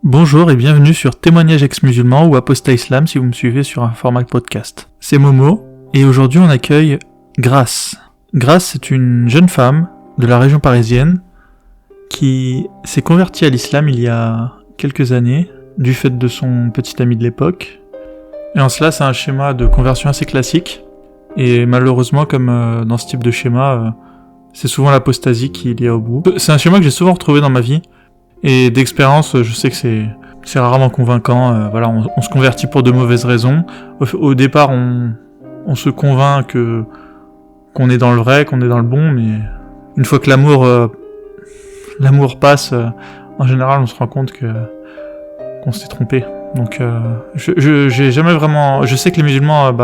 Bonjour et bienvenue sur Témoignages ex-musulmans ou Apostat Islam si vous me suivez sur un format podcast. C'est Momo et aujourd'hui on accueille Grace. Grace, c'est une jeune femme de la région parisienne qui s'est convertie à l'islam il y a quelques années du fait de son petit ami de l'époque. Et en cela, c'est un schéma de conversion assez classique et malheureusement, comme dans ce type de schéma, c'est souvent l'apostasie qui y a au bout. C'est un schéma que j'ai souvent retrouvé dans ma vie. Et d'expérience, je sais que c'est rarement convaincant. Voilà, on se convertit pour de mauvaises raisons. Au départ, on se convainc qu'on est dans le vrai, qu'on est dans le bon, mais une fois que l'amour passe, en général, on se rend compte qu'on s'est trompé. Donc, j'ai jamais vraiment. Je sais que les musulmans,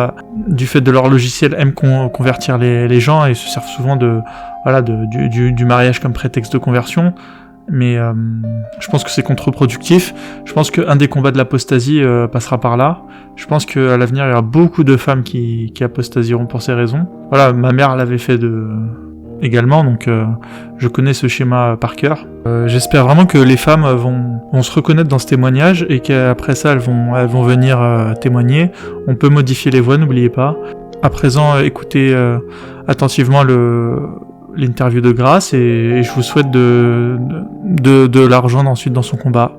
du fait de leur logiciel, aiment convertir les gens et se servent souvent du mariage comme prétexte de conversion. Mais je pense que c'est contre-productif. Je pense qu'un des combats de l'apostasie passera par là. Je pense qu'à l'avenir, il y aura beaucoup de femmes qui apostasieront pour ces raisons. Voilà, ma mère l'avait fait également, donc je connais ce schéma par cœur. J'espère vraiment que les femmes vont se reconnaître dans ce témoignage et qu'après ça, elles vont venir témoigner. On peut modifier les voix, n'oubliez pas. À présent, écoutez attentivement l'interview de Grace et je vous souhaite de la rejoindre ensuite dans son combat.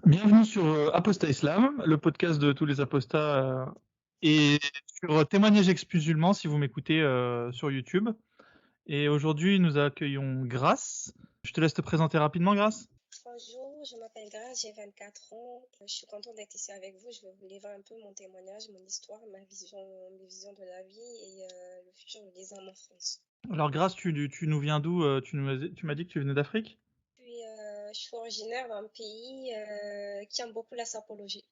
Bienvenue sur Apostat Islam, le podcast de tous les apostats et sur Témoignages ex-musulmans si vous m'écoutez sur YouTube. Et aujourd'hui, nous accueillons Grace. Je te laisse te présenter rapidement, Grace. Bonjour, je m'appelle Grace, j'ai 24 ans. Je suis contente d'être ici avec vous. Je vais vous livrer un peu mon témoignage, mon histoire, mes visions de la vie et le futur de l'islam en France. Alors Grace, tu nous viens d'où tu m'as dit que tu venais d'Afrique. Je suis originaire d'un pays qui aime beaucoup la sapologie.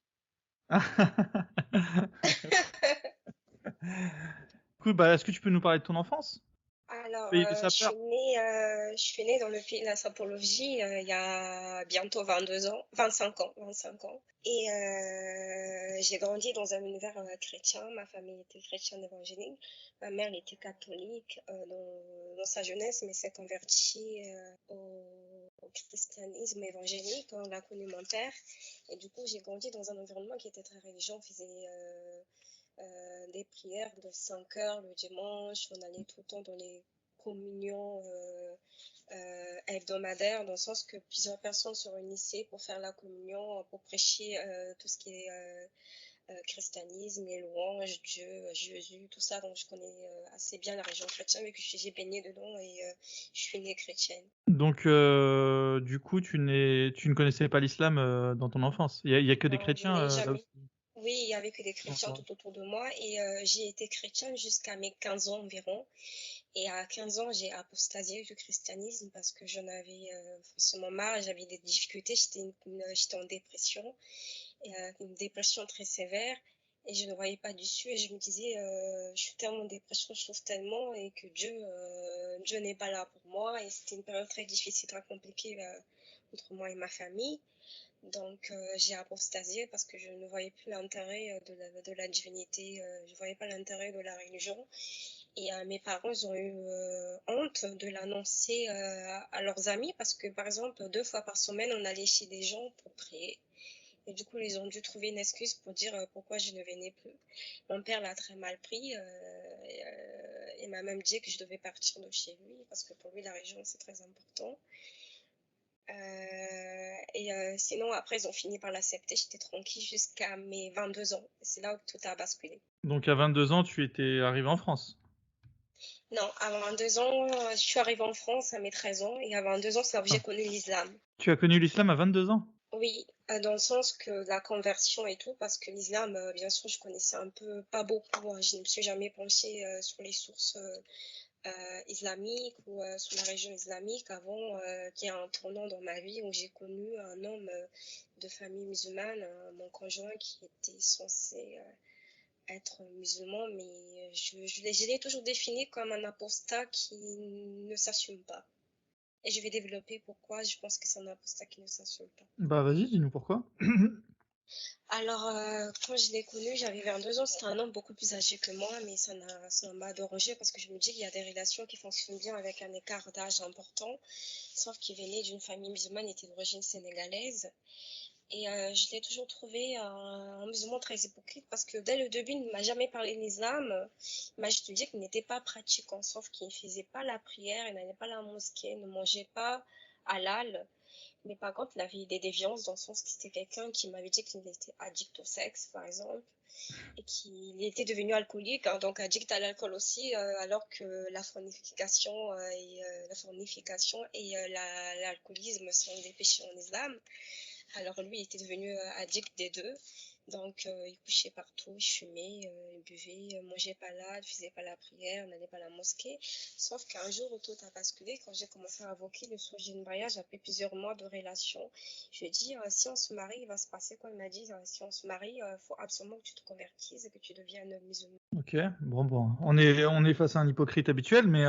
Cool, est-ce que tu peux nous parler de ton enfance? Alors, Pays de sapeur. je suis née dans le pays de la sapologie il y a bientôt 22 ans, 25 ans. Et j'ai grandi dans un univers chrétien. Ma famille était chrétienne évangélique. Ma mère elle était catholique dans sa jeunesse, mais s'est convertie au christianisme évangélique. On l'a connu mon père. Et du coup, j'ai grandi dans un environnement qui était très religieux. On faisait des prières de 5 heures le dimanche. On allait tout le temps dans les communions hebdomadaires, dans le sens que plusieurs personnes se réunissaient pour faire la communion, pour prêcher tout ce qui est christianisme, les louanges, Dieu, Jésus, tout ça. Donc je connais assez bien la religion chrétienne, mais que j'ai baigné dedans et je suis née chrétienne. Donc, du coup, tu ne connaissais pas l'islam dans ton enfance. Il y a que des Non, je chrétiens n'ai là où jamais. Oui, il y avait que des chrétiens D'accord. tout autour de moi et j'ai été chrétienne jusqu'à mes 15 ans environ. Et à 15 ans, j'ai apostasié du christianisme parce que j'en avais forcément marre, j'avais des difficultés, j'étais en dépression, une dépression très sévère, et je ne voyais pas d'issue, et je me disais, je suis tellement en dépression, je souffre tellement, et que Dieu n'est pas là pour moi, et c'était une période très difficile, très compliquée entre moi et ma famille. Donc j'ai apostasié parce que je ne voyais plus l'intérêt de la divinité, je ne voyais pas l'intérêt de la religion. Et mes parents, ils ont eu honte de l'annoncer à leurs amis parce que, par exemple, 2 fois par semaine, on allait chez des gens pour prier. Et du coup, ils ont dû trouver une excuse pour dire pourquoi je ne venais plus. Mon père l'a très mal pris. Il m'a même dit que je devais partir de chez lui parce que pour lui, la religion, c'est très important. Sinon, après, ils ont fini par l'accepter. J'étais tranquille jusqu'à mes 22 ans. C'est là où tout a basculé. Donc, à 22 ans, tu étais arrivé en France. Non, à 22 ans, je suis arrivée en France à mes 13 ans et à 22 ans, c'est là que j'ai Ah. connu l'islam. Tu as connu l'islam à 22 ans? Oui, dans le sens que la conversion et tout, parce que l'islam, bien sûr, je connaissais un peu, pas beaucoup, hein, je ne me suis jamais penchée sur les sources islamiques ou sur la religion islamique avant qu'il y ait un tournant dans ma vie où j'ai connu un homme de famille musulmane, mon conjoint qui était censé être musulman, mais je l'ai toujours défini comme un apostat qui ne s'assume pas. Et je vais développer pourquoi je pense que c'est un apostat qui ne s'assume pas. Vas-y, dis-nous pourquoi. Alors, quand je l'ai connu, j'avais 22 ans, c'était un homme beaucoup plus âgé que moi, mais ça ne m'a dérangé parce que je me dis qu'il y a des relations qui fonctionnent bien avec un écart d'âge important, sauf qu'il venait d'une famille musulmane, il était d'origine sénégalaise. Et je l'ai toujours trouvé un musulman très hypocrite parce que dès le début, il ne m'a jamais parlé de l'islam. Il m'a juste dit qu'il n'était pas pratiquant, sauf qu'il ne faisait pas la prière, il n'allait pas à la mosquée, ne mangeait pas halal. Mais par contre, il avait des déviances dans le sens que c'était quelqu'un qui m'avait dit qu'il était addict au sexe, par exemple, et qu'il était devenu alcoolique, hein, donc addict à l'alcool aussi, alors que la fornification et l'alcoolisme sont des péchés en islam. Alors lui, il était devenu addict des deux. Donc il couchait partout, il fumait, il buvait, mangeait pas là, il faisait pas la prière, n'allait pas à la mosquée. Sauf qu'un jour où tout a basculé, quand j'ai commencé à invoquer le sujet de mariage après plusieurs mois de relation, je lui ai dit si on se marie, il va se passer quoi? Il m'a dit si on se marie, il faut absolument que tu te convertisses et que tu deviennes musulman. Ok, bon, on est face à un hypocrite habituel, mais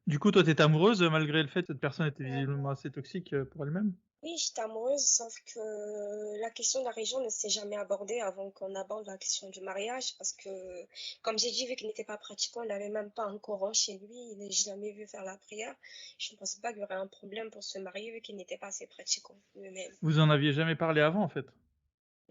du coup, toi, t'étais amoureuse malgré le fait que cette personne était visiblement assez toxique pour elle-même? Oui, j'étais amoureuse, sauf que la question de la religion ne s'est jamais abordée avant qu'on aborde la question du mariage, parce que, comme j'ai dit, vu qu'il n'était pas pratiquant, il n'avait même pas un Coran chez lui, il n'a jamais vu faire la prière. Je ne pensais pas qu'il y aurait un problème pour se marier, vu qu'il n'était pas assez pratiquant lui-même. Vous en aviez jamais parlé avant, en fait?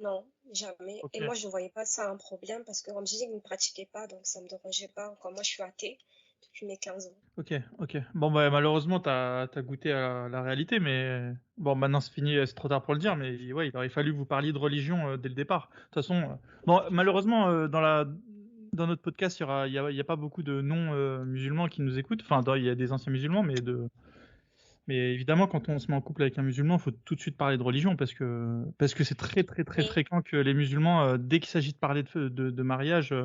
Non, jamais. Ok, Et moi, je ne voyais pas ça un problème, parce que, comme j'ai dit, il ne pratiquait pas, donc ça ne me dérangeait pas. Comme moi, je suis athée depuis mes 15 ans. ok. Bon, bah, malheureusement, t'as goûté à la réalité, mais bon, maintenant c'est fini, c'est trop tard pour le dire, mais ouais, il aurait fallu que vous parliez de religion dès le départ. De toute façon, bon, malheureusement, dans notre podcast, il y a pas beaucoup de non-musulmans qui nous écoutent. Enfin, il y a des anciens musulmans, mais évidemment, quand on se met en couple avec un musulman, il faut tout de suite parler de religion parce que c'est très Oui. fréquent que les musulmans, dès qu'il s'agit de parler de mariage,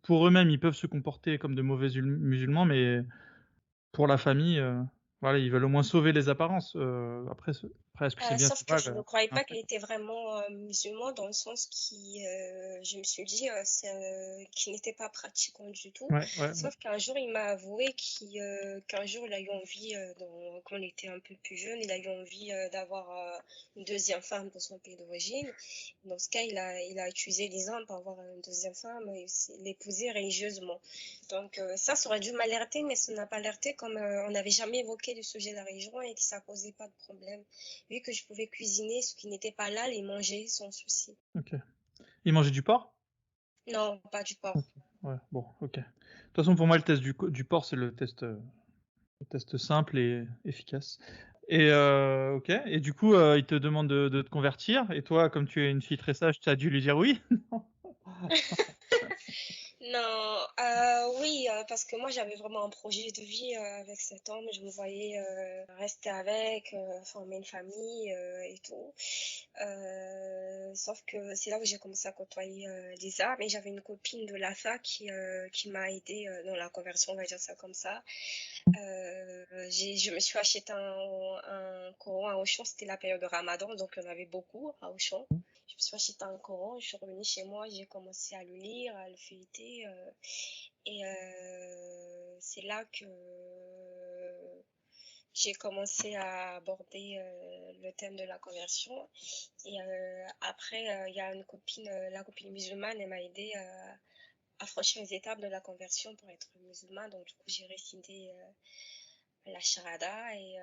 pour eux-mêmes, ils peuvent se comporter comme de mauvais musulmans, mais pour la famille, voilà, ils veulent au moins sauver les apparences. Après, est-ce que c'est bien, Sauf c'est que mal, je ne croyais pas après. qu'il était vraiment musulman dans le sens je me suis dit qu'il n'était pas pratiquant du tout. Ouais. Sauf qu'un jour, il m'a avoué qu'un jour, il a eu envie, quand il était un peu plus jeune, il a eu envie d'avoir une deuxième femme pour son pays d'origine. Dans ce cas, il a utilisé les armes pour avoir une deuxième femme et aussi l'épouser religieusement. Donc ça aurait dû m'alerter, mais ça n'a pas alerté comme on n'avait jamais évoqué le sujet de la religion et que ça posait pas de problème. Vu que je pouvais cuisiner ce qui n'était pas là, les manger sans souci. Ok. Ils mangeaient du porc? Non, pas du porc. Ok. Ouais, bon, ok. De toute façon, pour moi, le test du porc, c'est le test simple et efficace. Et ok. Et du coup, il te demande de te convertir. Et toi, comme tu es une fille très sage, tu as dû lui dire oui. Non, oui, parce que moi j'avais vraiment un projet de vie avec cet homme. Je me voyais rester avec, former une famille et tout. Sauf que c'est là où j'ai commencé à côtoyer Lisa. Mais j'avais une copine de la fac qui m'a aidée dans la conversion, on va dire ça comme ça. Je me suis acheté un Coran à Auchan, c'était la période de Ramadan, donc il y en avait beaucoup à Auchan. Je me suis acheté un Coran, je suis revenue chez moi, j'ai commencé à le lire, à le feuilleter, et c'est là que j'ai commencé à aborder le thème de la conversion. Et après, il y a une copine, la copine musulmane, elle m'a aidé à franchir les étapes de la conversion pour être musulmane. Donc, du coup, j'ai récité la charada et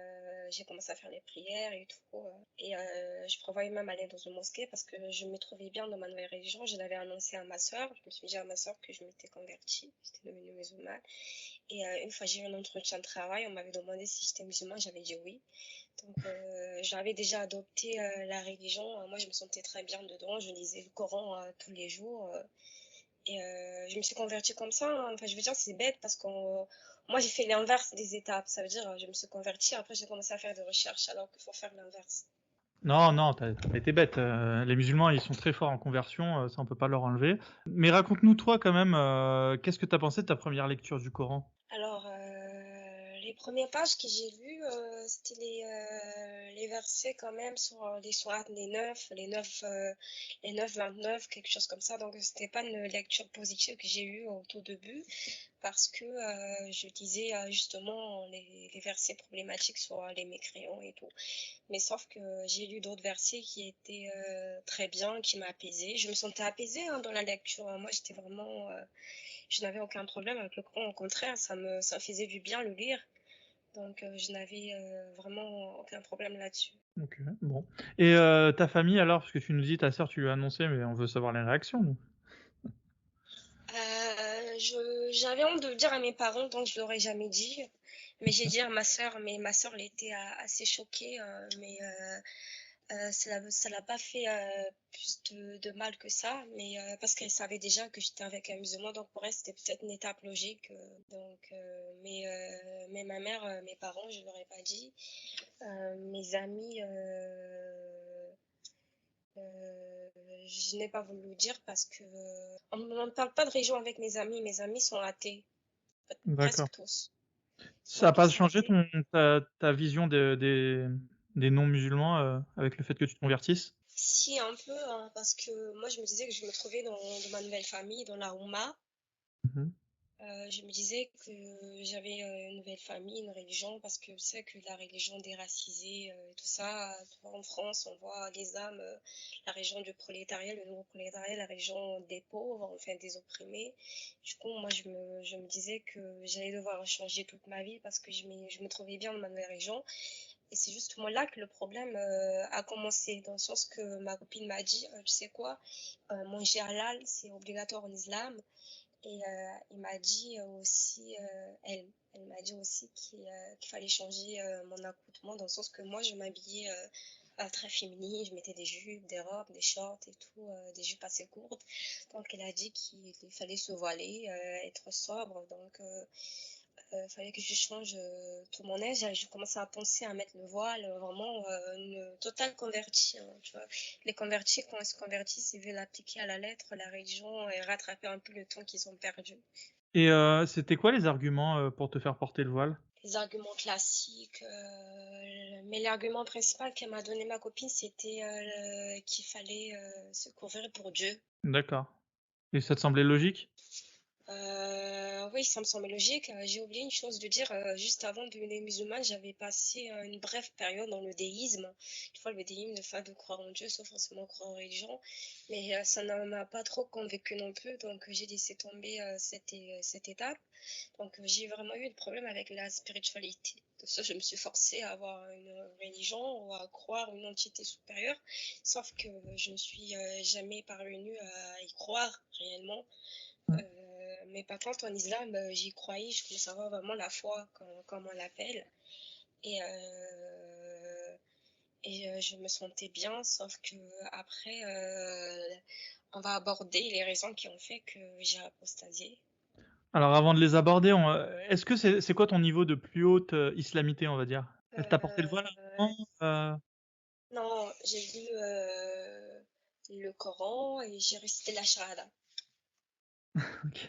j'ai commencé à faire les prières et tout. Et je prévoyais même aller dans une mosquée parce que je me trouvais bien dans ma nouvelle religion. Je l'avais annoncé à ma soeur. Je me suis dit à ma soeur que je m'étais convertie, j'étais devenue musulmane. Et une fois j'ai eu un entretien de travail, on m'avait demandé si j'étais musulmane, j'avais dit oui. Donc j'avais déjà adopté la religion. Moi, je me sentais très bien dedans. Je lisais le Coran tous les jours. Et je me suis convertie comme ça, hein. Enfin, je veux dire, c'est bête parce que moi, j'ai fait l'inverse des étapes. Ça veut dire, je me suis convertie, après, j'ai commencé à faire des recherches, alors qu'il faut faire l'inverse. Non, t'as pas été bête. Les musulmans, ils sont très forts en conversion, ça on peut pas leur enlever. Mais raconte-nous toi quand même, qu'est-ce que t'as pensé de ta première lecture du Coran? Alors, les premières pages que j'ai lues, c'était les versets quand même sur les sourates, les 9, 29, quelque chose comme ça. Donc, c'était pas une lecture positive que j'ai eue au tout début parce que je lisais justement les versets problématiques sur les mécréants et tout. Mais sauf que j'ai lu d'autres versets qui étaient très bien, qui m'apaisaient. Je me sentais apaisée dans la lecture. Moi, j'étais vraiment... je n'avais aucun problème avec le Coran. Au contraire, ça me faisait du bien le lire. Donc, je n'avais vraiment aucun problème là-dessus. Ok, bon. Et ta famille alors, parce que tu nous dis ta sœur, tu lui as annoncé, mais on veut savoir les réactions, nous. J'avais honte de le dire à mes parents, donc je l'aurais jamais dit. Mais j'ai dit à ma sœur, mais ma sœur, elle était assez choquée, mais ça l'a pas fait plus de mal que ça, mais parce qu'elle savait déjà que j'étais avec un musulman, donc pour elle c'était peut-être une étape logique. Mais ma mère, mes parents, je leur ai pas dit. Mes amis, je n'ai pas voulu le dire parce que on ne parle pas de religion avec mes amis. Mes amis sont athées, D'accord. presque tous sont Ça n'a pas tous changé athées. ta vision des non-musulmans avec le fait que tu te convertisses? Si, un peu, hein, parce que moi, je me disais que je me trouvais dans ma nouvelle famille, dans la Oumma. Mhm. Je me disais que j'avais une nouvelle famille, une religion, parce que c'est que la religion déracisée et tout ça, tu vois, en France, on voit les âmes, la région du prolétariat, le nouveau prolétariat, la région des pauvres, enfin des opprimés. Du coup, moi, je me disais que j'allais devoir changer toute ma vie parce que je me trouvais bien dans ma nouvelle région. Et c'est justement là que le problème a commencé, dans le sens que ma copine m'a dit, tu sais quoi, manger halal, c'est obligatoire en islam. Et il m'a dit aussi, elle m'a dit aussi qu'il fallait changer mon accoutrement, dans le sens que moi, je m'habillais très féminine, je mettais des jupes, des robes, des shorts et tout, des jupes assez courtes. Donc, elle a dit qu'il fallait se voiler, être sobre. Donc, fallait que je change tout mon âge. Je commençais à penser à mettre le voile, vraiment une totale convertie, hein, tu vois. Les convertis, quand ils se convertissent, ils veulent appliquer à la lettre la religion et rattraper un peu le temps qu'ils ont perdu. Et c'était quoi les arguments pour te faire porter le voile? Les arguments classiques, mais l'argument principal qu'elle m'a donné ma copine, c'était qu'il fallait se couvrir pour Dieu. D'accord. Et ça te semblait logique? Oui, ça me semble logique. J'ai oublié une chose de dire. Juste avant de devenir musulmane, j'avais passé une brève période dans le déisme. Une fois, le déisme, le fait de croire en Dieu, sans forcément croire en religion. Mais ça ne m'a pas trop convaincu non plus. Donc, j'ai laissé tomber cette étape. Donc, j'ai vraiment eu de problème avec la spiritualité. De ça, je me suis forcée à avoir une religion ou à croire une entité supérieure. Sauf que je ne suis jamais parvenue à y croire réellement. Mais par contre, en islam, j'y croyais, je commençais à avoir vraiment la foi, comme on l'appelle. Et, je me sentais bien, sauf que après, on va aborder les raisons qui ont fait que j'ai apostasié. Alors avant de les aborder, est-ce que c'est quoi ton niveau de plus haute islamité, on va dire? Elle t'a porté le voile Euh, avant non, j'ai lu le Coran et j'ai récité la Shahada. Ok.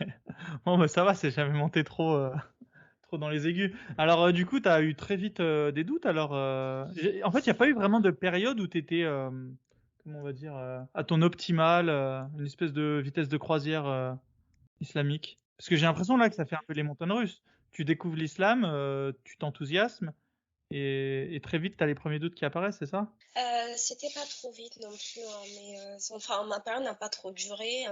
Bon bah ça va, c'est jamais monté trop dans les aigus. Alors du coup, t'as eu très vite des doutes. Alors en fait, il n'y a pas eu vraiment de période où t'étais, comment on va dire, à ton optimal, une espèce de vitesse de croisière islamique. Parce que j'ai l'impression là que ça fait un peu les montagnes russes. Tu découvres l'islam, tu t'enthousiasmes et très vite t'as les premiers doutes qui apparaissent, c'est ça? C'était pas trop vite non plus, hein, mais enfin, ma période n'a pas trop duré.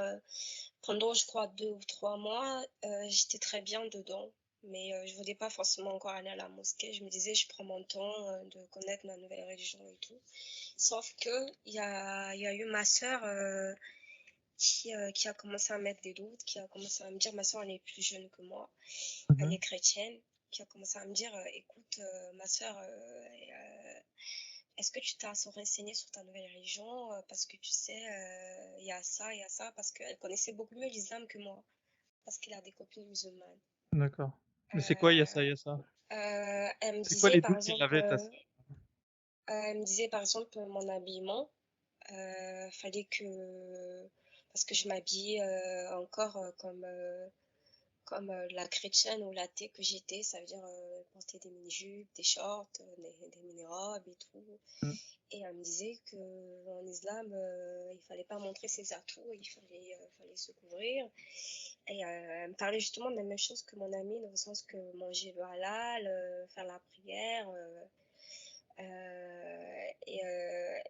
Pendant, je crois, 2 ou 3 mois, j'étais très bien dedans, mais je voulais pas forcément encore aller à la mosquée. Je me disais, je prends mon temps de connaître ma nouvelle religion et tout. Sauf que il y a eu ma sœur qui a commencé à mettre des doutes, qui a commencé à me dire, ma sœur, elle est plus jeune que moi, elle est Mhm. chrétienne, qui a commencé à me dire, écoute, ma sœur, est-ce que tu t'as assez renseigné sur ta nouvelle religion? Parce que tu sais, il y a ça, parce qu'elle connaissait beaucoup mieux l'islam que moi, parce qu'elle a des copines musulmanes. D'accord. Mais c'est quoi, il y a ça, il y Euh, a ça? Elle me C'est quoi disait, les par doutes qu'elle exemple, avait, ta sœur? mon habillement, fallait que, parce que je m'habillais encore comme la chrétienne ou l'athée que j'étais, ça veut dire porter des mini-jupes, des shorts, des mini-robes et tout. Mm. Et elle me disait qu'en islam, il fallait pas montrer ses atouts, fallait se couvrir. Et elle me parlait justement de la même chose que mon amie, dans le sens que manger le halal, faire la prière.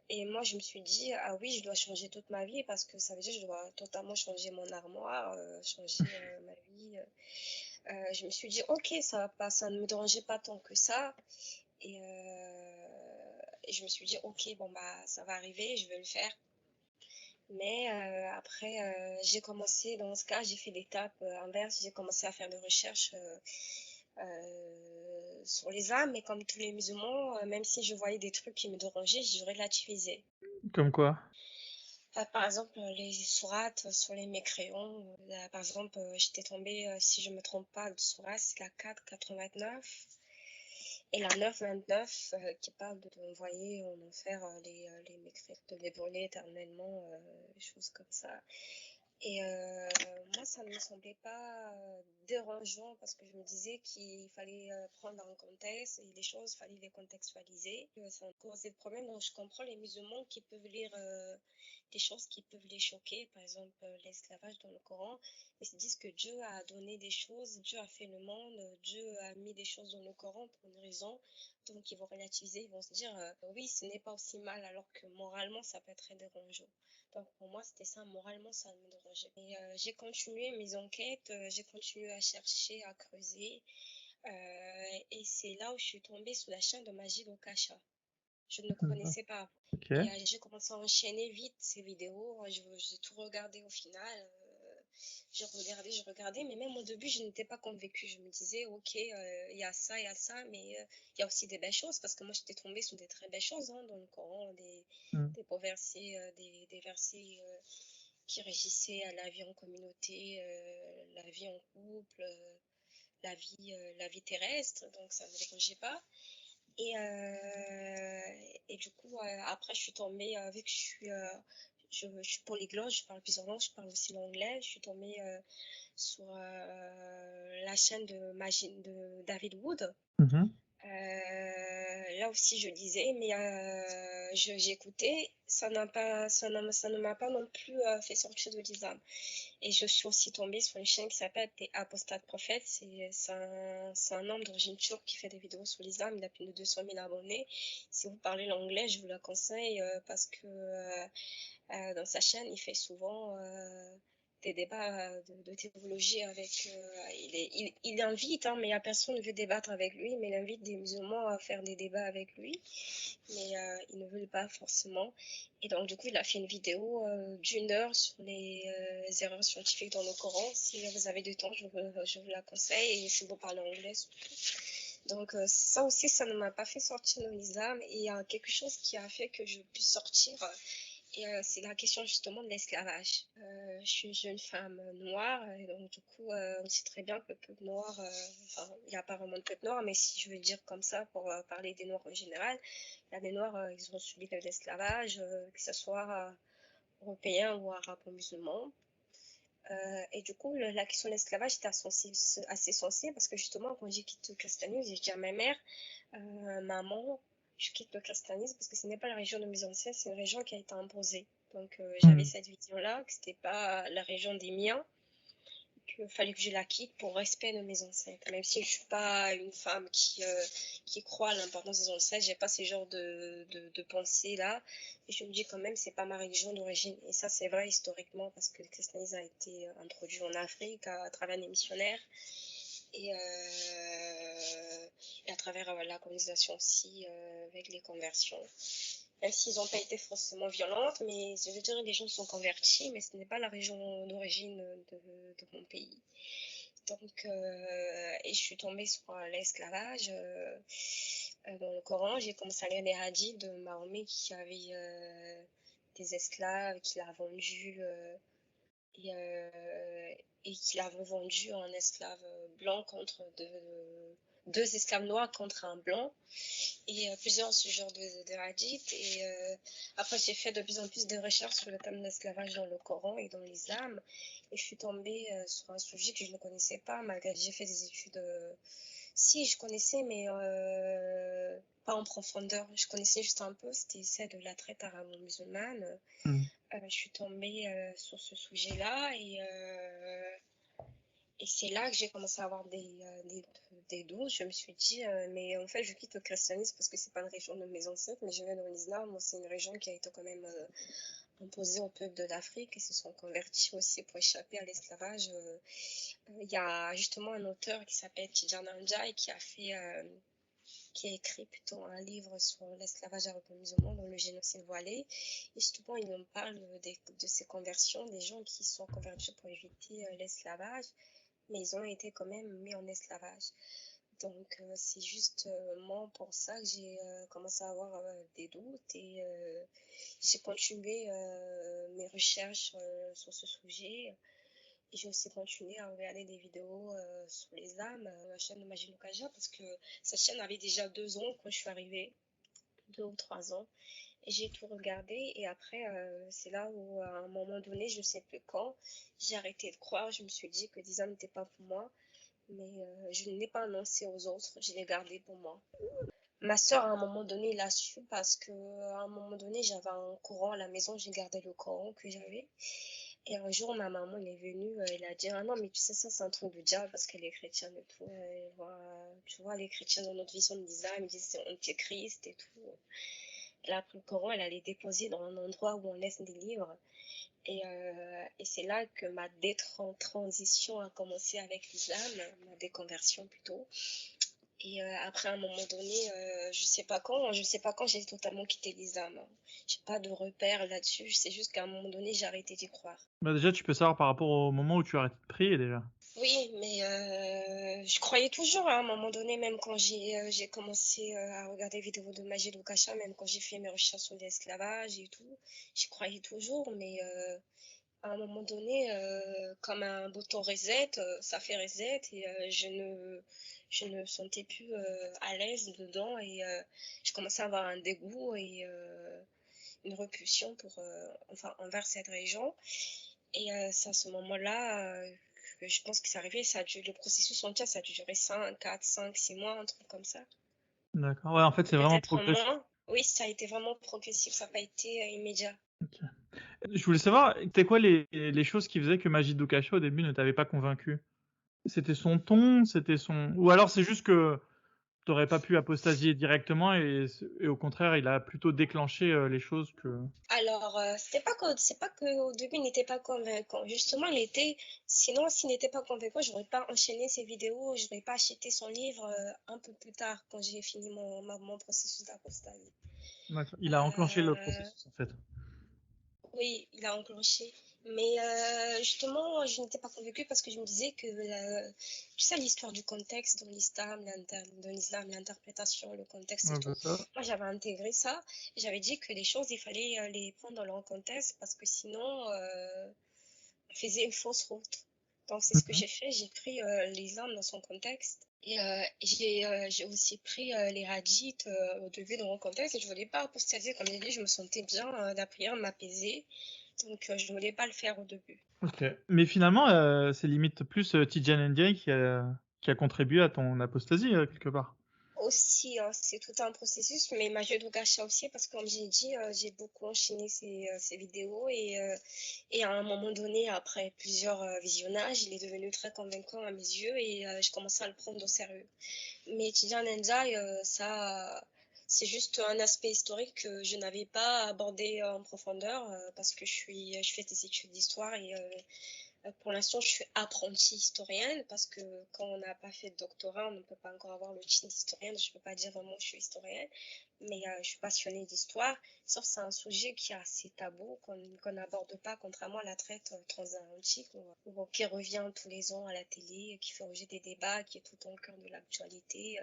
Et moi, je me suis dit, ah oui, je dois changer toute ma vie parce que ça veut dire que je dois totalement changer mon armoire, changer ma vie. Je me suis dit, ok, ça va pas, ça ne me dérangeait pas tant que ça. Et je me suis dit, ok, bon, bah, ça va arriver, je vais le faire. Mais après, j'ai commencé, dans ce cas, j'ai fait l'étape inverse, j'ai commencé à faire des recherches sur les âmes, mais comme tous les musulmans, même si je voyais des trucs qui me dérangeaient, je relativisais. Comme quoi? Par exemple, les sourates sur les mécréants. Par exemple, j'étais tombée, si je me trompe pas, de sourate, c'est la 4,89 et la 9,29 qui parle d'envoyer en enfer les mécréants, de les brûler éternellement, des choses comme ça. Et moi, ça ne me semblait pas dérangeant parce que je me disais qu'il fallait prendre en contexte et les choses, il fallait les contextualiser. Ça causait de problème. Donc, je comprends les musulmans qui peuvent lire des choses qui peuvent les choquer, par exemple l'esclavage dans le Coran. Ils se disent que Dieu a donné des choses, Dieu a fait le monde, Dieu a mis des choses dans le Coran pour une raison. Donc, ils vont relativiser, ils vont se dire oui, ce n'est pas aussi mal, alors que moralement, ça peut être très dérangeant. Donc pour moi, c'était ça, moralement, ça me dérangeait. Et j'ai continué mes enquêtes, j'ai continué à chercher, à creuser. Et c'est là où je suis tombée sur la chaîne de Magie Kasha. Je ne connaissais pas. Ok. Et j'ai commencé à enchaîner vite ces vidéos. J'ai tout regardé au final. Je regardais, mais même au début, je n'étais pas convaincue. Je me disais, ok, il y a ça, mais il y a aussi des belles choses, parce que moi, j'étais tombée sur des très belles choses hein, dans le Coran, Mm. des beaux versets, des versets qui régissaient à la vie en communauté, la vie en couple, la vie terrestre, donc ça ne me dérangeait pas. Et du coup, après, je suis tombée, vu que je suis polyglotte, je parle plusieurs langues, je parle aussi l'anglais, je suis tombée sur la chaîne de David Wood. Mhm. Là aussi, je lisais, mais j'écoutais, ça ne m'a pas non plus fait sortir de l'islam. Et je suis aussi tombée sur une chaîne qui s'appelle The Apostate Prophet. C'est un homme d'origine turque qui fait des vidéos sur l'islam. Il a plus de 200 000 abonnés. Si vous parlez l'anglais, je vous la conseille parce que dans sa chaîne, il fait souvent des débats de théologie avec. Il invite, hein, mais il n'y a personne qui veut débattre avec lui, mais il invite des musulmans à faire des débats avec lui, mais ils ne veulent pas forcément. Et donc, du coup, il a fait une vidéo d'1 heure sur les erreurs scientifiques dans le Coran. Si vous avez du temps, je vous la conseille, et si vous parlez anglais surtout. Donc, ça aussi, ça ne m'a pas fait sortir de l'islam, et il y a quelque chose qui a fait que je puisse sortir. Et c'est la question justement de l'esclavage. Je suis une jeune femme noire, et donc du coup, on sait très bien que le peuple noir, enfin, il n'y a pas vraiment de peuple noir, mais si je veux dire comme ça pour parler des noirs en général, il y a des noirs, ils ont subi de l'esclavage, que ce soit européen ou arabe ou musulman. Et du coup, la question de l'esclavage était assez sensible parce que justement, quand j'ai quitté le christianisme, j'ai dit à ma mère, maman, je quitte le christianisme parce que ce n'est pas la religion de mes ancêtres, c'est une religion qui a été imposée. Donc j'avais Mm. cette vision-là, que c'était pas la religion des miens, qu'il fallait que je la quitte pour respect de mes ancêtres. Même si je suis pas une femme qui croit à l'importance des ancêtres, j'ai pas ce genre de pensée-là. Et je me dis quand même, c'est pas ma religion d'origine. Et ça, c'est vrai historiquement parce que le christianisme a été introduit en Afrique à travers les missionnaires. Et, et à travers la colonisation aussi, avec les conversions. Même s'ils n'ont pas été forcément violentes, mais je veux dire, les gens sont convertis, mais ce n'est pas la région d'origine de mon pays. Donc, et je suis tombée sur l'esclavage dans le Coran. J'ai commencé à lire les hadiths de Mahomet qui avait des esclaves, qui l'a vendu et, euh, et qui l'a vendu en esclave blanc contre 2 esclaves noirs contre un blanc et plusieurs genres de hadiths. Et après, j'ai fait de plus en plus de recherches sur le thème de l'esclavage dans le Coran et dans l'islam. Et je suis tombée sur un sujet que je ne connaissais pas, malgré que j'ai fait des études. Si, je connaissais, mais pas en profondeur. Je connaissais juste un peu, c'était celle de la traite arabo-musulmane. Hmm. Je suis tombée sur ce sujet-là et c'est là que j'ai commencé à avoir des doutes. Je me suis dit, mais en fait, je quitte le christianisme parce que c'est pas une région de mes ancêtres, mais je vais dans l'islam. Moi, c'est une région qui a été quand même imposée au peuple de l'Afrique et se sont convertis aussi pour échapper à l'esclavage. Il y a justement un auteur qui s'appelle Tidjane Ndiaye qui a écrit plutôt un livre sur l'esclavage arabo-musulman dans le génocide voilé. Et justement, il en parle de ces conversions, des gens qui sont convertis pour éviter l'esclavage, mais ils ont été quand même mis en esclavage. Donc, c'est justement pour ça que j'ai commencé à avoir des doutes et j'ai continué mes recherches sur ce sujet. Et j'ai aussi continué à regarder des vidéos sur les âmes, la chaîne de Magie Lukaja, parce que cette chaîne avait déjà 2 ans quand je suis arrivée, 2 ou 3 ans. Et j'ai tout regardé. Et après, c'est là où, à un moment donné, je ne sais plus quand, j'ai arrêté de croire. Je me suis dit que l'islam n'était pas pour moi. Mais je ne l'ai pas annoncé aux autres. Je l'ai gardé pour moi. Ma soeur, à un moment donné, l'a su parce que à un moment donné, j'avais un Coran à la maison. J'ai gardé le Coran que j'avais. Et un jour, ma maman elle est venue, elle a dit, ah non, mais tu sais, ça, c'est un truc du diable parce qu'elle est chrétienne et tout. Tu vois, les chrétiens dans notre vision de l'islam, ils disent c'est antichrist et tout. Elle a pris le Coran, elle allait déposer dans un endroit où on laisse des livres. Et c'est là que ma détransition a commencé avec l'islam, ma déconversion plutôt. Et après, à un moment donné, je sais pas quand j'ai totalement quitté l'islam. J'ai pas de repère là-dessus. C'est juste qu'à un moment donné, j'ai arrêté d'y croire. Bah déjà, tu peux savoir par rapport au moment où tu as arrêté de prier déjà. Oui, mais je croyais toujours à un moment donné, même quand j'ai commencé à regarder des vidéos de Magie Lukacha, même quand j'ai fait mes recherches sur l'esclavage et tout, j'y croyais toujours, mais à un moment donné, comme un bouton reset, ça fait reset et je ne me sentais plus à l'aise dedans et je commençais à avoir un dégoût et une repulsion enfin, envers cette région. Et c'est à ce moment-là que je pense que c'est arrivé. Le processus entier, ça a duré 5, 4, 5, 6 mois, un truc comme ça. D'accord. Ouais, en fait, c'est vraiment Peut-être progressif. moins. Oui, ça a été vraiment progressif, ça n'a pas été immédiat. Ok. Je voulais savoir, c'était quoi les choses qui faisaient que Majid Dukacha au début ne t'avait pas convaincu? C'était son ton, c'était son, ou alors c'est juste que t'aurais pas pu apostasier directement et au contraire, il a plutôt déclenché les choses que. Alors, c'est pas que au début, il n'était pas convaincant. Justement, sinon, s'il n'était pas convaincant, j'aurais pas enchaîné ses vidéos, j'aurais pas acheté son livre un peu plus tard, quand j'ai fini mon processus d'apostasie. D'accord. Il a enclenché le Euh, processus en fait. Oui, il a enclenché. Mais justement, je n'étais pas convaincue parce que je me disais que, tu sais, l'histoire du contexte dans l'islam, l'interprétation, le contexte et Ouais, bah tout. ça. Moi, j'avais intégré ça. J'avais dit que les choses, il fallait les prendre dans leur contexte parce que sinon, on faisait une fausse route. Donc, c'est ce que Mhm. j'ai fait. J'ai pris l'islam dans son contexte. Et j'ai aussi pris les hadiths au début dans mon contexte et je voulais pas apostasier, comme j'ai dit, je me sentais bien, la prière m'apaisait, donc je ne voulais pas le faire au début. Ok. Mais finalement, c'est limite plus Tidjane Ndiaye qui a contribué à ton apostasie quelque part. Aussi, hein, c'est tout un processus, mais ma jeu de gacha aussi, parce que comme j'ai dit, j'ai beaucoup enchaîné ces vidéos et à un moment donné, après plusieurs visionnages, il est devenu très convaincant à mes yeux et je commençais à le prendre au sérieux. Mais Tidjane Ndiaye, ça, c'est juste un aspect historique que je n'avais pas abordé en profondeur parce que je fais des études d'histoire et pour l'instant, je suis apprentie historienne parce que quand on n'a pas fait de doctorat, on ne peut pas encore avoir le titre d'historienne. Je ne peux pas dire vraiment que je suis historienne, mais je suis passionnée d'histoire. Sauf que c'est un sujet qui est assez tabou, qu'on n'aborde pas, contrairement à la traite transatlantique, qui revient tous les ans à la télé, qui fait l'objet des débats, qui est tout au cœur de l'actualité.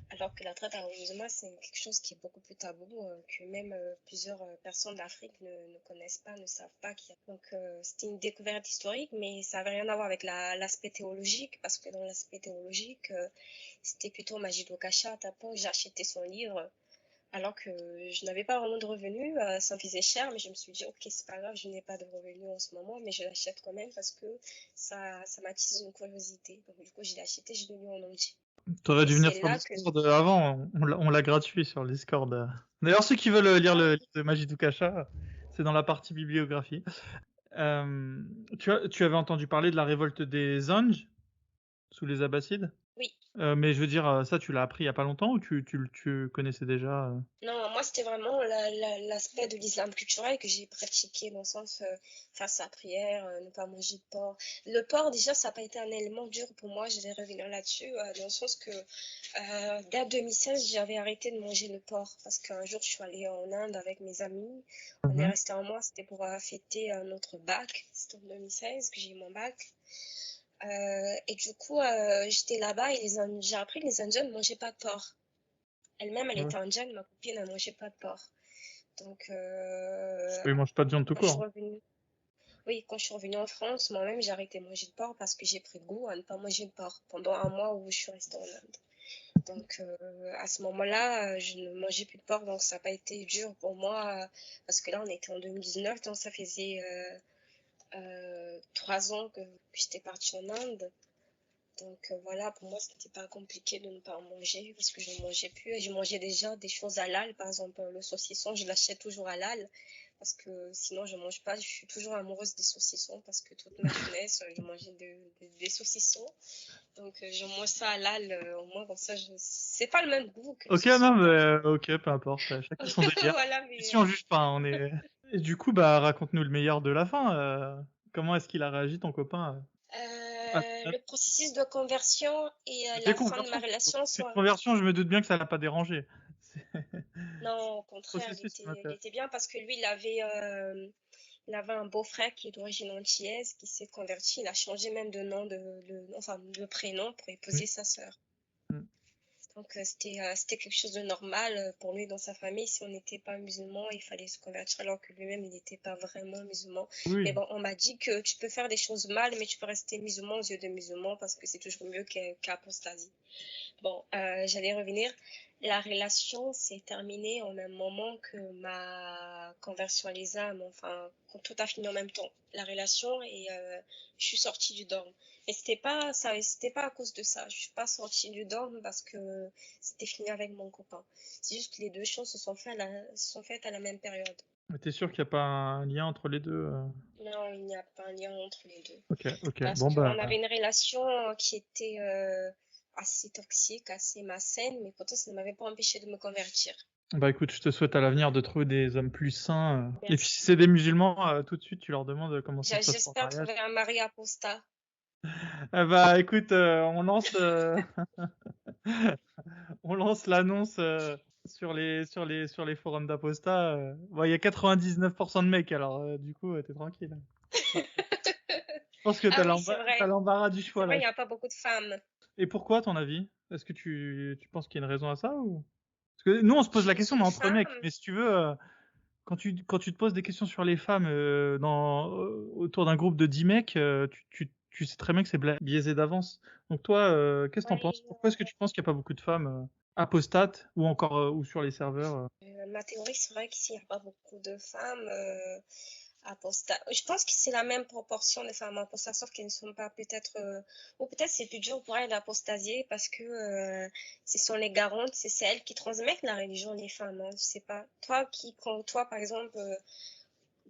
Alors que la traite à l'homme musulman, c'est quelque chose qui est beaucoup plus tabou, que même plusieurs personnes d'Afrique ne connaissent pas, ne savent pas qu'il y a. Donc, c'était une découverte historique, mais ça n'avait rien à voir avec l'aspect théologique, parce que dans l'aspect théologique, c'était plutôt Majid Bokasha. À tel point que j'ai acheté son livre, alors que je n'avais pas vraiment de revenus, ça me faisait cher, mais je me suis dit, ok, c'est pas grave, je n'ai pas de revenus en ce moment, mais je l'achète quand même parce que ça m'attise une curiosité. Donc, du coup, je l'ai acheté, je l'ai lu en entier. T'aurais Et dû venir c'est sur le là que Discord avant, on l'a gratuit sur le Discord. D'ailleurs, ceux qui veulent lire le livre de Majidou Kacha, c'est dans la partie bibliographie. Euh, tu avais entendu parler de la révolte des Zanj sous les Abbassides? oui. Mais je veux dire, ça, tu l'as appris il y a pas longtemps ou tu connaissais déjà Non, moi, c'était vraiment l'aspect de l'islam culturel que j'ai pratiqué dans le sens faire sa prière, ne pas manger de porc. Le porc, déjà, ça n'a pas été un élément dur pour moi, je vais revenir là-dessus, dans le sens que dès 2016, j'avais arrêté de manger le porc parce qu'un jour, je suis allée en Inde avec mes amis. On est Mhm. resté un mois, c'était pour fêter notre bac. C'était en 2016 que j'ai eu mon bac. Et du coup, j'étais là-bas et j'ai appris que les Indiens ne mangeaient pas de porc. Elle-même, elle Ouais. était indienne, ma copine, elle mangeait pas de porc. Donc, Ils mangent pas de viande tout quand je suis court. revenue, oui, quand je suis revenue en France, moi-même, j'ai arrêté de manger de porc parce que j'ai pris goût à ne pas manger de porc pendant un mois où je suis restée en Inde. Donc, à ce moment-là, je ne mangeais plus de porc, donc ça n'a pas été dur pour moi parce que là, on était en 2019, donc ça faisait 3 ans que j'étais partie en Inde. Donc voilà, pour moi, c'était pas compliqué de ne pas en manger parce que je ne mangeais plus et je mangeais déjà des choses halal. Par exemple, le saucisson, je l'achète toujours halal parce que sinon je mange pas. Je suis toujours amoureuse des saucissons parce que toute ma jeunesse, je mangeais des saucissons. Donc je mange ça halal au moins comme ça. C'est pas le même goût que le Ok, non, saucisson mais par ok, peu importe, chacun son délire. voilà, Ici, mais on juge pas, on est. Et du coup, bah, raconte-nous le meilleur de la fin. Comment est-ce qu'il a réagi, ton copain le processus de conversion et Des la fin de ma conversions, surtout. relation Une sont. conversion, je me doute bien que ça l'a pas dérangé. Non, au Le contraire, processus qui il m'intéresse. était bien parce que lui, il avait un beau-frère qui est d'origine antillaise, qui s'est converti. Il a changé même de nom, enfin, de prénom pour Mm, épouser sa sœur. mm. Donc, c'était quelque chose de normal pour lui dans sa famille. Si on n'était pas musulman, il fallait se convertir alors que lui-même, il n'était pas vraiment musulman. Mais Oui. bon, on m'a dit que tu peux faire des choses mal, mais tu peux rester musulman aux yeux de musulmans parce que c'est toujours mieux qu'apostasie. Bon, j'allais revenir. La relation s'est terminée en même moment que ma conversion à l'islam, enfin, quand tout a fini en même temps. La relation et je suis sortie du dorme. Et c'était pas à cause de ça. Je suis pas sortie du dorme parce que c'était fini avec mon copain. C'est juste que les deux choses se sont faites à la même période. Mais t'es sûr qu'il n'y a pas un lien entre les deux Non, il n'y a pas un lien entre les deux. Ok, ok. Parce Bon, bah, qu'on avait une relation qui était assez toxique, assez malsaine, mais pourtant ça ne m'avait pas empêché de me convertir. écoute, je te souhaite à l'avenir de trouver des hommes plus sains. Et puis, si Merci. c'est des musulmans, tout de suite, tu leur demandes comment ça se passe pour le J'espère mariage. trouver un mari apostat. Bah, écoute, on lance l'annonce sur les forums d'Aposta. Bon, il y a 99% de mecs, alors du coup, t'es tranquille. Je pense que Ah oui, c'est t'as vrai. l'embarras du C'est choix vrai, là. il n'y a pas beaucoup de femmes. Et pourquoi, à ton avis? Est-ce que tu penses qu'il y a une raison à ça ou? Parce que nous, on se pose la Je question suis mais une entre mecs, femme. mais si tu veux, quand tu te poses des questions sur les femmes autour d'un groupe de 10 mecs, tu sais très bien que c'est biaisé d'avance. Donc toi, qu'est-ce que t'en penses? Oui, Pourquoi est-ce que tu penses qu'il n'y a pas beaucoup de femmes apostates ou encore ou sur les serveurs ma théorie serait qu'ici, il n'y a pas beaucoup de femmes apostats. Je pense que c'est la même proportion de femmes apostats, sauf qu'elles ne sont pas peut-être, ou peut-être c'est plus dur pour elles d'apostasier parce que ce sont les garantes, c'est celles qui transmettent la religion des femmes. Hein, je sais pas. Toi par exemple,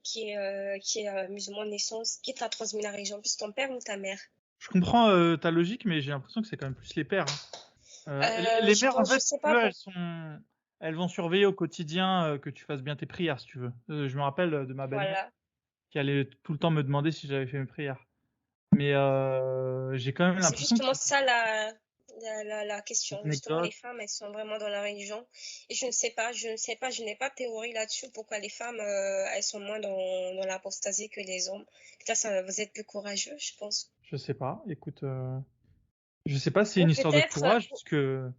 qui est musulman de naissance, qui t'a transmis la religion, plus ton père ou ta mère? Je comprends ta logique, mais j'ai l'impression que c'est quand même plus les pères. Hein. Les Je mères, en pense, je fait, si sais tu pas veux, pour. elles vont surveiller au quotidien que tu fasses bien tes prières, si tu veux. Je me rappelle de ma belle-mère Voilà. qui allait tout le temps me demander si j'avais fait mes prières. Mais j'ai quand même C'est l'impression que justement c'est ça la une question. Justement, les anecdote. femmes, elles sont vraiment dans la religion. Et je ne sais pas, je n'ai pas de théorie là-dessus pourquoi les femmes, elles sont moins dans l'apostasie que les hommes. Peut-être ça, vous êtes plus courageux, je pense. Je sais pas. Écoute, je sais pas si c'est Ou une histoire de peut-être, courage, parce que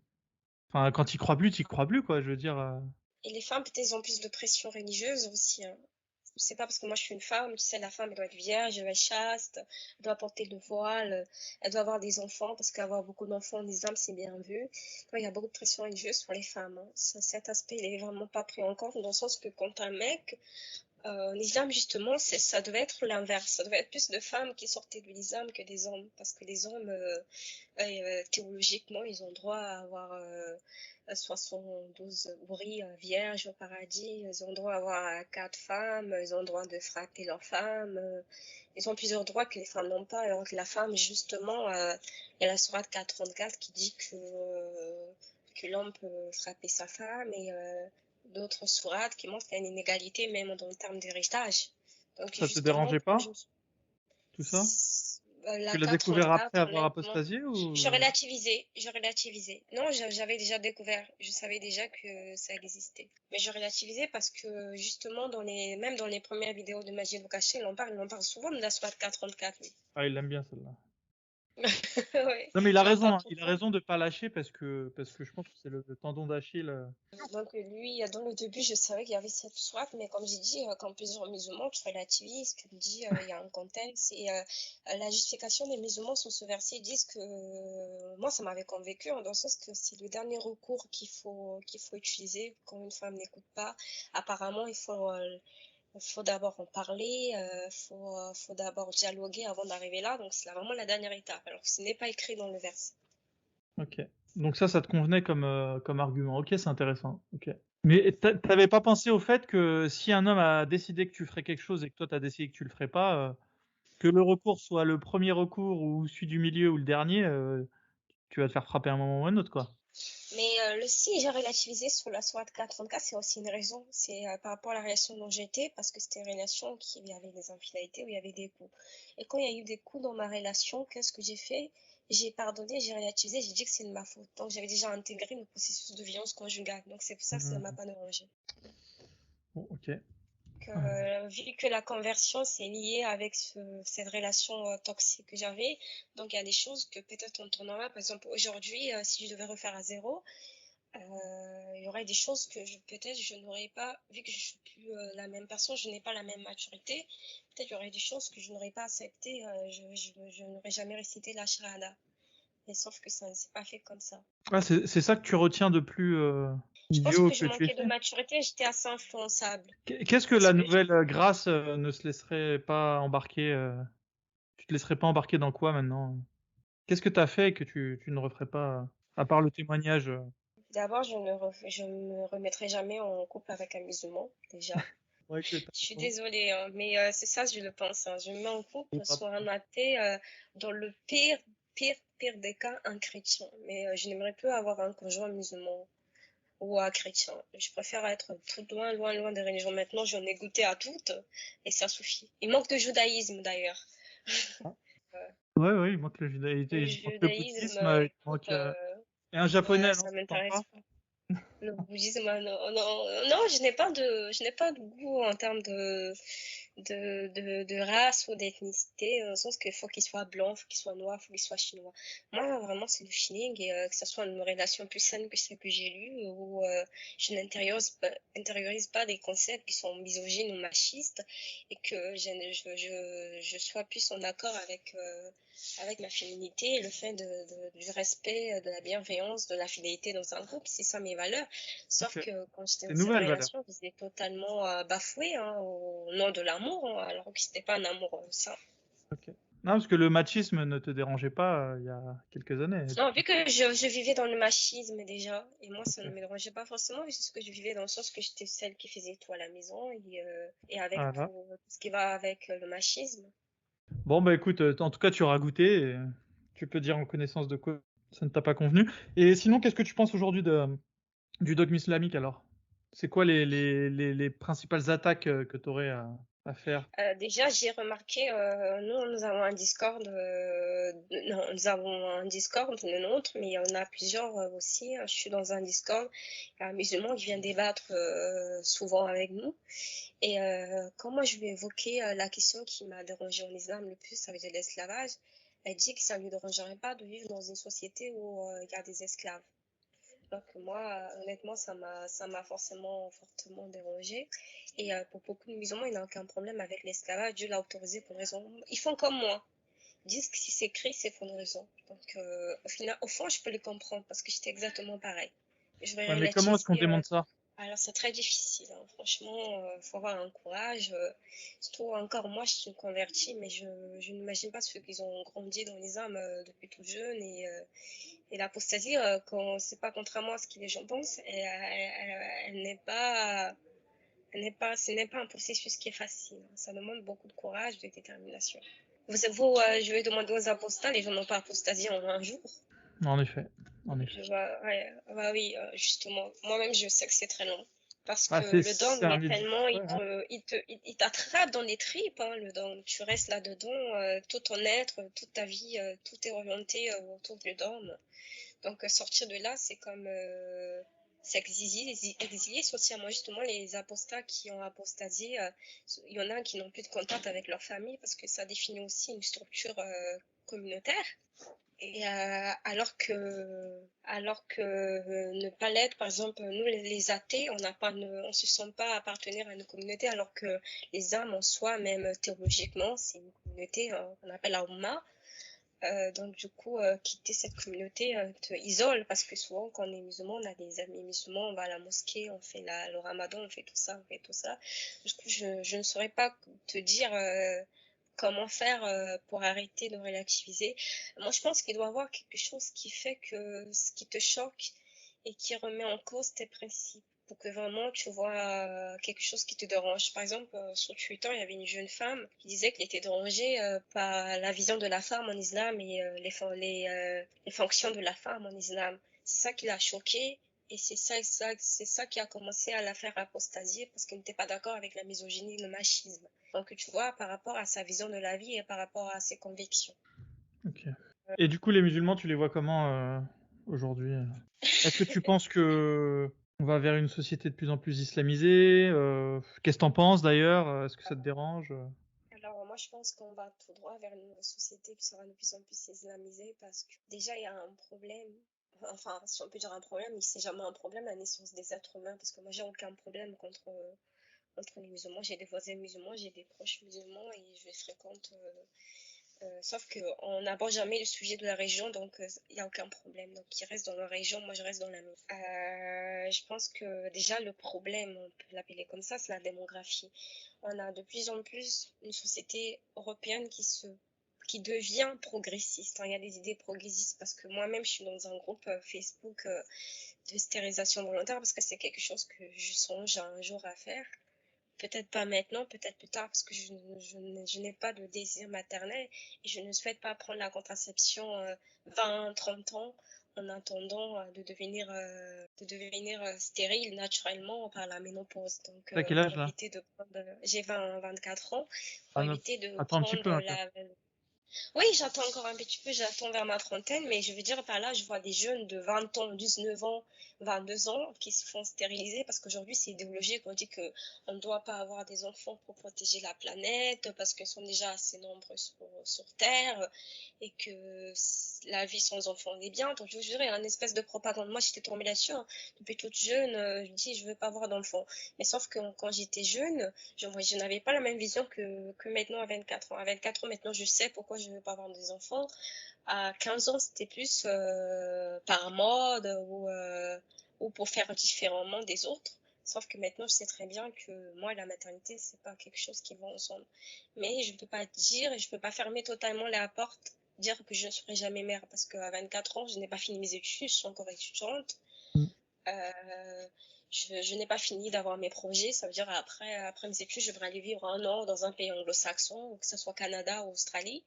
Enfin, quand t'y crois plus, quoi, je veux dire. Et les femmes, peut-être, elles ont plus de pression religieuse aussi, hein. C'est pas parce que moi je suis une femme, tu sais, la femme elle doit être vierge, elle doit être chaste, elle doit porter le voile, elle doit avoir des enfants parce qu'avoir beaucoup d'enfants en islam c'est bien vu. Donc, il y a beaucoup de pression religieuse sur les femmes, hein. Cet aspect il est vraiment pas pris en compte dans le sens que quand un mec, l'islam justement, ça devait être l'inverse, ça devait être plus de femmes qui sortaient de l'islam que des hommes parce que les hommes théologiquement ils ont droit à avoir 72 bris vierges au paradis, ils ont droit à avoir 4 femmes, ils ont droit de frapper leurs femmes, ils ont plusieurs droits que les femmes n'ont pas, alors que la femme, justement, il y a la sourate 434 qui dit que l'homme peut frapper sa femme et d'autres sourates qui montrent qu'il y a une inégalité même dans le terme d'héritage. Donc Ça te justement, dérangeait pas, tout ça? la Tu l'as découvert après 434, avoir honnêtement, apostasié je ou... relativisais, je relativisais. Non, j'avais déjà découvert, je savais déjà que ça existait. Mais je relativisais parce que justement, même dans les premières vidéos de Magie Bokaché, il en parle souvent de la SWAT 434, lui. Ah, il l'aime bien celle-là. Ouais, Non, mais il en parle tout il le a temps. raison de pas lâcher parce que je pense que c'est le tendon d'Achille. Donc lui, dans le début, je savais qu'il y avait cette soif, mais comme j'ai dit, quand plusieurs musulmans, tu relativises, tu me dis, il y a un contexte, et la justification des musulmans sur ce verset disent que, moi, ça m'avait convaincu, dans le sens que c'est le dernier recours qu'il faut utiliser quand une femme n'écoute pas. Apparemment, il faut d'abord en parler, faut d'abord dialoguer avant d'arriver là, donc c'est vraiment la dernière étape, alors que ce n'est pas écrit dans le verset. Ok. Donc ça te convenait comme argument. Ok, c'est intéressant. Ok. Mais t'avais pas pensé au fait que si un homme a décidé que tu ferais quelque chose et que toi t'as décidé que tu le ferais pas, que le recours soit le premier recours ou celui du milieu ou le dernier, tu vas te faire frapper à un moment ou un autre, quoi. Mais si j'ai relativisé sur la SWAT 434, c'est aussi une raison. C'est par rapport à la relation dont j'étais, parce que c'était une relation qui il y avait des infidélités, où il y avait des coups. Et quand il y a eu des coups dans ma relation, qu'est-ce que j'ai fait? J'ai pardonné, j'ai relativisé, j'ai dit que c'est de ma faute. Donc j'avais déjà intégré le processus de violence conjugale. Donc c'est pour ça que ça ne m'a Mhm. pas dérangé. Bon, ok. Vu que la conversion c'est lié avec cette relation toxique que j'avais, donc il y a des choses que peut-être on tournera. Par exemple, aujourd'hui, si je devais refaire à zéro, il y aurait des choses que peut-être je n'aurais pas, vu que je suis plus la même personne, je n'ai pas la même maturité, peut-être il y aurait des choses que je n'aurais pas acceptées, je n'aurais jamais récité la charada. Mais sauf que ça ne s'est pas fait comme ça. Ah, c'est ça que tu retiens de plus Je pense idiot que je que tu aies manquais de fait? maturité, j'étais assez influençable. Qu'est-ce que Parce la que nouvelle grâce ne se laisserait pas embarquer tu te laisserais pas embarquer dans quoi maintenant? Qu'est-ce que t'as fait que tu ne referais pas, à part le témoignage? d'abord, je me remettrai jamais en couple avec un musulman, déjà. Ouais, que t'as Je suis raison. désolée, hein, mais c'est ça, je le pense, hein. Je me mets en Faut couple pas- soit un athée, dans le pire des cas, un chrétien. Mais je n'aimerais plus avoir un conjoint musulman ou un chrétien. Je préfère être tout loin, loin, loin des religions. Maintenant, j'en ai goûté à toutes et ça suffit. Il manque de judaïsme d'ailleurs. Ah. Euh, Ouais, ouais, il manque le judaïsme, le il manque le judaïsme, bouddhisme, il écoute, manque, et un japonais, non, ça ça te tente m'intéresse pas? pas. Le bouddhisme, non, non, non, je n'ai pas de goût en termes de race ou d'ethnicité, dans le sens qu'il faut qu'il soit blanc, il faut qu'il soit noir, il faut qu'il soit chinois. Moi, vraiment, c'est le feeling, et que ce soit une relation plus saine que celle que j'ai lue, où je n'intériorise pas des concepts qui sont misogynes ou machistes, et que je sois plus en accord avec ma féminité et le fait du respect, de la bienveillance, de la fidélité dans un couple, c'est ça mes valeurs. Sauf Ok. que quand j'étais C'est dans une cette nouvelle valeur. relation, je les ai totalement bafouée, hein, au nom de l'amour, hein, alors que c'était pas un amour sain. Ok. Non, parce que le machisme ne te dérangeait pas il y a quelques années. Non, vu que je vivais dans le machisme déjà, et moi ça ne Ok. me dérangeait pas forcément, vu ce que je vivais dans le sens que j'étais celle qui faisait tout à la maison, et avec Voilà. tout ce qui va avec le machisme. Bon, bah écoute, en tout cas, tu auras goûté et tu peux dire en connaissance de quoi ça ne t'a pas convenu. Et sinon, qu'est-ce que tu penses aujourd'hui du dogme islamique alors? C'est quoi les principales attaques que tu aurais à faire? Déjà, j'ai remarqué, nous avons un Discord, non, nous avons un Discord, le nôtre, mais il y en a plusieurs aussi, hein. Je suis dans un Discord, il y a un musulman qui vient débattre souvent avec nous. Et quand moi je lui ai évoqué la question qui m'a dérangée en islam le plus, ça veut dire l'esclavage, elle dit que ça ne lui dérangerait pas de vivre dans une société où il y a des esclaves. Donc moi, honnêtement, ça m'a fortement dérangé. Et pour beaucoup de musulmans, il n'y a aucun problème avec l'esclavage. Dieu l'a autorisé pour une raison. Ils font comme moi. Ils disent que si c'est écrit, c'est pour une raison. Donc au final, au fond, je peux les comprendre parce que j'étais exactement pareil. Je vais Ouais, mais comment est-ce qu'on relativiser. démonte ça? Alors c'est très difficile, hein. Franchement, faut avoir un courage. Surtout encore moi, je suis convertie, mais je n'imagine pas ceux qui ont grandi dans l'islam depuis tout jeune et l'apostasie, quand c'est pas contrairement à ce que les gens pensent, elle ce n'est pas un processus qui est facile. Ça demande beaucoup de courage, de détermination. Je vais demander aux apostats, les gens n'ont pas apostasié en un jour. En effet, en effet. Ouais, bah oui, justement. Moi-même, je sais que c'est très long. Parce Bah, que le c'est dogme un est tellement, ouais, ouais. il t'attrape dans les tripes, hein, le dogme. Tu restes là-dedans, tout ton être, toute ta vie, tout est orienté autour du dogme. Donc, sortir de là, c'est comme s'exiler socialement. Justement, les apostats qui ont apostasié, il y en a qui n'ont plus de contact avec leur famille parce que ça définit aussi une structure communautaire. Et alors que ne pas l'être, par exemple, nous les athées, on se sent pas appartenir à une communauté, alors que les âmes en soi, même théologiquement, c'est une communauté, hein, on appelle la Oumma. Donc du coup, quitter cette communauté te isole parce que souvent quand on est musulman, on a des amis musulmans, on va à la mosquée, on fait le ramadan, on fait tout ça, on fait tout ça. Du coup, je ne saurais pas te dire comment faire pour arrêter de relativiser. Moi, je pense qu'il doit y avoir quelque chose qui fait que ce qui te choque et qui remet en cause tes principes pour que vraiment tu vois quelque chose qui te dérange. Par exemple, sur Twitter, il y avait une jeune femme qui disait qu'elle était dérangée par la vision de la femme en islam et les fonctions de la femme en islam. C'est ça qui l'a choquée et c'est ça qui a commencé à la faire apostasier parce qu'elle n'était pas d'accord avec la misogynie et le machisme. Donc tu vois, par rapport à sa vision de la vie et par rapport à ses convictions. Ok. Et du coup, les musulmans, tu les vois comment aujourd'hui? Est-ce que tu penses que on va vers une société de plus en plus islamisée? Qu'est-ce que t'en penses d'ailleurs? Est-ce que ça te dérange? Alors moi je pense qu'on va tout droit vers une société qui sera de plus en plus islamisée parce que déjà il y a un problème, enfin si on peut dire un problème, mais c'est jamais un problème la naissance des êtres humains parce que moi j'ai aucun problème contre les musulmans, j'ai des voisins musulmans, j'ai des proches musulmans et je les fréquente sauf qu'on n'aborde jamais le sujet de la région, donc il n'y a aucun problème. Donc ils restent dans leur région, moi je reste dans la mienne. Je pense que déjà le problème, on peut l'appeler comme ça, c'est la démographie. On a de plus en plus une société européenne qui devient progressiste. Il y a des idées progressistes parce que moi-même je suis dans un groupe Facebook de stérilisation volontaire parce que c'est quelque chose que je songe un jour à faire. Peut-être pas maintenant, peut-être plus tard, parce que je n'ai pas de désir maternel et je ne souhaite pas prendre la contraception 20, 30 ans en attendant de devenir stérile naturellement par la ménopause. Donc, T'as quel pour âge là? éviter de prendre, j'ai 24 ans, pour Ah, non. éviter de Attends un petit peu prendre encore. oui, j'attends encore un petit peu, j'attends vers ma trentaine, mais je veux dire par là, je vois des jeunes de 20 ans, 19 ans, 22 ans qui se font stériliser parce qu'aujourd'hui c'est idéologique, on dit que on ne doit pas avoir des enfants pour protéger la planète parce qu'ils sont déjà assez nombreux sur Terre et que la vie sans enfants est bien. Donc je dirais un espèce de propagande. Moi j'étais tombée là-dessus, hein. Depuis toute jeune, je dis je veux pas avoir d'enfants. Mais sauf que quand j'étais jeune, je n'avais pas la même vision que maintenant à 24 ans. À 24 ans, maintenant, je sais pourquoi je ne veux pas avoir des enfants. À 15 ans, c'était plus par mode ou pour faire différemment des autres. Sauf que maintenant, je sais très bien que moi, la maternité, c'est pas quelque chose qui va ensemble. Mais je ne peux pas dire et je ne peux pas fermer totalement la porte, dire que je ne serai jamais mère parce qu'à 24 ans, je n'ai pas fini mes études, je suis encore étudiante. Euh, je n'ai pas fini d'avoir mes projets. Ça veut dire après mes études, je devrais aller vivre un an dans un pays anglo-saxon, que ce soit Canada ou Australie.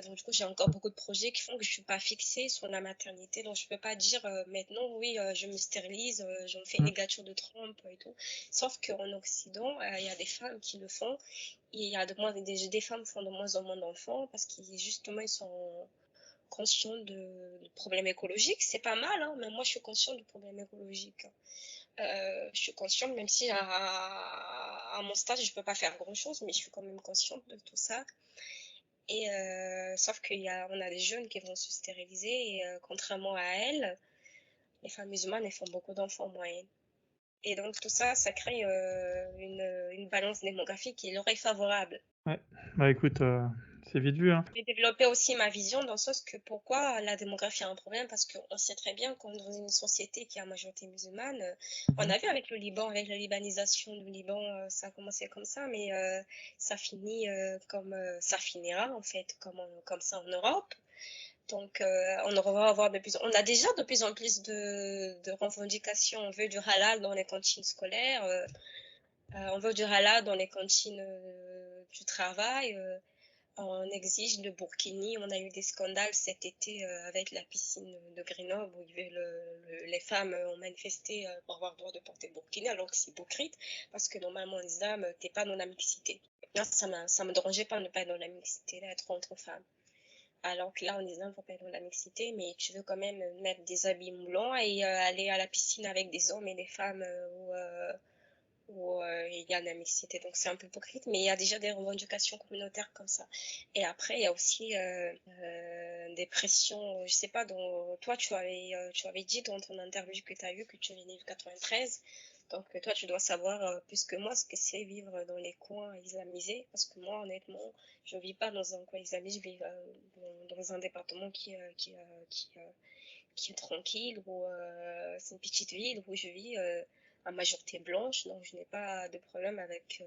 Donc du coup, j'ai encore beaucoup de projets qui font que je suis pas fixée sur la maternité. Donc je peux pas dire maintenant, oui, je me stérilise, je me fais une Mm. ligature de trompe et tout. Sauf qu'en Occident, il y a des femmes qui le font. Et il y a des femmes font de moins en moins d'enfants parce qu'ils justement ils sont conscients de problèmes écologiques. C'est pas mal, hein, mais moi je suis consciente du problème écologique. Je suis consciente, même si à mon stade, je peux pas faire grand-chose, mais je suis quand même consciente de tout ça. Et sauf on a des jeunes qui vont se stériliser et contrairement à elles, les femmes musulmanes, elles font beaucoup d'enfants en moyenne. Et donc tout ça, ça crée une balance démographique qui leur est favorable. Ouais. Bah écoute, c'est vite vu, hein. J'ai développé aussi ma vision dans le sens que pourquoi la démographie a un problème, parce qu'on sait très bien qu'on est dans une société qui a majorité musulmane. On a vu avec le Liban, avec la libanisation du Liban, ça a commencé comme ça, mais ça finit comme ça finira en fait, comme ça en Europe. Donc, on a déjà de plus en plus de revendications. On veut du halal dans les cantines scolaires, on veut du halal dans les cantines du travail. On exige le burkini. On a eu des scandales cet été avec la piscine de Grenoble où les femmes ont manifesté pour avoir le droit de porter le burkini, alors que c'est hypocrite parce que normalement en islam, t'es pas dans la mixité. Moi, ça me dérangeait pas de ne pas être dans la mixité, d'être entre femmes. Alors que là, en islam, faut pas être dans la mixité, mais tu veux quand même mettre des habits moulants et aller à la piscine avec des hommes et des femmes où il y a la mixité. Donc c'est un peu hypocrite, mais il y a déjà des revendications communautaires comme ça. Et après, il y a aussi des pressions, je sais pas, toi, tu avais dit dans ton interview que tu as eu que tu venais du 93. Donc toi, tu dois savoir plus que moi ce que c'est vivre dans les coins islamisés, parce que moi, honnêtement, je vis pas dans un coin islamisé, je vis dans un département qui est tranquille, où c'est une petite ville où je vis en majorité blanche, donc je n'ai pas de problème avec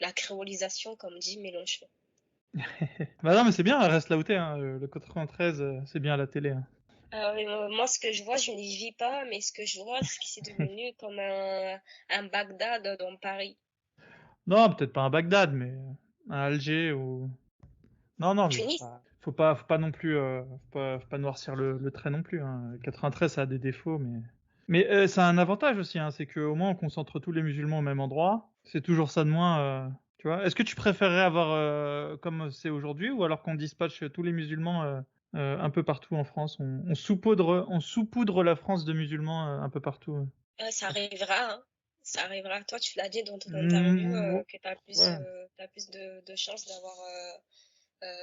la créolisation, comme dit Mélenchon. Bah non, mais c'est bien, reste là où t'es, hein. Le 93, c'est bien à la télé, hein. Moi, ce que je vois, je n'y vis pas, mais ce que je vois, c'est que c'est devenu comme un Bagdad dans Paris. Non, peut-être pas un Bagdad, mais un Alger ou... Non, non, mais Tunis. faut pas non plus, faut pas noircir le trait non plus, hein. 93, ça a des défauts, mais ça a un avantage aussi, hein, c'est qu'au moins on concentre tous les musulmans au même endroit. C'est toujours ça de moins, tu vois. Est-ce que tu préférerais avoir comme c'est aujourd'hui, ou alors qu'on dispatche tous les musulmans un peu partout en France, on saupoudre la France de musulmans un peu partout. Ça arrivera, hein. Ça arrivera. Toi, tu l'as dit dans ton interview Mmh, que tu as ouais. t'as plus de chances d'avoir.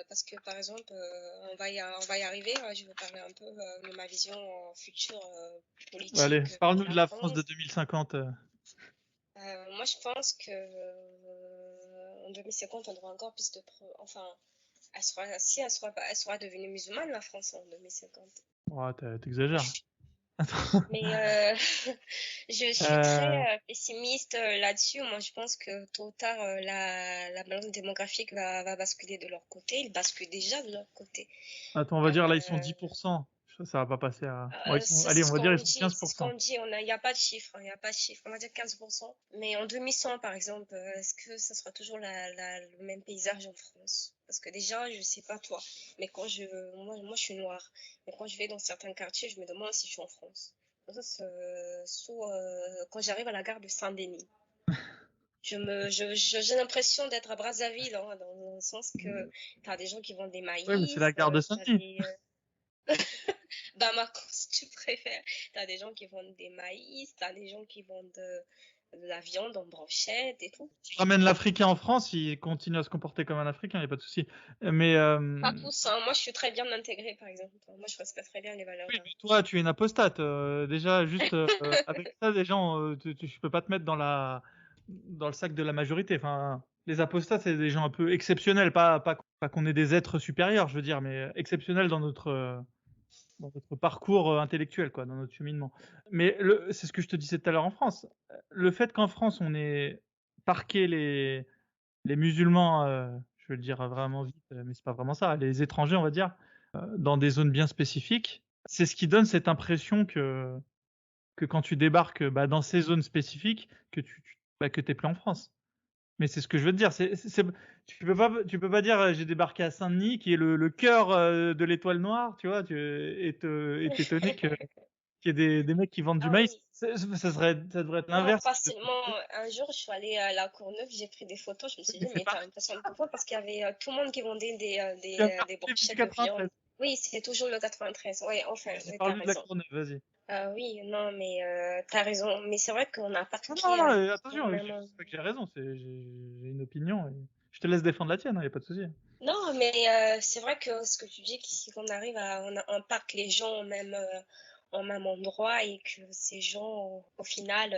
Parce que, par exemple, on va y arriver. Je vais parler un peu de ma vision future Allez, politique de parle-nous de la la France de France. 2050. Moi, je pense que en 2050, on aura encore plus enfin, elle sera devenue musulmane, la France, en 2050. Ouais, t'exagères. Mais je suis Euh, très pessimiste là-dessus. Moi, je pense que tôt ou tard, la balance démographique va basculer de leur côté. Il bascule déjà de leur côté. Attends, on va dire là, ils sont Euh, 10%. Ça va pas passer à... Bon, allez, c'est on ce va dire qu'on ils sont dit, c'est ce qu'on 15%. dit. Il n'y a pas de chiffre, il n'y a pas de chiffre. On va dire 15%. Mais en 2100, par exemple, est-ce que ça sera toujours le même paysage en France? Parce que déjà, je sais pas toi, mais moi, je suis noire. Mais quand je vais dans certains quartiers, je me demande si je suis en France. Quand j'arrive à la gare de Saint-Denis, j'ai l'impression d'être à Brazzaville, hein, dans le sens que tu as des gens qui vendent des Ouais, mais c'est la maïs, gare de t'as Saint-Denis. Bamako, si tu préfères. T'as des gens qui vendent des maïs, t'as des gens qui vendent de la viande en brochette et tout. Tu ramènes l'Africain en France, il continue à se comporter comme un Africain, il n'y a pas de souci. Mais Pas tous, hein. Moi, je suis très bien intégrée, par exemple. Moi, je respecte très bien les valeurs. oui, mais toi, tu es une apostate. Déjà, juste avec ça, déjà, je peux pas te mettre dans le sac de la majorité. Enfin, les apostates, c'est des gens un peu exceptionnels, pas qu'on est des êtres supérieurs, je veux dire, mais exceptionnels dans notre parcours intellectuel, quoi, dans notre cheminement. Mais c'est ce que je te disais tout à l'heure en France. Le fait qu'en France, on ait parqué les musulmans, je vais le dire vraiment vite, mais c'est pas vraiment ça, les étrangers, on va dire, dans des zones bien spécifiques, c'est ce qui donne cette impression que quand tu débarques dans ces zones spécifiques, que t'es plus en France. Mais c'est ce que je veux te dire. Tu peux pas dire j'ai débarqué à Saint-Denis, qui est le cœur de l'étoile noire, tu vois, et t'étonner qu'il y ait des mecs qui vendent du Ah maïs. oui. Ça devrait être Moi, l'inverse. facilement, un jour, je suis allée à la Courneuve, j'ai pris des photos, je me suis Mais dit, c'est mais t'as pareil. l'impression de pourquoi? Parce qu'il y avait tout le monde qui vendait Tu viens de des parler du brochettes de viande. 93. Oui, c'est toujours le 93. Oui, enfin, oui, t'as Parle-nous de la raison. Courneuve, vas-y. Oui, non, mais t'as raison. Mais c'est vrai qu'on a Non, non, parqué non, attention, énormément. c'est pas que j'ai raison, j'ai une opinion. Et je te laisse défendre la tienne, il n'y a pas de souci. Non, mais c'est vrai que ce que tu dis, c'est qu'on arrive on parque les gens au même endroit et que ces gens, au final,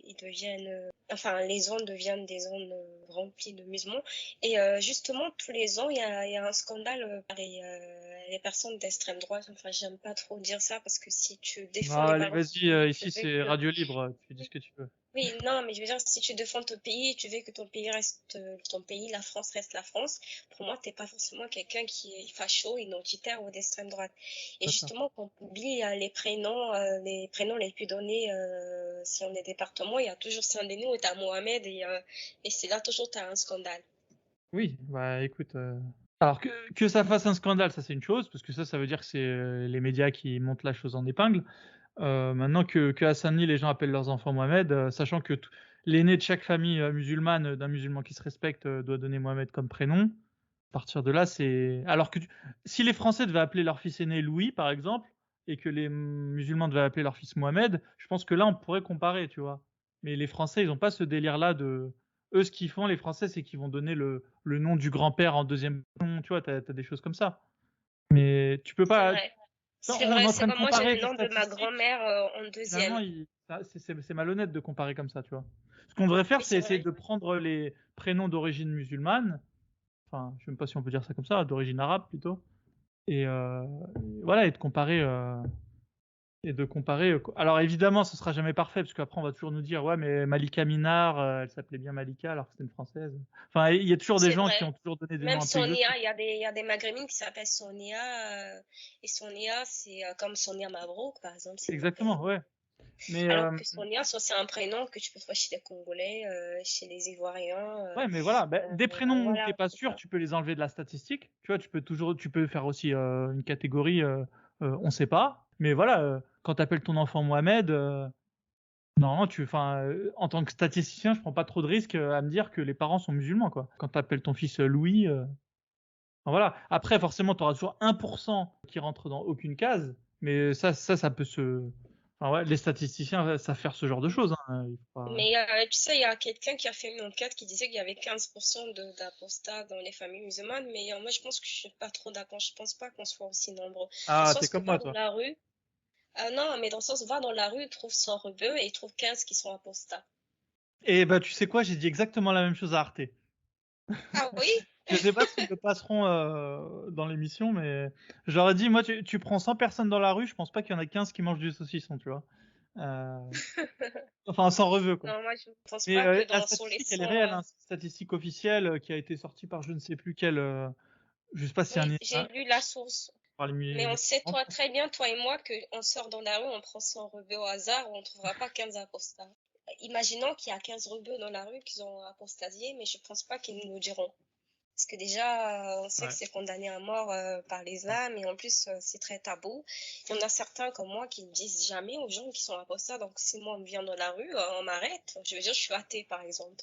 ils deviennent, enfin, les zones deviennent des zones remplies de musulmans. Et justement, tous les ans, il y a un scandale par les personnes d'extrême droite. Enfin, j'aime pas trop dire ça parce que si tu défends Non, les allez, valeurs du vas-y, pays, tu ici veux c'est que... radio libre, tu dis ce que tu veux. Oui, non, mais je veux dire, si tu défends ton pays, tu veux que ton pays reste ton pays, la France reste la France, pour moi, t'es pas forcément quelqu'un qui est facho, identitaire ou d'extrême droite. Et D'accord. justement, quand on oublie les prénoms les plus donnés, si on est département, il y a toujours Saint-Denis où t'as Mohamed et c'est là toujours t'as un scandale. Oui, bah écoute. Alors que ça fasse un scandale, ça c'est une chose, parce que ça veut dire que c'est les médias qui montent la chose en épingle. Maintenant que à Saint-Denis, les gens appellent leurs enfants Mohamed, sachant que l'aîné de chaque famille musulmane, d'un musulman qui se respecte, doit donner Mohamed comme prénom. À partir de là, c'est... Alors que si les Français devaient appeler leur fils aîné Louis, par exemple, et que les musulmans devaient appeler leur fils Mohamed, je pense que là, on pourrait comparer, tu vois. Mais les Français, ils n'ont pas ce délire-là de... Eux, ce qu'ils font, les Français, c'est qu'ils vont donner le nom du grand-père en deuxième nom, tu vois, t'as des choses comme ça. Mais tu peux C'est pas... vrai. Non, C'est on est vrai, en c'est train de comme moi, j'ai comparer le des nom de ma statistiques. grand-mère en Finalement, deuxième. c'est malhonnête de comparer comme ça, tu vois. Ce qu'on devrait faire, Oui, c'est c'est essayer vrai. de prendre les prénoms d'origine musulmane, enfin, je sais même pas si on peut dire ça comme ça, d'origine arabe plutôt, et voilà, et de comparer. Alors évidemment, ce sera jamais parfait, parce qu'après on va toujours nous dire, ouais, mais Malika Minar, elle s'appelait bien Malika alors que c'était une française. Enfin, il y a toujours des C'est gens qui vrai. ont toujours donné des Même noms un peu Sonia, exotiques. il y a des maghrébines qui s'appellent Sonia, et Sonia, c'est comme Sonia Mabrouk, par exemple, c'est une Exactement, maghrébine. ouais. Mais Alors que Sonia, ça, c'est un prénom que tu peux trouver chez les Congolais, chez les Ivoiriens, ouais, mais voilà, ben, des prénoms où voilà, t'es pas c'est sûr, ça. tu peux les enlever de la statistique. Tu vois, tu peux faire aussi une catégorie, on sait pas. Mais voilà, quand t'appelles ton enfant Mohamed, non, enfin, en tant que statisticien, je prends pas trop de risques à me dire que les parents sont musulmans, quoi. Quand t'appelles ton fils Louis, enfin, voilà. Après, forcément, t'auras toujours 1% qui rentre dans aucune case, mais ça peut se, enfin ouais, les statisticiens savent faire ce genre de choses. Hein. Il faut pas... Mais tu sais, il y a quelqu'un qui a fait une enquête qui disait qu'il y avait 15% d'apostats dans les familles musulmanes, mais moi, je pense que je suis pas trop d'accord. Je pense pas qu'on soit aussi nombreux. Dans le Ah, t'es sens que comme va moi, dans toi. la rue, non, mais dans le sens, va dans la rue, trouve 100 rebeux et il trouve 15 qui sont apostats. Et bah, tu sais quoi, j'ai dit exactement la même chose à Arte. Ah oui? Je sais pas s'ils le passeront dans l'émission, mais j'aurais dit, moi, tu prends 100 personnes dans la rue, je pense pas qu'il y en a 15 qui mangent du saucisson, tu vois. Euh, enfin, sans reveux, quoi. Non, moi, je ne pense Mais pas que la sur les statistique, elle est 100, réelle, hein. C'est une statistique officielle qui a été sortie par je ne sais plus quel, je sais pas si c'est oui, j'ai lu la source. par Mais on les sait, toi, très bien, toi et moi, qu'on sort dans la rue, on prend 100 rebeux au hasard, on ne trouvera pas 15 apostats. Imaginons qu'il y a 15 rebeux dans la rue qui ont apostasié, mais je ne pense pas qu'ils nous le diront. Parce que déjà, on sait que Ouais. c'est condamné à mort par l'islam et en plus, c'est très tabou. Il y en a certains comme moi qui ne disent jamais aux gens qui sont apostats. Donc, si moi, on me vient dans la rue, on m'arrête. Je veux dire, je suis athée, par exemple.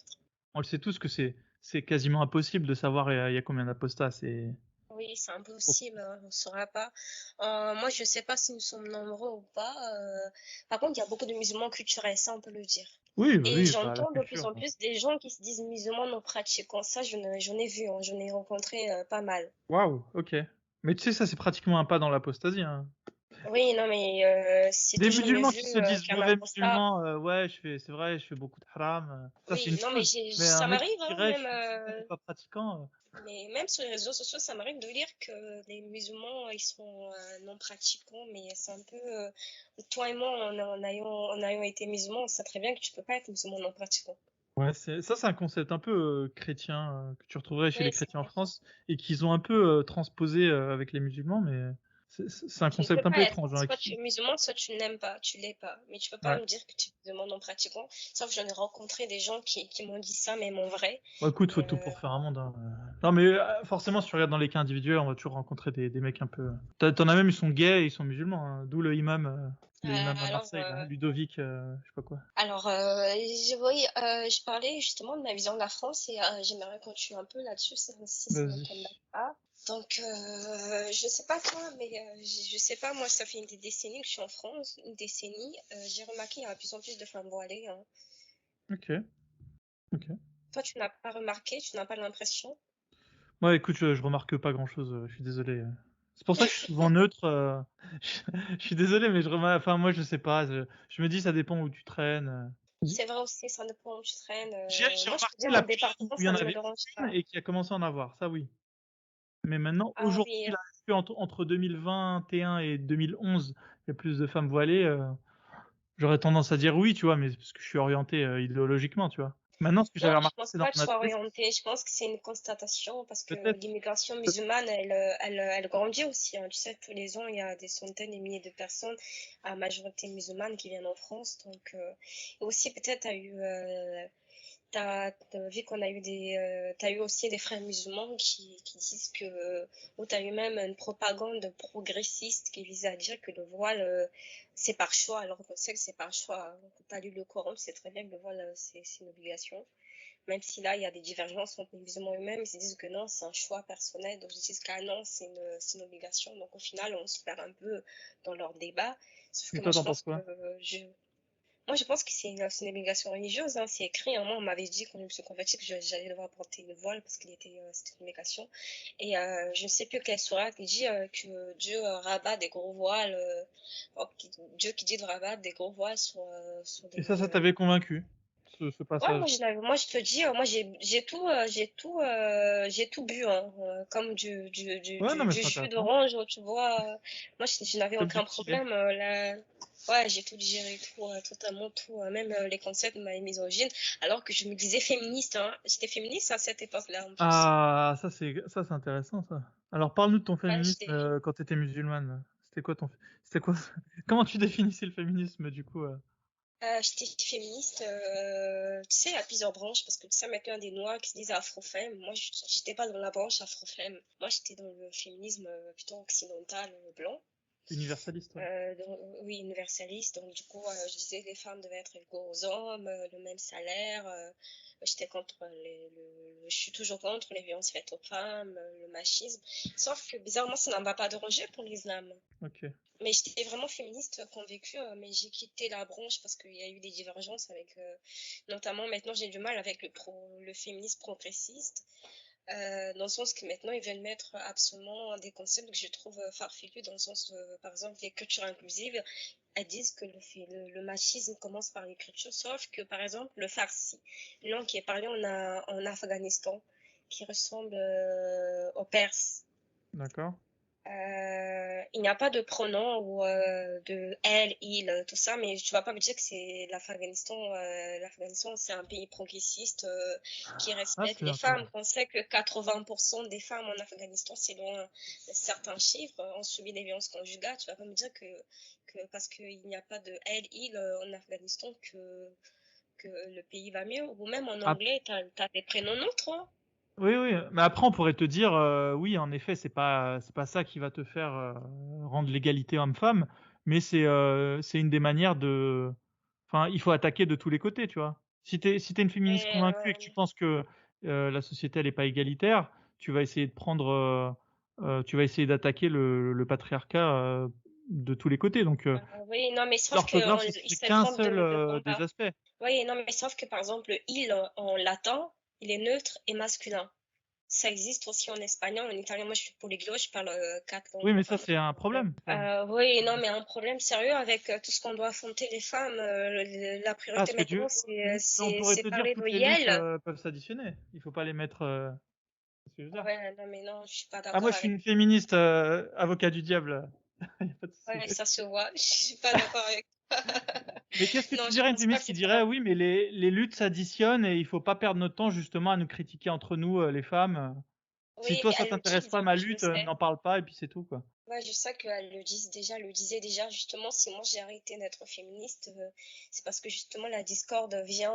On le sait tous que c'est quasiment impossible de savoir il y a combien d'apostats. C'est Oui, c'est impossible, on ne saura pas. Moi, je ne sais pas si nous sommes nombreux ou pas. Par contre, il y a beaucoup de musulmans culturels, ça, on peut le dire. Et oui, bah, la j'entends de plus culture. en plus des gens qui se disent musulmans non pratiquants. Ça, j'en ai vu, hein, j'en ai rencontré pas mal. Waouh, ok. Mais tu sais, ça c'est pratiquement un pas dans l'apostasie. Hein. Oui, non, mais c'est Des toujours mieux musulmans vu qui se disent qu'un mauvais apostat. musulmans, ouais, c'est vrai, je fais beaucoup de haram. Ça c'est Oui, une non, mais chose. Mais un ça mec qui m'arrive, hein, dirait, je même, suis musulman mais pas pratiquant. mais même sur les réseaux sociaux, ça m'arrive de lire que les musulmans, ils sont non pratiquants, mais c'est un peu, toi et moi, en ayant été musulmans, on sait très bien que tu peux pas être musulman non pratiquant. Ouais, c'est un concept un peu chrétien que tu retrouverais chez Oui, les c'est chrétiens en vrai. France et qu'ils ont un peu transposé avec les musulmans, mais c'est un Tu ne peux concept un peu pas être. étrange. Hein, Soit tu es musulman, soit tu n'aimes pas. Tu l'es pas. Mais tu peux pas ouais. me dire que tu es musulman non pratiquant. Sauf que j'en ai rencontré des gens qui m'ont dit ça, mais en vrai. Bon, écoute, faut Et, tout pour faire un monde. Hein. Non, mais forcément, si tu regardes dans les cas individuels, on va toujours rencontrer des mecs un peu. T'en as même, ils sont gays, et ils sont musulmans. Hein. D'où le imam à alors, Marseille, là, Ludovic, je sais pas quoi. oui, je parlais justement de ma vision de la France et j'aimerais continuer un peu là-dessus si ça ne Vas-y. t'embête pas. Donc, je sais pas toi, mais je sais pas, moi, ça fait des décennies que je suis en France, une décennie. J'ai remarqué qu'il y a de plus en plus de femmes voilées. Hein. Ok, ok. Toi, tu n'as pas remarqué, tu n'as pas l'impression? Ouais, écoute, je remarque pas grand-chose. Je suis désolé. C'est pour ça que je suis souvent neutre. Je suis désolé, mais enfin, moi, je sais pas. Je me dis, ça dépend où tu traînes. C'est vrai aussi, ça dépend où tu traînes. J'ai Moi, je peux remarqué dire, la mon période où département, il y ça en ne me avait dérange une pas. et qui a commencé à en avoir, ça oui. Mais maintenant, Ah aujourd'hui, oui, là, entre 2021 et 2011, il y a plus de femmes voilées. J'aurais tendance à dire oui, tu vois, mais parce que je suis orienté idéologiquement, tu vois. Maintenant, ce que non, j'avais je remarqué, pense c'est dans pas que mon tu sois adresse, orienté. Je pense que c'est une constatation parce que peut-être. l'immigration musulmane, elle grandit aussi, hein. Tu sais, tous les ans, il y a des centaines et milliers de personnes à majorité musulmane qui viennent en France. Donc, et aussi peut-être, t'as vu qu'on a eu t'as eu aussi des frères musulmans qui disent ou t'as eu même une propagande progressiste qui visait à dire que le voile, c'est par choix, alors qu'on sait que c'est par choix, hein. Quand t'as lu le Coran, c'est très bien que le voile, c'est une obligation. Même si là, il y a des divergences entre les musulmans eux-mêmes, ils se disent que non, c'est un choix personnel, donc ils disent qu'ah non, c'est une obligation. Donc au final, on se perd un peu dans leur débat. Sauf que Et moi, toi, je t'en penses pense que quoi? moi, je pense que c'est une obligation religieuse, hein, c'est écrit, hein. Moi, on m'avait dit quand je me suis convertie que j'allais devoir porter le voile parce c'était une obligation. Et je ne sais plus quelle sourate qui dit que Dieu rabat des gros voiles, Dieu qui dit de rabattre des gros voiles sur Et des, ça t'avait convaincu, ce Ouais, passage? moi je te dis, moi j'ai tout bu, hein, comme Ouais, non, mais du c'est jus intéressant. d'orange, tu vois. Moi je n'avais Comme du aucun poulet. problème là. Ouais, j'ai tout digéré, tout, totalement tout, même les concepts de ma misogyne, alors que je me disais féministe, hein. J'étais féministe à cette époque-là en plus. Ah, ça c'est intéressant, ça. Alors, parle-nous de ton Ouais, féminisme quand t'étais musulmane. C'était quoi? Comment tu définissais le féminisme, du coup? j'étais féministe, tu sais, à plusieurs branches, parce que tu sais, maintenant, il y a des noirs qui se disent afrofemme. Moi, j'étais pas dans la branche afrofemme. Moi, j'étais dans le féminisme plutôt occidental, blanc. Universaliste, ouais. Oui, universaliste. Donc, du coup, je disais que les femmes devaient être égaux aux hommes, le même salaire. J'étais je suis toujours contre les violences faites aux femmes, le machisme. Sauf que, bizarrement, ça n'en va pas déranger pour l'islam. Ok. Mais j'étais vraiment féministe convaincue, mais j'ai quitté la branche parce qu'il y a eu des divergences avec, notamment maintenant j'ai du mal avec le féminisme progressiste, dans le sens que maintenant ils veulent mettre absolument des concepts que je trouve farfelus, dans le sens, par exemple, l'écriture inclusive, elles disent que le machisme commence par l'écriture, sauf que par exemple le farsi, une langue qui est parlée en Afghanistan, qui ressemble au perse. D'accord. Il n'y a pas de pronom ou de elle, il, tout ça, mais tu vas pas me dire que c'est l'Afghanistan. L'Afghanistan, c'est un pays progressiste qui Ah, respecte c'est les femmes. intéressant. On sait que 80% des femmes en Afghanistan, c'est loin de certains chiffres, ont subi des violences conjugales. Tu vas pas me dire que parce qu'il n'y a pas de elle, il en Afghanistan que le pays va mieux. Ou même en Ah, anglais, t'as des prénoms neutres, hein. oui, oui. Mais après, on pourrait te dire, oui, en effet, c'est pas ça qui va te faire rendre l'égalité homme-femme, mais c'est une des manières de. Enfin, il faut attaquer de tous les côtés, tu vois. Si t'es une féministe Et, convaincue et que tu penses que la société elle est pas égalitaire, tu vas essayer de tu vas essayer d'attaquer le patriarcat de tous les côtés. Donc, oui, non, mais sauf que l'orthographe, c'est c'est qu'un forme seul de des combat. aspects. Oui, non, mais sauf que par exemple, le il en latin, il est neutre et masculin. Ça existe aussi en espagnol, en italien. Moi, je suis polyglotte, je parle 4 langues Oui, mais ça, couramment. c'est un problème, ça. Oui, non, mais un problème sérieux avec tout ce qu'on doit affronter les femmes. La Ah, priorité ce que maintenant, tu on pourrait c'est te dire parler de toutes les luttes Yel. peuvent s'additionner. Il faut pas les mettre. C'est ce que je veux dire. Ouais, non, mais non, je suis pas Ah, moi, d'accord je suis avec. une féministe avocat du diable. Y a pas de souci. Ouais, ça se voit. Je suis pas d'accord avec. Mais qu'est-ce que Non, tu je dirais à une pense pas féministe que qui c'est dirait ça. oui, mais les luttes s'additionnent et il faut pas perdre notre temps justement à nous critiquer entre nous, les femmes. Si Oui, toi mais ça elles le t'intéresse disent, pas hein, ma je le lutte, sais. n'en parle pas et puis c'est tout quoi. Ouais, je sais qu'elle le disait déjà, justement, si moi j'ai arrêté d'être féministe, c'est parce que justement la discorde vient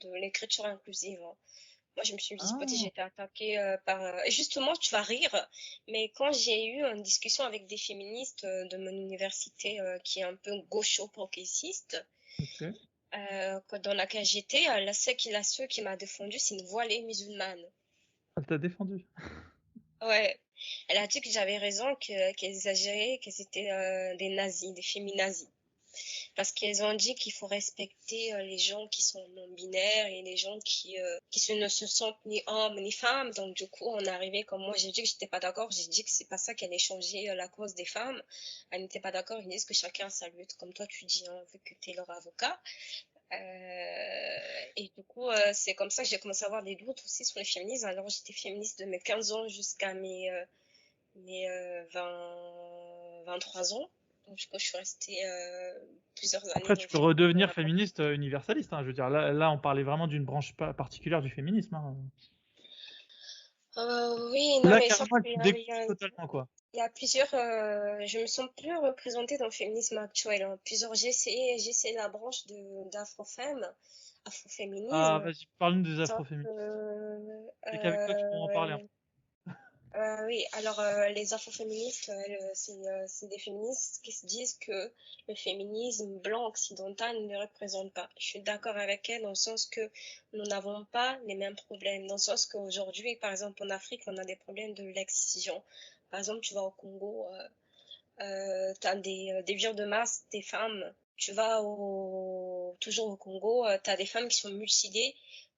de l'écriture inclusive, hein. Moi, je me suis disputée, j'ai Ah, été attaquée par... et justement, tu vas rire, mais quand j'ai eu une discussion avec des féministes de mon université qui est un peu gaucho-progressiste, ok. dans laquelle j'étais, la seule qui m'a défendue, c'est une voilée musulmane. Elle t'a défendu. Ouais, elle a dit que j'avais raison, qu'elles exagéraient, que c'était des nazis, des féminazis. parce qu'ils ont dit qu'il faut respecter les gens qui sont non-binaires et les gens qui ne se sentent ni hommes ni femmes. Donc du coup, on est arrivé comme moi, j'ai dit que j'étais pas d'accord, j'ai dit que c'est pas ça qui allait changer la cause des femmes. Elles n'étaient pas d'accord, ils disent que chacun a sa lutte, comme toi tu dis, hein, vu que tu es leur avocat. Et du coup, c'est comme ça que j'ai commencé à avoir des doutes aussi sur le féminisme. Alors j'étais féministe de mes 15 ans jusqu'à mes 23 ans. Donc, du coup, je suis restée plusieurs années Après, dans tu le peux féminisme. redevenir féministe universaliste. Hein. Je veux dire, là, on parlait vraiment d'une branche particulière du féminisme. Hein. Oui, non, Là, mais sauf carrément, qu'il tu y a, découvres totalement, quoi. il y a plusieurs. Je me sens plus représentée dans le féminisme actuel. Hein. J'ai essayé la branche d'Afrofemme, Ah, Afroféminisme. vas-y, parle-nous des Sauf que, afroféministes. C'est qu'avec toi, tu peux en parler. oui, alors les afroféministes, c'est des féministes qui se disent que le féminisme blanc occidental ne les représente pas. Je suis d'accord avec elles dans le sens que nous n'avons pas les mêmes problèmes. Dans le sens qu'aujourd'hui, par exemple en Afrique, on a des problèmes de l'excision. Par exemple, tu vas au Congo, tu as des viols de masse des femmes. Tu vas toujours au Congo, tu as des femmes qui sont mutilées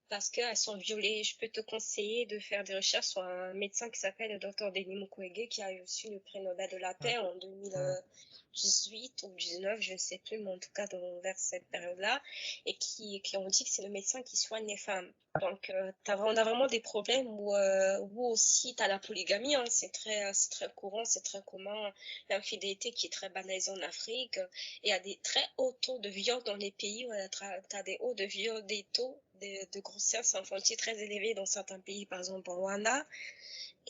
parce qu'elles sont violées. Je peux te conseiller de faire des recherches sur un médecin qui s'appelle le docteur Denis Mukwege, qui a reçu le prix Nobel de la Ouais. paix en 2018 ou 2019, je ne sais plus, mais en tout cas vers cette période-là, et qui ont dit que c'est le médecin qui soigne les femmes. Donc, on a vraiment des problèmes où aussi tu as la polygamie, hein, c'est très courant, c'est très commun, l'infidélité qui est très banalisée en Afrique. Il y a des très hauts taux de viol dans les pays où tu as des hauts de viol, des taux de grossesse infantile très élevés dans certains pays, par exemple en Rwanda.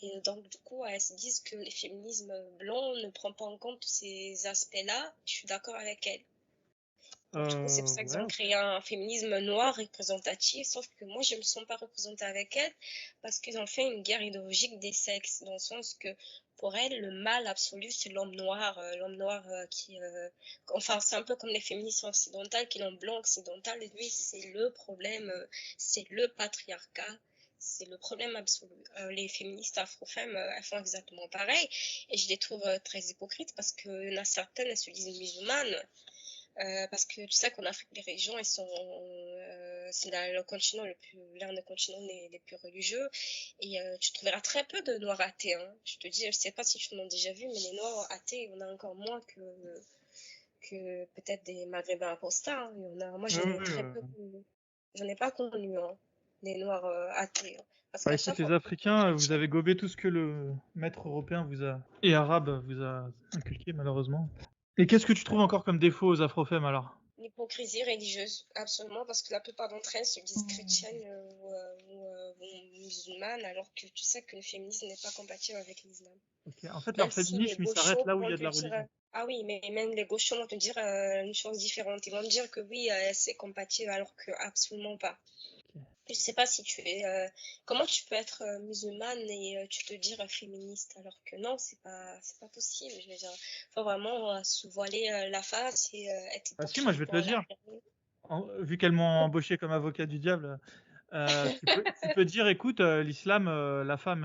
Et donc, du coup, elles se disent que le féminisme blanc ne prend pas en compte tous ces aspects-là. Je suis d'accord avec elles. Donc, du coup, c'est pour ça qu'ils Ouais. ont créé un féminisme noir représentatif, sauf que moi, je ne me sens pas représentée avec elles parce qu'ils ont fait une guerre idéologique des sexes, dans le sens que pour elles, le mal absolu, c'est l'homme noir. Enfin, c'est un peu comme les féministes occidentales, qui l'homme blanc occidental, et lui, c'est le problème, c'est le patriarcat. C'est le problème absolu. Les féministes afro-femmes, elles font exactement pareil. Et je les trouve très hypocrites parce qu'il y en a certaines, elles se disent musulmanes. Parce que tu sais qu'en Afrique, les régions, c'est le continent l'un des continents les plus religieux. Et tu trouveras très peu de Noirs athées. Hein. Je te dis, je sais pas si tu en as déjà vu, mais les Noirs athées, on a encore moins que peut-être des Maghrébins apostats. Hein. Moi, Ouais, j'en ai ouais, très peu, j'en ai pas connu, hein, des Noirs athées. Hein. Parce Bah qu'à écoute, chaque les fois que les Africains, vous chrétiens, avez gobé tout ce que le maître européen et arabe vous a inculqué, malheureusement. Et qu'est-ce que tu trouves encore comme défaut aux afrofemmes, alors? l'hypocrisie religieuse, absolument, parce que la plupart d'entre elles se disent chrétiennes ou musulmanes, alors que tu sais que le féminisme n'est pas compatible avec l'islam. Ok. En fait, Même leur si les féminisme, il s'arrête gauchos là où il vont y a de te la dire, religion. ah oui, mais même les gauchos vont te dire une chose différente. Ils vont te dire que oui, c'est compatible, alors que absolument pas. Ok. Je sais pas si tu es, comment tu peux être musulmane et tu te dire féministe, alors que non, c'est pas possible. Je veux dire, faut vraiment se voiler la face et être Ah si, moi je hypocrite vais te pour le aller dire. regarder. Vu qu'elles m'ont embauché comme avocat du diable, tu peux dire, écoute, l'islam, la femme,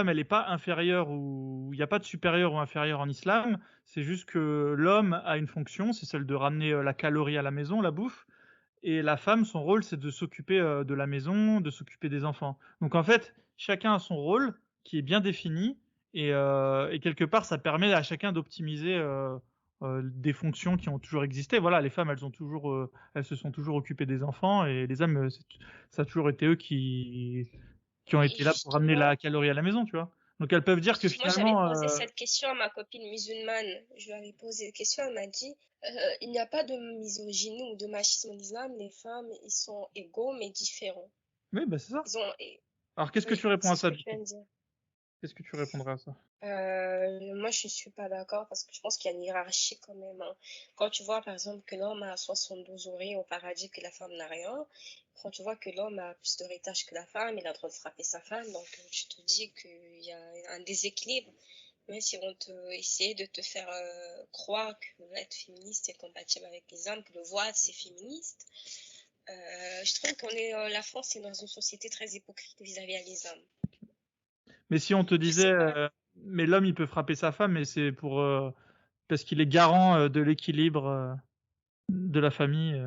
elle n'est pas inférieure ou il n'y a pas de supérieur ou inférieur en islam. C'est juste que l'homme a une fonction, c'est celle de ramener la calorie à la maison, la bouffe. Et la femme, son rôle, c'est de s'occuper de la maison, de s'occuper des enfants. Donc en fait, chacun a son rôle qui est bien défini et quelque part, ça permet à chacun d'optimiser des fonctions qui ont toujours existé. Voilà, les femmes, elles se sont toujours occupées des enfants et les hommes, ça a toujours été eux qui ont Oui, été là pour ramener la justement, calorie à la maison, tu vois. Donc elles peuvent dire que justement, j'avais finalement, posé cette question à ma copine musulmane. Je lui avais posé la question, elle m'a dit, il n'y a pas de misogynie ou de machisme en islam, les femmes, ils sont égaux mais différents. oui, bah c'est ça. Ils ont, et- Alors qu'est-ce que oui, tu réponds c'est à ce ça que du tu viens coup? de dire. Qu'est-ce que tu répondras à ça? Moi, je suis pas d'accord parce que je pense qu'il y a une hiérarchie quand même. Hein. Quand tu vois, par exemple, que l'homme a 72 oreilles au paradis que la femme n'a rien, quand tu vois que l'homme a plus d'héritage que la femme, il a le droit de frapper sa femme, donc tu te dis qu'il y a un déséquilibre. Même si on te essayer de te faire croire que être féministe est compatible avec les hommes, que le voile c'est féministe, je trouve la France est dans une société très hypocrite vis-à-vis des hommes. Mais si on te Je disait, sais pas. mais l'homme il peut frapper sa femme, mais c'est pour parce qu'il est garant de l'équilibre. de la famille,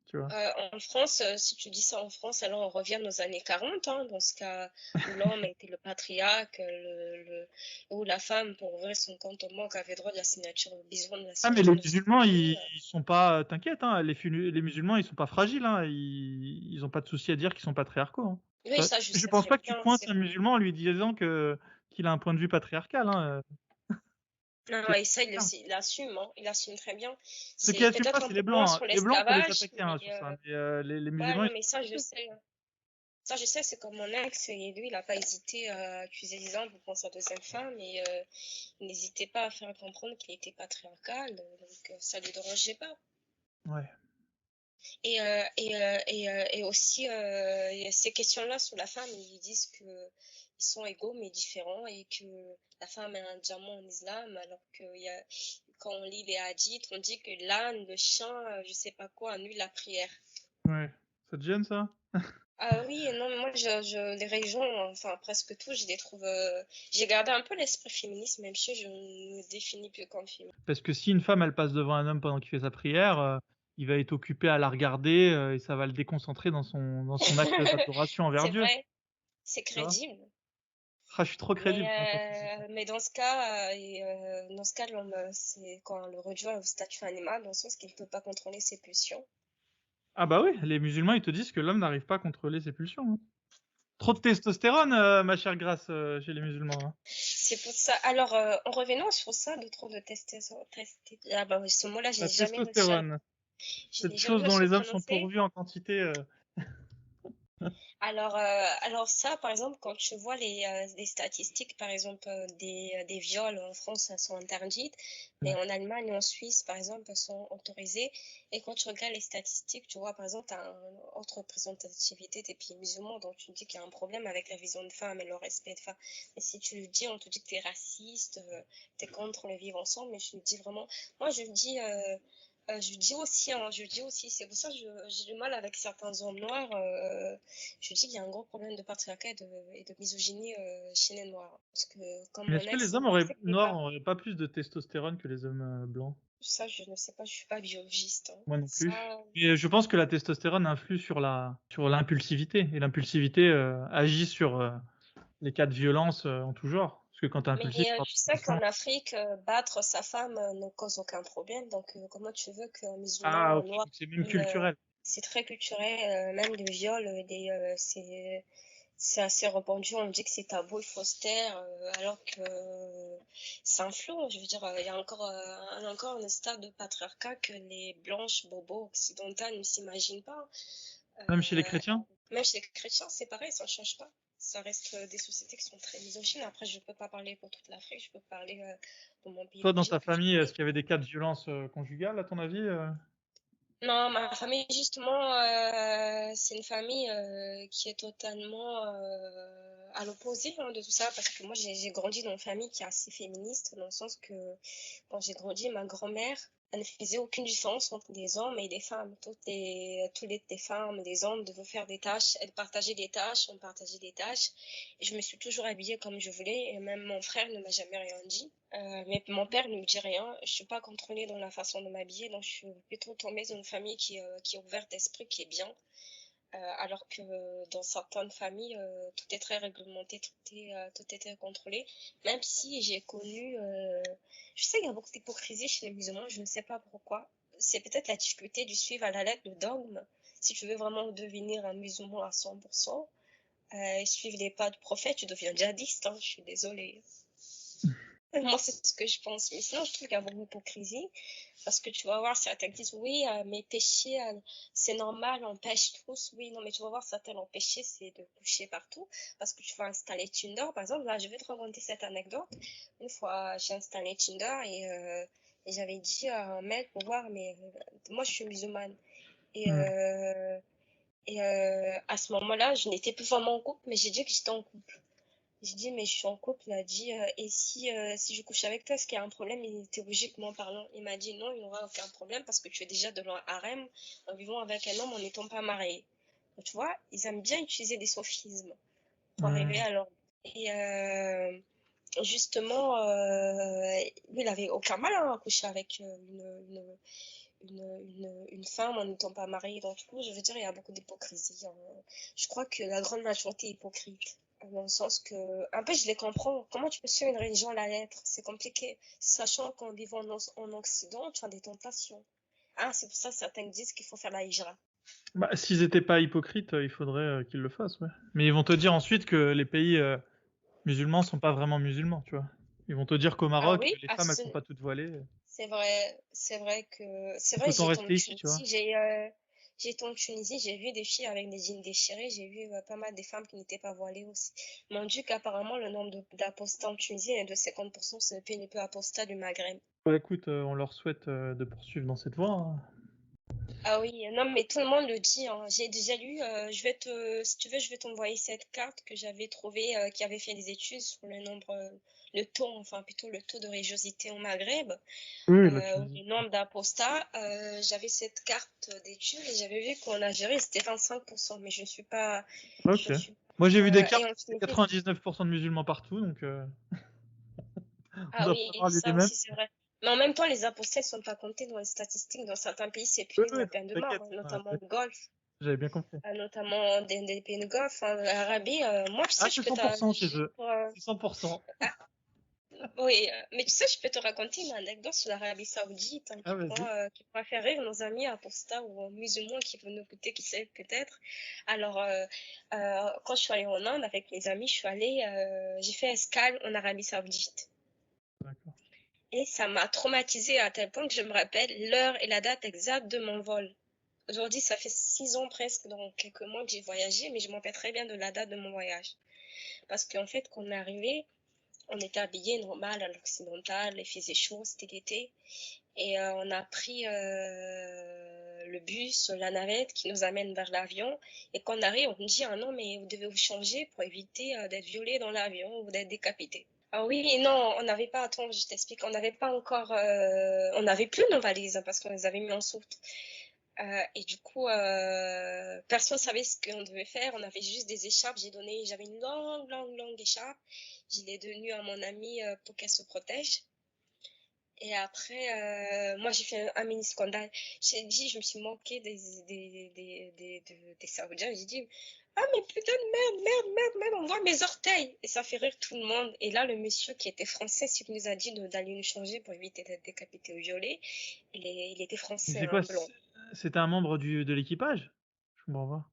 tu vois. En France, si tu dis ça en France, alors on revient aux années 40, hein, dans ce cas où l'homme était le patriarche, où la femme, pour ouvrir son compte en banque, avait droit de la signature, besoin de la Ah mais les signature de son musulmans, mari. ils sont pas, t'inquiète, hein, les musulmans, ils sont pas fragiles, hein, ils ont pas de souci à dire qu'ils sont patriarcaux. Hein. Oui, ça, je Je sais pense très pas que tu bien. pointes un musulman en lui disant que qu'il a un point de vue patriarcal. Hein. Non, C'est et ça, bien. il assume, hein, il assume très bien. Ceux qui C'est assument pas, peut-être un c'est peu les moins blancs. Hein. sur Les blancs, faut les l'esclavage, attaquer hein, mais sur ça. Mais les ouais, musulmans, non, ils mais sont pas ça, je touchés. sais. Ça, je sais, c'est comme mon ex, et lui, il n'a pas hésité à utiliser les armes pour sa deuxième femme, et il n'hésitait pas à faire comprendre qu'il était patriarcal, donc ça ne lui dérangeait pas. Ouais. Et aussi, il y a ces questions-là sur la femme, ils disent que ils sont égaux mais différents et que la femme est un diamant en islam, alors que quand on lit les hadiths, on dit que l'âne, le chien, je sais pas quoi, annule la prière. Ouais. Ça te gêne, ça? Ah oui, non, mais moi, les religions, enfin presque tout, je les trouve. J'ai gardé un peu l'esprit féministe, même si je ne me définis plus comme féministe. Parce que si une femme, elle passe devant un homme pendant qu'il fait sa prière, il va être occupé à la regarder et ça va le déconcentrer dans son acte d'adoration envers C'est Dieu. vrai, c'est Tu vois? crédible. Ah, je suis trop crédible quand je dis ça. Mais dans ce cas, dans ce cas, l'homme, c'est quand on le réduit au statut animal, dans le sens qu'il ne peut pas contrôler ses pulsions. Ah bah oui, les musulmans, ils te disent que l'homme n'arrive pas à contrôler ses pulsions. Hein. Trop de testostérone, ma chère Grace, chez les musulmans. Hein. C'est pour ça. Alors, en revenant sur ça, de trop de ah bah oui, ce mot-là, La testostérone, je cette n'ai jamais chose dont réussi à les hommes sont prononcer. pourvus en quantité. Alors ça, par exemple, quand tu vois les statistiques, par exemple, des viols en France, elles sont interdites, mais Ouais. en Allemagne et en Suisse, par exemple, elles sont autorisées. Et quand tu regardes les statistiques, tu vois, par exemple, tu as une autre représentativité des pays musulmans, donc tu dis qu'il y a un problème avec la vision de femme et le respect de femme. Mais si tu le dis, on te dit que tu es raciste, tu es contre le vivre ensemble, mais je le dis vraiment, moi je le dis... je dis aussi, c'est pour ça que j'ai du mal avec certains hommes noirs. Je dis qu'il y a un gros problème de patriarcat et de misogynie chez les noirs. Parce que, comme Mais mon est-ce que ex, les il hommes me disait que les noirs femmes, n'auraient pas plus de testostérone que les hommes blancs? ça, je ne sais pas, je suis pas biologiste, hein. Moi non plus. Ça, Et je pense que la testostérone influe sur l'impulsivité. Et l'impulsivité agit sur les cas de violence en tout genre. Parce que quand t'es mais impulsif, t'as tu pas sais de sang. qu'en Afrique, battre sa femme ne cause aucun problème. Donc, comment tu veux qu'un Ah, musulman ok. noir, Donc c'est même culturel. c'est très culturel, même le viol, c'est assez répandu, on dit que c'est tabou, il faut se taire, alors que c'est un flou. Je veux dire, il y a encore un stade de patriarcat que les blanches bobos occidentales ne s'imaginent pas. Même chez les Euh, chrétiens. Même chez les chrétiens, c'est pareil, ça ne change pas. Ça reste des sociétés qui sont très misogynes. Après, je ne peux pas parler pour toute l'Afrique, je peux parler de mon pays Toi, dans d'origine ta que je famille, est-ce connais. qu'il y avait des cas de violence conjugale, à ton avis Non, ma famille, justement, c'est une famille qui est totalement à l'opposé hein, de tout ça, parce que moi, j'ai grandi dans une famille qui est assez féministe, dans le sens que quand j'ai grandi, ma grand-mère, elle ne faisait aucune différence entre les hommes et les femmes. Les femmes, les hommes devaient faire des tâches, elles partageaient des tâches, on partageait des tâches, et je me suis toujours habillée comme je voulais, et même mon frère ne m'a jamais rien dit. Mais mon père ne me dit rien. Je suis pas contrôlée dans la façon de m'habiller, donc je suis plutôt tombée dans une famille qui est ouverte d'esprit, qui est bien. Alors que dans certaines familles, tout est très réglementé, tout est très contrôlé. Même si j'ai connu, je sais qu'il y a beaucoup d'hypocrisie chez les musulmans, je ne sais pas pourquoi. C'est peut-être la difficulté du suivre à la lettre le dogme. Si tu veux vraiment devenir un musulman à 100%, et suivre les pas du prophète, tu deviens djihadiste, hein, je suis désolée. Moi, c'est ce que je pense. Mais sinon, je trouve qu'il y a beaucoup d'hypocrisie. Parce que tu vas voir, certains disent, oui, mes péchés, c'est normal, on pêche tous. Oui, non, mais tu vas voir, certains ont péché, c'est de coucher partout. Parce que tu vas installer Tinder. Par exemple, là, je vais te raconter cette anecdote. Une fois, j'ai installé Tinder et j'avais dit à un mec pour voir, mais moi, je suis musulmane. Et, Hmm. à ce moment-là, je n'étais plus vraiment en couple, mais j'ai dit que j'étais en couple. J'ai dit, mais je suis en couple. Il a dit, et si je couche avec toi, est-ce qu'il y a un problème théologiquement parlant? Il m'a dit, non, il n'y aura aucun problème parce que tu es déjà de leur harem en vivant avec un homme en n'étant pas marié. Donc, tu vois, ils aiment bien utiliser des sophismes pour arriver Hmm. à leur... Et justement, lui, il avait aucun mal hein, à coucher avec une femme en n'étant pas mariée. Donc, du coup, je veux dire, il y a beaucoup d'hypocrisie. Je crois que la grande majorité est hypocrite. Dans le sens que, un peu, je les comprends. Comment tu peux suivre une religion à la lettre? C'est compliqué. Sachant qu'en vivant en Occident, tu as des tentations. Ah, c'est pour ça que certains disent qu'il faut faire la hijra. Bah, s'ils étaient pas hypocrites, il faudrait qu'ils le fassent, ouais. Mais ils vont te dire ensuite que les pays musulmans sont pas vraiment musulmans, tu vois. Ils vont te dire qu'au Ah Maroc, oui, les femmes, elles sont pas toutes voilées. c'est Il vrai, faut t'en rester ici, tu vois. j'ai été en Tunisie, j'ai vu des filles avec des jeans déchirés, j'ai vu pas mal des femmes qui n'étaient pas voilées aussi. M'ont dit qu'apparemment le nombre d'apostats en Tunisie est de 50%, c'est le pays le plus apostat du Maghreb. Bah, écoute, on leur souhaite de poursuivre dans cette voie, hein. Ah oui, non, mais tout le monde le dit, hein. J'ai déjà lu, si tu veux, je vais t'envoyer cette carte que j'avais trouvée, qui avait fait des études sur le nombre, le taux, enfin plutôt le taux de religiosité au Maghreb, Oui, la le Tunisie. nombre d'apostats. J'avais cette carte d'études et j'avais vu qu'en Algérie, c'était 25%, mais je Ok. ne suis Moi, j'ai vu des et cartes, en c'était Tunisie, 99% de musulmans partout, donc on ah doit oui, pas parler des ça mêmes. aussi, c'est vrai. Mais en même temps, les apostats ne sont pas comptés dans les statistiques. Dans certains pays, c'est Oui, puni de oui, la peine de mort, t'inquiète. hein, Ouais, notamment au Golfe. j'avais bien compris. Notamment des pays de Golfe, hein, l'Arabie. Moi, tu Ah, sais, c'est 100% chez eux. C'est 100%. ah, oui, mais tu sais, je peux te raconter une anecdote sur l'Arabie Saoudite, hein, Ah, vas-y. qui pourra faire rire nos amis apostats ou musulmans qui vont nous écouter, qui sait peut-être. Alors, quand je suis allée en Inde avec mes amis, j'ai fait escale en Arabie Saoudite. D'accord. Et ça m'a traumatisée à tel point que je me rappelle l'heure et la date exacte de mon vol. Aujourd'hui, ça fait 6 ans presque, dans quelques mois que j'ai voyagé, mais je m'en rappelle très bien de la date de mon voyage. Parce qu'en fait, quand on est arrivé, on était habillés normal à l'occidental, il faisait chaud, c'était l'été. Et on a pris le bus, la navette qui nous amène vers l'avion. Et quand on arrive, on nous dit, ah non, mais vous devez vous changer pour éviter d'être violé dans l'avion ou d'être décapité. Ah oui, non, on n'avait pas, attends, je t'explique, on n'avait pas encore, on n'avait plus nos valises hein, parce qu'on les avait mis en soute. Et du coup, personne savait ce qu'on devait faire. On avait juste des écharpes. J'avais une longue écharpe. Je l'ai donnée à mon amie pour qu'elle se protège. Et après, moi, j'ai fait un mini scandale. Je me suis moquée des Saoudiens. J'ai dit, ah, mais putain de merde, on voit mes orteils. Et ça fait rire tout le monde. Et là, le monsieur qui était français, celui qui nous a dit d'aller nous changer pour éviter d'être décapité ou violé, il était Mais français, c'est un quoi? blond. C'était un membre de l'équipage? Je comprends pas.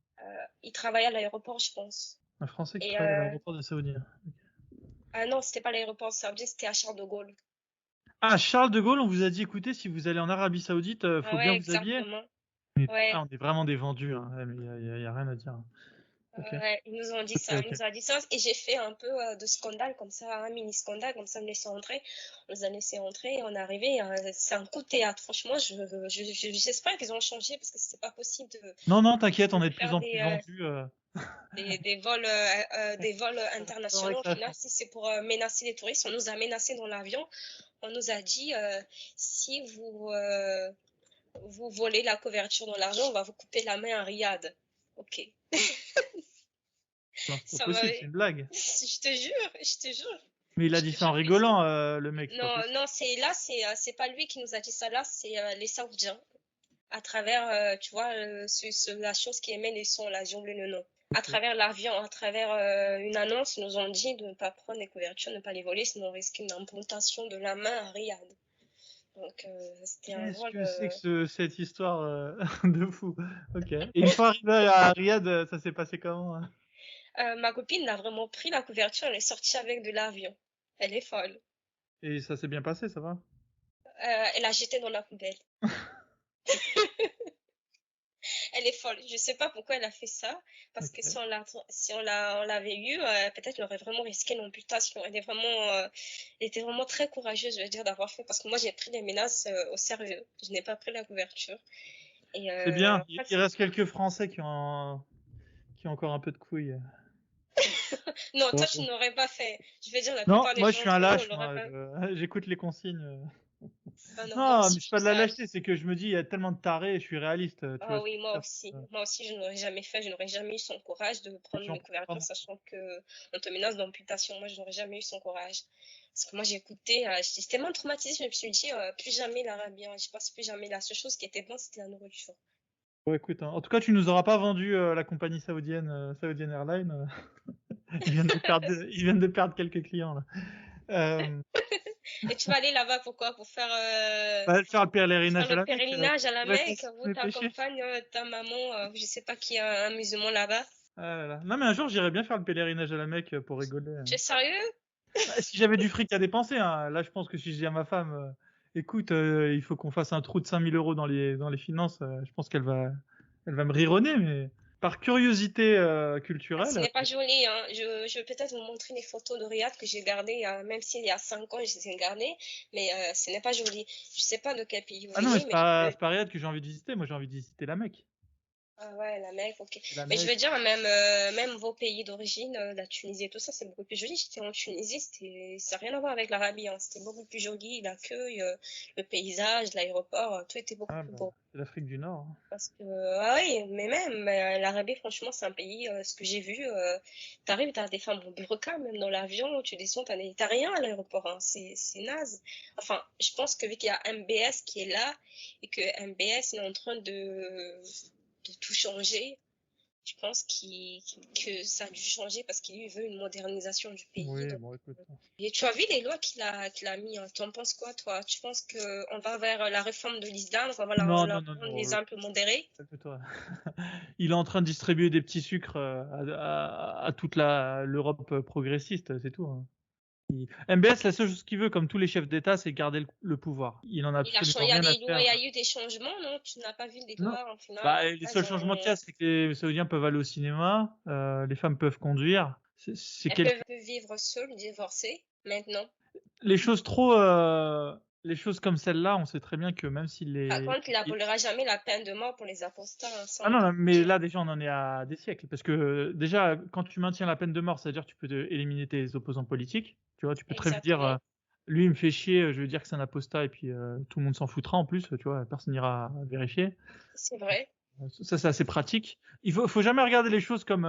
Il travaillait à l'aéroport, je pense. Un Français qui Et travaille à l'aéroport de Saoudien. ah non, c'était pas l'aéroport saoudien, c'était à Charles de Gaulle. Ah, Charles de Gaulle, on vous a dit, écoutez, si vous allez en Arabie Saoudite, Ah faut bien ouais, vous habiller. exactement. Mais, Ouais. on est vraiment des vendus, hein. Ouais, mais y a rien à dire. Ok. Ouais, ils nous ont dit Ok, ça, ils ok. nous ont dit ça, et j'ai fait un peu de scandale comme ça, un mini scandale comme ça, me laisser entrer. On nous a laissé entrer, et on est arrivé, c'est un coup de théâtre. Franchement, j'espère qu'ils ont changé parce que c'était pas possible Non, non, t'inquiète, on de est de plus faire en plus vendus. des vols C'est vrai internationaux. que Au ça a final, changé. si c'est pour menacer les touristes, on nous a menacés dans l'avion. On nous a dit, si vous volez la couverture dans l'argent, on va vous couper la main à Riyad. Ok. Non, c'est pas Ça possible, c'est m'avait. une blague. Je te jure, Mais il a je dit te ça en jure. rigolant, le mec, c'est pas Non, possible. non, c'est pas lui qui nous a dit ça là, c'est les Saoudiens. À travers, tu vois, la chose qui émet les sons, là, j'ai oublié le nom. À Ok. travers l'avion, à travers une annonce, ils nous ont dit de ne pas prendre les couvertures, de ne pas les voler, sinon on risquait une amputation de la main à Riyad. Donc, c'était un Qu'est-ce vol. que c'est que cette histoire de fou? Ok. Et une fois arrivé à Riyad, ça s'est passé comment, hein? Ma copine a vraiment pris la couverture, elle est sortie avec de l'avion. Elle est folle. Et ça s'est bien passé, ça va? Elle a jeté dans la poubelle. Elle est folle. Je sais pas pourquoi elle a fait ça, parce que Ok. on l'avait eu, peut-être elle aurait vraiment risqué l'amputation. Elle était vraiment très courageuse, je veux dire, d'avoir fait, parce que moi j'ai pris les menaces au sérieux. Je n'ai pas pris la couverture. Et C'est bien. en fait, Il reste quelques Français qui ont encore un peu de couilles. non, toi Bon, tu bon. n'aurais pas fait. Je veux dire, la Non, plupart des moi je gens suis un d'entre nous, on lâche, l'aurait moi. pas. J'écoute les consignes. Ah non, moi Non, aussi, mais c'est je pas trouve de la ça. lâcheté, c'est que je me dis, il y a tellement de tarés, je suis réaliste, tu vois Ah ce que oui, je veux moi dire. aussi. Moi aussi, je n'aurais jamais fait, je n'aurais jamais eu son courage de prendre J'en une prends pas couverture, mon- sachant que on te menace d'amputation. Moi, je n'aurais jamais eu son courage. Parce que moi, j'ai écouté, j'étais tellement traumatisée, je me suis dit, plus jamais l'Arabie, hein, je pense plus jamais. La seule chose qui était bonne, c'était la nourriture. Bon, écoute, hein, en tout cas, tu nous auras pas vendu la compagnie saoudienne, Saoudian Airlines. Ils viennent de perdre quelques clients là. Euh, Et tu vas aller là-bas pourquoi? Bah, faire le Pour faire pèlerinage à le la Mecque pèlerinage à la pour Mecque, effacer où mes péchés. t'accompagnes ta maman, je sais pas qui a un musulman là-bas. Ah là là. Non, mais un jour, j'irais bien faire le pèlerinage à la Mecque pour rigoler. Tu es sérieux? Bah, si j'avais du fric à dépenser, hein. Là, je pense que si je dis à ma femme, écoute, il faut qu'on fasse un trou de 5 000 € dans les finances, je pense elle va me rironner, mais par curiosité Ah, ce culturelle, n'est pas joli, hein. Je vais peut-être vous montrer les photos de Riyad que j'ai gardées, même s'il y a 5 ans, je les ai gardées, mais ce n'est pas joli. Je sais pas de quel pays vous ah non, mais venez, mais c'est pas Riyad que j'ai envie de visiter. Moi, j'ai envie de visiter la Mecque. ah ouais, la Mecque, ok. Et la Mais je Mecque. veux dire, même vos pays d'origine, la Tunisie et tout ça, c'est beaucoup plus joli. J'étais en Tunisie, ça n'a rien à voir avec l'Arabie, hein. C'était beaucoup plus joli, l'accueil, le paysage, l'aéroport, tout était beaucoup Ah plus bah, beau. c'est l'Afrique du Nord, hein. Parce que, ah oui, mais même, l'Arabie, franchement, c'est un pays, ce que j'ai vu, t'arrives, t'as des femmes en burqa, même dans l'avion, tu descends, t'as rien à l'aéroport, hein, c'est naze. Enfin, je pense que vu qu'il y a MBS qui est là, et que MBS est en train de tout changer, je pense que ça a dû changer parce qu'il veut une modernisation du pays. Oui, Donc. bon, écoute. Et tu as vu les lois qu'il a mis, hein. Tu en penses quoi, toi? Tu penses qu'on va vers la réforme de l'islam, qu'on va Non, la non, non, rendre non. les un peu modérés? Calme-toi. Il est en train de distribuer des petits sucres à toute l'Europe progressiste, c'est tout, hein. MBS, la seule chose qu'il veut, comme tous les chefs d'État, c'est garder le pouvoir. Il en a Il absolument y a rien à des lois, il y faire. a eu des changements, non? Tu n'as pas vu les Non. lois en finale? Bah, les seuls Elles changements qu'il y ont, a, c'est que les Saoudiens peuvent aller au cinéma, les femmes peuvent conduire. C'est elles quelques... peuvent vivre seules, divorcées, maintenant. Les choses trop, les choses comme celle-là, on sait très bien que même si Par contre, il n'abolira jamais la peine de mort pour les apostats, hein, ça ah on non, te non, le mais dit, hein. là déjà on en est à des siècles parce que déjà quand tu maintiens la peine de mort, c'est-à-dire que tu peux éliminer tes opposants politiques. Tu vois, tu peux très vite dire Exactement. lui il me fait chier, je veux dire que c'est un apostat et puis tout le monde s'en foutra en plus, tu vois, personne n'ira vérifier. C'est vrai. Ça c'est assez pratique. Faut jamais regarder les choses comme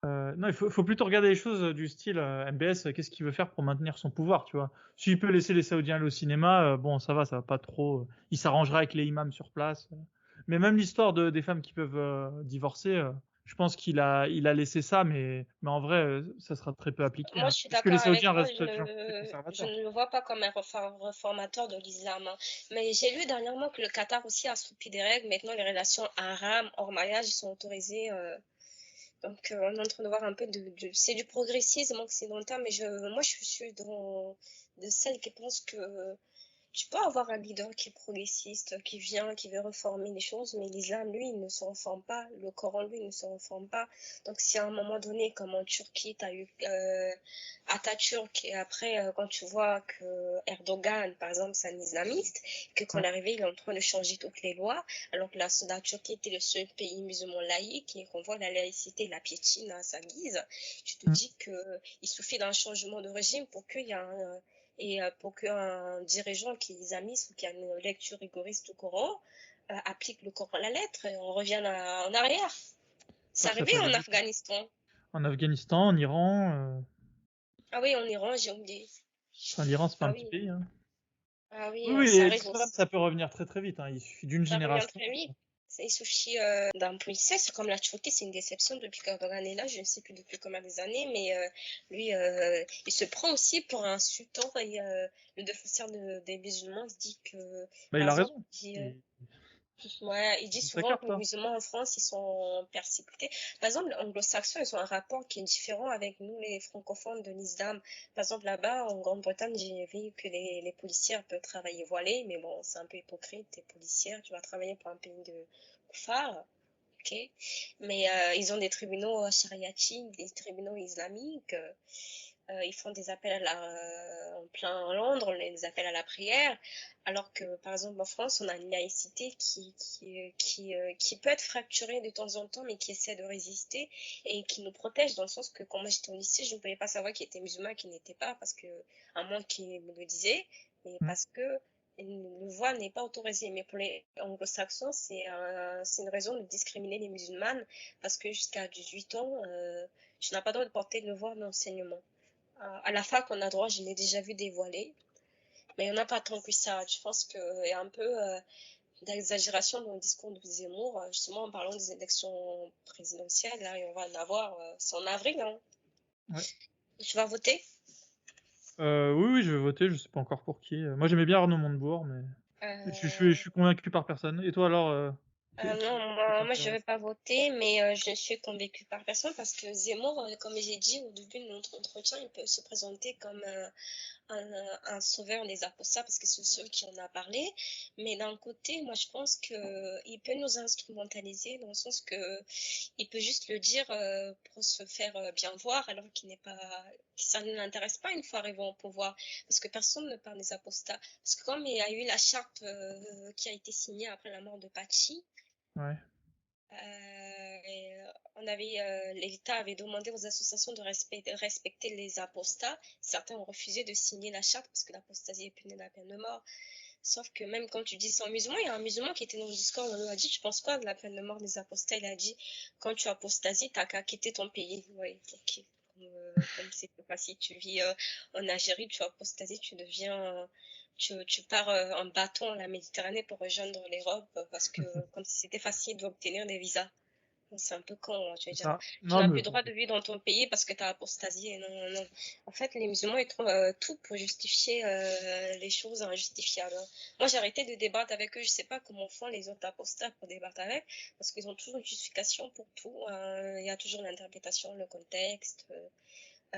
non, faut plutôt regarder les choses du style MBS, qu'est-ce qu'il veut faire pour maintenir son pouvoir, tu vois. S'il peut laisser les Saoudiens aller au cinéma, bon, ça va pas trop. Il s'arrangera avec les imams sur place. Mais même l'histoire des femmes qui peuvent divorcer, je pense il a laissé ça, mais en vrai, ça sera très peu appliqué, Moi, hein, je suis puisque les d'accord avec Saoudiens toi. restent des gens très Je conservateurs. ne le vois pas comme un réformateur de l'islam, hein. Mais j'ai lu dernièrement que le Qatar aussi a assoupli des règles. Maintenant, les relations haram hors mariage sont autorisées. Donc, on est en train de voir un peu c'est du progressisme occidental, mais moi, je suis de celles qui pensent que tu peux avoir un leader qui est progressiste, qui vient, qui veut réformer les choses, mais l'islam, lui, il ne se réforme pas. Le Coran, lui, il ne se réforme pas. Donc, si à un moment donné, comme en Turquie, tu as eu Atatürk, et après, quand tu vois que Erdogan, par exemple, c'est un islamiste, que quand Ouais. il est arrivé, il est en train de changer toutes les lois, alors que la Turquie était le seul pays musulman laïque, et qu'on voit la laïcité, la piétine à sa guise, tu te Mm. dis que il suffit d'un changement de régime pour qu'il y ait pour qu'un dirigeant qui est islamiste ou qui a une lecture rigoriste du Coran applique le Coran à la lettre et on revient en arrière. C'est Ah, ça arrivé peut aller en vite, hein. Afghanistan. En Afghanistan, en Iran, Ah oui, en Iran, j'ai oublié. enfin l'Iran c'est pas Ah un petit oui, pays, hein. ah oui, Oui, oui, ça et arrive l'islam aussi. ça peut revenir très très vite, hein. Il suffit d'une Ça revient génération. très vite. Il suffit d'un policier, c'est comme la Turquie, c'est une déception depuis qu'Erdogan est là, je ne sais plus depuis combien d'années, mais lui, il se prend aussi pour un sultan et le défenseur des musulmans il se dit que, Bah, par il a exemple, raison. ouais, il dit Il souvent s'écarte, que les hein. musulmans en France, ils sont persécutés. Par exemple, les anglo-saxons, ils ont un rapport qui est différent avec nous, les francophones de l'islam. Par exemple, là-bas, en Grande-Bretagne, j'ai vu que les policières peuvent travailler voilées, mais bon, c'est un peu hypocrite, t'es policière, tu vas travailler pour un pays de phare, ok? Mais ils ont des tribunaux chariatiques, des tribunaux islamiques. Ils font des appels en plein Londres, des appels à la prière, alors que par exemple en France, on a une laïcité qui peut être fracturée de temps en temps, mais qui essaie de résister et qui nous protège dans le sens que quand moi j'étais au lycée, je ne pouvais pas savoir qui était musulman, qui n'était pas, parce que à moins qu'il me le disait. Et parce que le voile n'est pas autorisé. Mais pour les anglo-saxons, c'est une raison de discriminer les musulmanes parce que jusqu'à 18 ans, tu n'as pas le droit de porter le voile d'enseignement. À la fac, on a droit, je l'ai déjà vu dévoiler, mais il n'y en a pas tant que ça. Je pense qu'il y a un peu d'exagération dans le discours de Zemmour, justement en parlant des élections présidentielles. Là, et on va en avoir, c'est en avril. Hein. Ouais. Tu vas voter? Oui, je vais voter, je sais pas encore pour qui. Moi, j'aimais bien Arnaud Montebourg, mais je suis convaincu par personne. Et toi, alors Non, moi je vais pas voter, mais je suis convaincue par personne parce que Zemmour, comme j'ai dit au début de notre entretien, il peut se présenter comme un sauveur des apostats parce que c'est celui qui en a parlé. Mais d'un côté, moi je pense qu'il peut nous instrumentaliser dans le sens que il peut juste le dire pour se faire bien voir alors qu'il n'est pas, que ça ne l'intéresse pas une fois arrivé au pouvoir parce que personne ne parle des apostats. Parce que comme il y a eu la charte qui a été signée après la mort de Pachi, ouais. l'État avait demandé aux associations de respecter les apostats. Certains ont refusé de signer la charte parce que l'apostasie est punie de la peine de mort. Sauf que même quand tu dis ça aux musulmans, il y a un musulman qui était dans le discours, on lui a dit, tu penses quoi de la peine de mort des apostats? Il a dit, quand tu apostasies, t'as qu'à quitter ton pays. Oui, ok. Comme c'est pas si tu vis en Algérie, tu apostasies, tu deviens, tu pars en bateau en la Méditerranée pour rejoindre l'Europe parce que comme si c'était facile d'obtenir des visas. C'est un peu con, hein, tu veux dire. Tu Non, n'as mais plus le droit de vivre dans ton pays parce que tu as apostasié. Non, non, non. En fait, les musulmans, ils trouvent tout pour justifier les choses injustifiables. Moi, j'ai arrêté de débattre avec eux. Je sais pas comment font les autres apostats pour débattre avec, parce qu'ils ont toujours une justification pour tout. Il y a toujours l'interprétation, le contexte.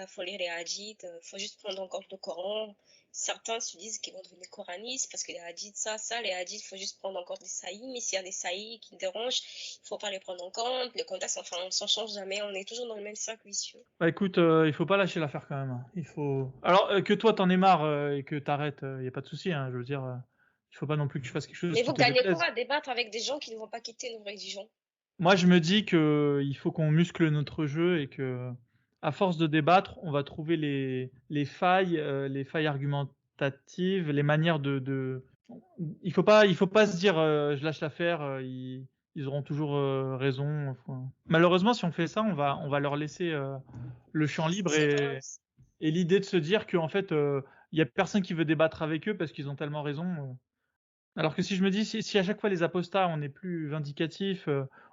Faut lire les hadiths, faut juste prendre en compte le Coran. Certains se disent qu'ils vont devenir coranistes parce que les hadiths, les hadiths, faut juste prendre en compte les saïs, mais s'il y a des saïs qui dérangent, il faut pas les prendre en compte. Le contexte, enfin, on s'en change jamais, on est toujours dans le même cercle vicieux. bah écoute, il faut pas lâcher l'affaire quand même. Hein. Il faut. Alors que toi t'en aies marre et que t'arrêtes, y a pas de souci. Hein, je veux dire, il faut pas non plus que tu fasses quelque chose Mais qui vous te gagnez quoi déplaise. à débattre avec des gens qui ne vont pas quitter nos religions? Moi, je me dis que il faut qu'on muscle notre jeu et que, à force de débattre, on va trouver les failles argumentatives, les manières de. Il faut pas se dire, je lâche l'affaire, ils auront toujours raison. Enfin, malheureusement, si on fait ça, on va leur laisser le champ libre C'est vrai. et l'idée de se dire qu'en fait, il y a personne qui veut débattre avec eux parce qu'ils ont tellement raison. Alors que si je me dis, si à chaque fois les apostats, on est plus vindicatif,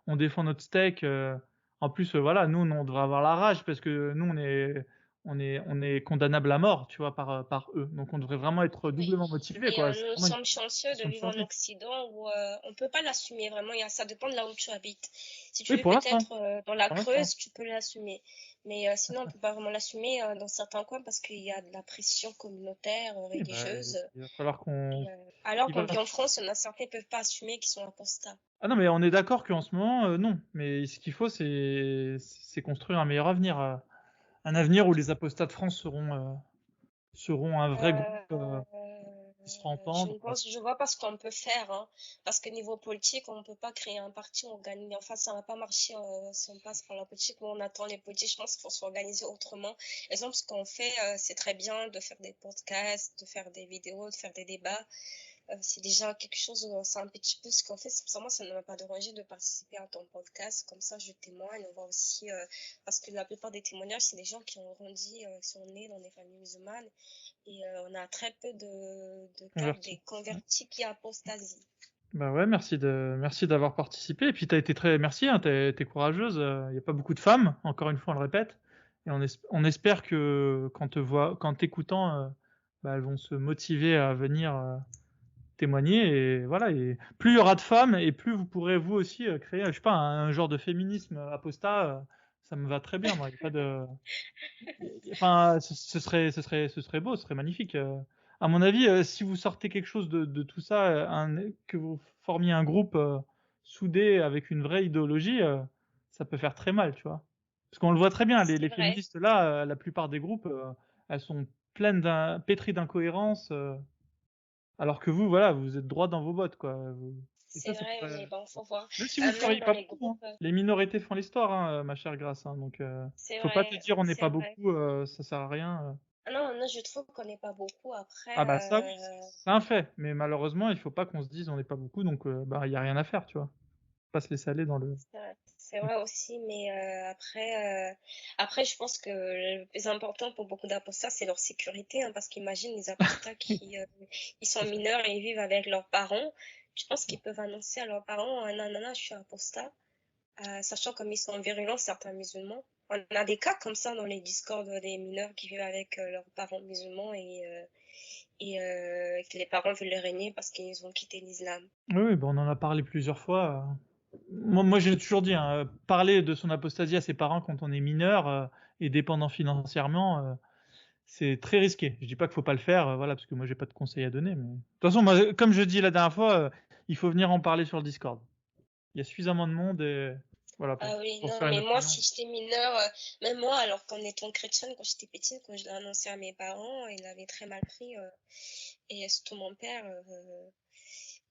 on défend notre steak, en plus, voilà, nous, on devrait avoir la rage parce que nous, on est condamnable à mort, tu vois, par eux. Donc, on devrait vraiment être Oui. doublement motivé, Et quoi. C'est nous vraiment une sommes chanceux de question de vivre en changer. Occident où on peut pas l'assumer vraiment. Ça dépend de là où tu habites. Si tu Oui, vis pour l'instant, peut-être dans la pour l'instant. Creuse, tu peux l'assumer. Mais sinon, on peut pas vraiment l'assumer dans certains coins parce qu'il y a de la pression communautaire, Oui, bah, religieuse. il va falloir qu'on, Alors il qu'on va. vit en France, il y en a certains qui peuvent pas assumer qu'ils sont apostats. Ah non, mais on est d'accord qu'en ce moment, non. Mais ce qu'il faut, c'est construire un meilleur avenir, un avenir où les apostats de France seront un vrai groupe Euh, qui sera en pente. je vois pas ce qu'on peut faire, hein, parce que niveau politique, on peut pas créer un parti, on gagne. Enfin, ça va pas marcher si on passe par la politique. Nous, on attend les politiques. Je pense qu'il faut s'organiser autrement. Exemple, ce qu'on fait, c'est très bien de faire des podcasts, de faire des vidéos, de faire des débats. C'est déjà quelque chose, c'est un petit peu ce qu'on fait. Pour moi, ça ne m'a pas dérangé de participer à ton podcast. Comme ça, je témoigne. On voit aussi, parce que la plupart des témoignages, c'est des gens qui ont grandi, qui sont nés dans des familles musulmanes. Et on a très peu de cas Converti. des convertis qui apostasient. Bah ouais, merci d'avoir participé. Et puis merci, hein, t'es courageuse. Il y a pas beaucoup de femmes, encore une fois, on le répète. Et on espère que quand t'écoutant, bah, elles vont se motiver à venir témoigner. Et voilà. Et plus il y aura de femmes, et plus vous pourrez vous aussi créer, je sais pas, un genre de féminisme apostat. Ça me va très bien. Moi, il y a pas de. Enfin, ce serait beau, ce serait magnifique. À mon avis, si vous sortez quelque chose de tout ça, que vous formiez un groupe soudé avec une vraie idéologie, ça peut faire très mal, tu vois. Parce qu'on le voit très bien, C'est les vrai. féministes là, la plupart des groupes, elles sont pétries d'incohérences, alors que vous, voilà, vous êtes droit dans vos bottes, quoi. Et C'est ça vrai, mais pourrait. bon, faut voir. Même si vous Même feriez dans pas les beaucoup, hein. groupes, Les minorités font l'histoire, hein, ma chère Grace. Hein, donc, c'est faut pas te vrai, dire on n'est c'est pas vrai. beaucoup, ça sert à rien. Ah non, non, je trouve qu'on n'est pas beaucoup. Ah bah ça oui, Après, c'est un fait, mais malheureusement, il faut pas qu'on se dise on n'est pas beaucoup, donc bah il y a rien à faire, tu vois. Pas se laisser aller dans le. c'est vrai aussi, mais après, je pense que le plus important pour beaucoup d'apostats, c'est leur sécurité, hein, parce qu'imagine les apostats qui ils sont C'est ça. mineurs et ils vivent avec leurs parents. Je pense qu'ils peuvent annoncer à leurs parents, ah, non, non, non, je suis apostat, sachant comme ils sont virulents, certains musulmans. On a des cas comme ça dans les discords des mineurs qui vivent avec leurs parents musulmans et que les parents veulent les régner parce qu'ils ont quitté l'islam. Oui, oui, bah, on en a parlé plusieurs fois. Moi, j'ai toujours dit, hein, parler de son apostasie à ses parents quand on est mineur et dépendant financièrement, c'est très risqué. Je dis pas qu'il faut pas le faire, voilà, parce que moi j'ai pas de conseils à donner. Mais de toute façon, moi, comme je dis la dernière fois, il faut venir en parler sur le Discord. Il y a suffisamment de monde et voilà Ah oui, pour se non, faire une mais moi, opinion. si j'étais mineure, même moi, alors qu'en étant chrétienne, quand j'étais petite, quand je l'ai annoncé à mes parents, ils l'avaient très mal pris, et surtout mon père.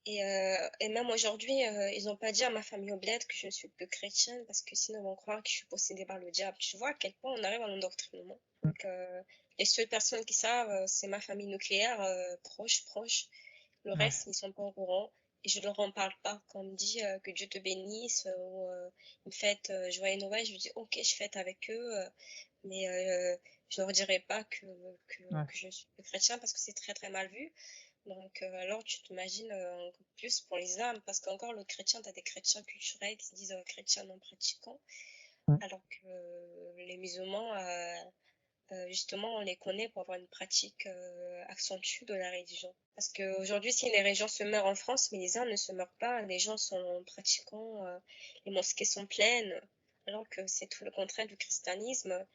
Et même aujourd'hui, ils n'ont pas dit à ma famille oblette que je ne suis plus chrétienne, parce que sinon ils vont croire que je suis possédée par le diable. Tu vois à quel point on arrive à l'endoctrinement. Donc, les seules personnes qui savent, c'est ma famille nucléaire, proche. Le Ouais. reste, ils sont pas au courant. Et je leur en parle pas. Quand on me dit que Dieu te bénisse ou une fête joyeux Noël, je dis ok, je fête avec eux, mais je leur dirai pas Ouais. que je suis chrétien parce que c'est très très mal vu. Donc alors tu t'imagines encore plus pour les âmes parce qu'encore le chrétien, tu as des chrétiens culturels qui se disent chrétiens non pratiquants, Ouais. alors que les musulmans justement, on les connaît pour avoir une pratique accentuée de la religion. Parce qu'aujourd'hui, si les religions se meurent en France, mais les uns ne se meurent pas, les gens sont pratiquants, les mosquées sont pleines, alors que c'est tout le contraire du christianisme,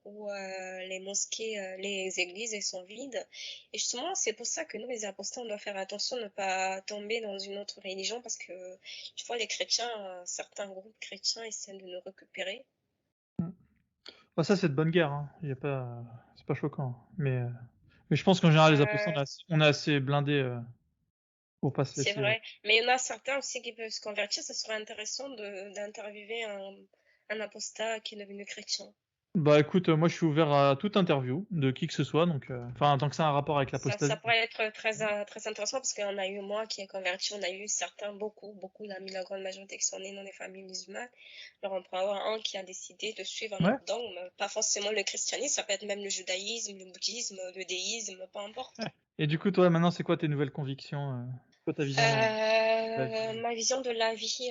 où les mosquées, les églises, elles sont vides. Et justement, c'est pour ça que nous, les apostats, on doit faire attention de ne pas tomber dans une autre religion, parce que, tu vois, les chrétiens, certains groupes chrétiens essaient de nous récupérer. Bah, ça c'est de bonne guerre, hein. Il y a pas, c'est pas choquant. Mais je pense qu'en général les apostats Euh, on est assez blindés pour pas se C'est laisser. vrai, mais il y en a certains aussi qui peuvent se convertir. Ce serait intéressant d'interviewer un apostat qui est devenu chrétien. Bah écoute, moi je suis ouvert à toute interview de qui que ce soit, donc enfin tant que ça a un rapport avec Ça l'apostasie. pourrait être très intéressant parce qu'on a eu moi qui est converti, on a eu certains, beaucoup d'amis, la grande majorité qui sont nés dans des familles musulmanes. Alors on pourrait avoir un qui a décidé de suivre un Ouais. autre dogme, pas forcément le christianisme, ça peut être même le judaïsme, le bouddhisme, le déisme, peu importe. Et du coup, toi, maintenant, c'est quoi tes nouvelles convictions c'est quoi ta vision de la vie Ma vision de la vie,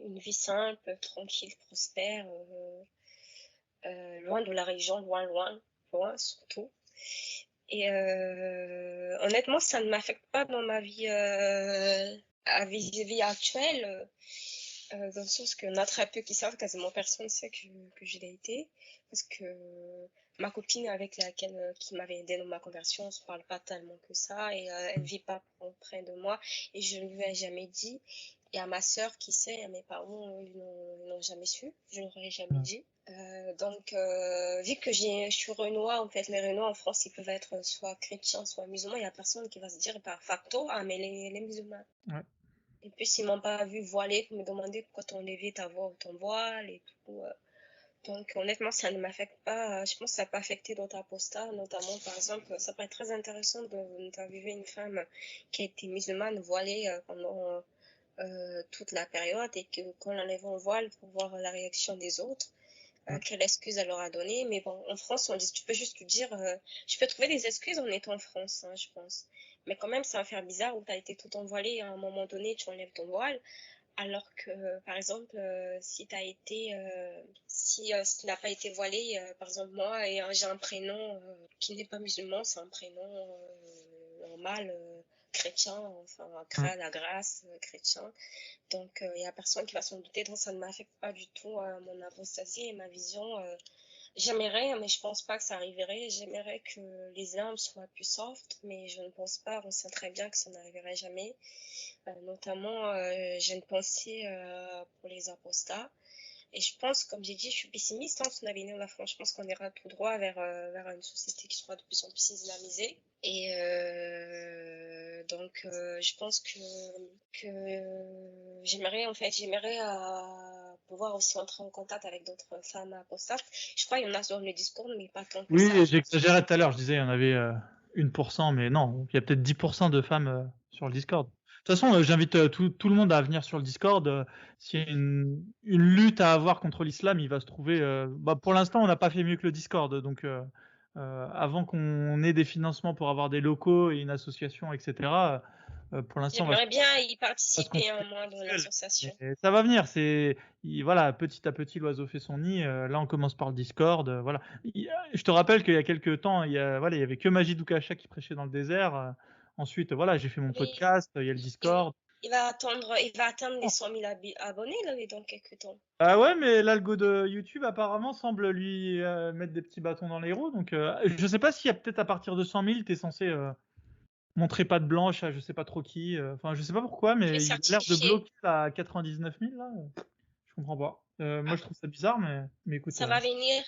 une vie simple, tranquille, prospère, loin de la région, loin surtout. Et honnêtement, ça ne m'affecte pas dans ma vie, vie actuelle, dans le sens qu'il y en a très peu qui savent, quasiment personne ne sait que je l'ai été, parce que ma copine avec laquelle qui m'avait aidé dans ma conversion, on se parle pas tellement que ça, et elle vit pas près de moi, et je ne lui ai jamais dit. Et à ma sœur qui sait, à mes parents, ils n'ont jamais su, je leur ai jamais Ouais. dit. Donc, vu que je suis Renoir, en fait, les Renois en France, ils peuvent être soit chrétiens, soit musulmans. Il y a personne qui va se dire par facto, ah, mais les musulmans. Ouais. Et puis, s'ils m'ont pas vu voiler, pour me demander pourquoi t'as enlevé ton voile et tout. Donc, honnêtement, ça ne m'affecte pas. Je pense que ça peut affecter d'autres apostats, notamment, par exemple, ça peut être très intéressant d'interviewer une femme qui a été musulmane voilée pendant toute la période et que quand on enlève le voile pour voir la réaction des autres Ouais. quelle excuse elle leur a donné. Mais bon, en France, on dit, tu peux juste lui dire, je peux trouver des excuses en étant en France, hein, je pense. Mais quand même, ça va faire bizarre où tu as été tout voilé, à un moment donné, tu enlèves ton voile. Alors que, par exemple, si tu as été, si tu n'as pas été voilé, par exemple, moi, et j'ai un prénom qui n'est pas musulman, c'est un prénom normal, chrétien, enfin, Ouais. la grâce, chrétien. Donc, il y a personne qui va s'en douter, donc ça ne m'affecte pas du tout mon apostasie et ma vision. J'aimerais, mais je pense pas que ça arriverait. J'aimerais que les âmes soient plus soft, mais je ne pense pas. On sait très bien que ça n'arriverait jamais. Notamment, j'ai une pensée pour les apostats. Et je pense, comme j'ai dit, je suis pessimiste. Hein, si on avait né en France, je pense qu'on ira tout droit vers une société qui sera de plus en plus islamisée. Et donc, je pense que j'aimerais, en fait, j'aimerais pouvoir aussi entrer en contact avec d'autres femmes apostates. Je crois qu'il y en a sur le Discord, mais pas tant que Oui, ça. j'exagérais tout à l'heure, je disais il y en avait 1%, mais non, il y a peut-être 10% de femmes sur le Discord. De toute façon, j'invite tout le monde à venir sur le Discord. S'il y a une lutte à avoir contre l'islam, il va se trouver. Pour l'instant, on n'a pas fait mieux que le Discord, donc avant qu'on ait des financements pour avoir des locaux et une association, etc. Pour l'instant, J'aimerais bien y va se participer, construire moi, tout dans seul. l'association. Et ça va venir. Voilà, petit à petit, l'oiseau fait son nid. Là, on commence par le Discord. Voilà. Je te rappelle qu'il y a quelques temps, il y avait que Majid Oukasha qui prêchait dans le désert. Ensuite, voilà, j'ai fait mon Oui, podcast. Il y a le il, Discord. il va atteindre les 100 000 abonnés, là, dans quelques temps. Ah ouais, mais l'algo de YouTube apparemment semble lui mettre des petits bâtons dans les roues. Donc, je sais pas s'il y a peut-être à partir de 100 000, t'es censé montrer patte blanche à je sais pas trop qui. Enfin, je sais pas pourquoi, Tu es mais il a l'air de certifié. bloquer à 99 000 là. Je comprends pas. Moi, Ah, je trouve ça bizarre, mais écoute, ça va venir.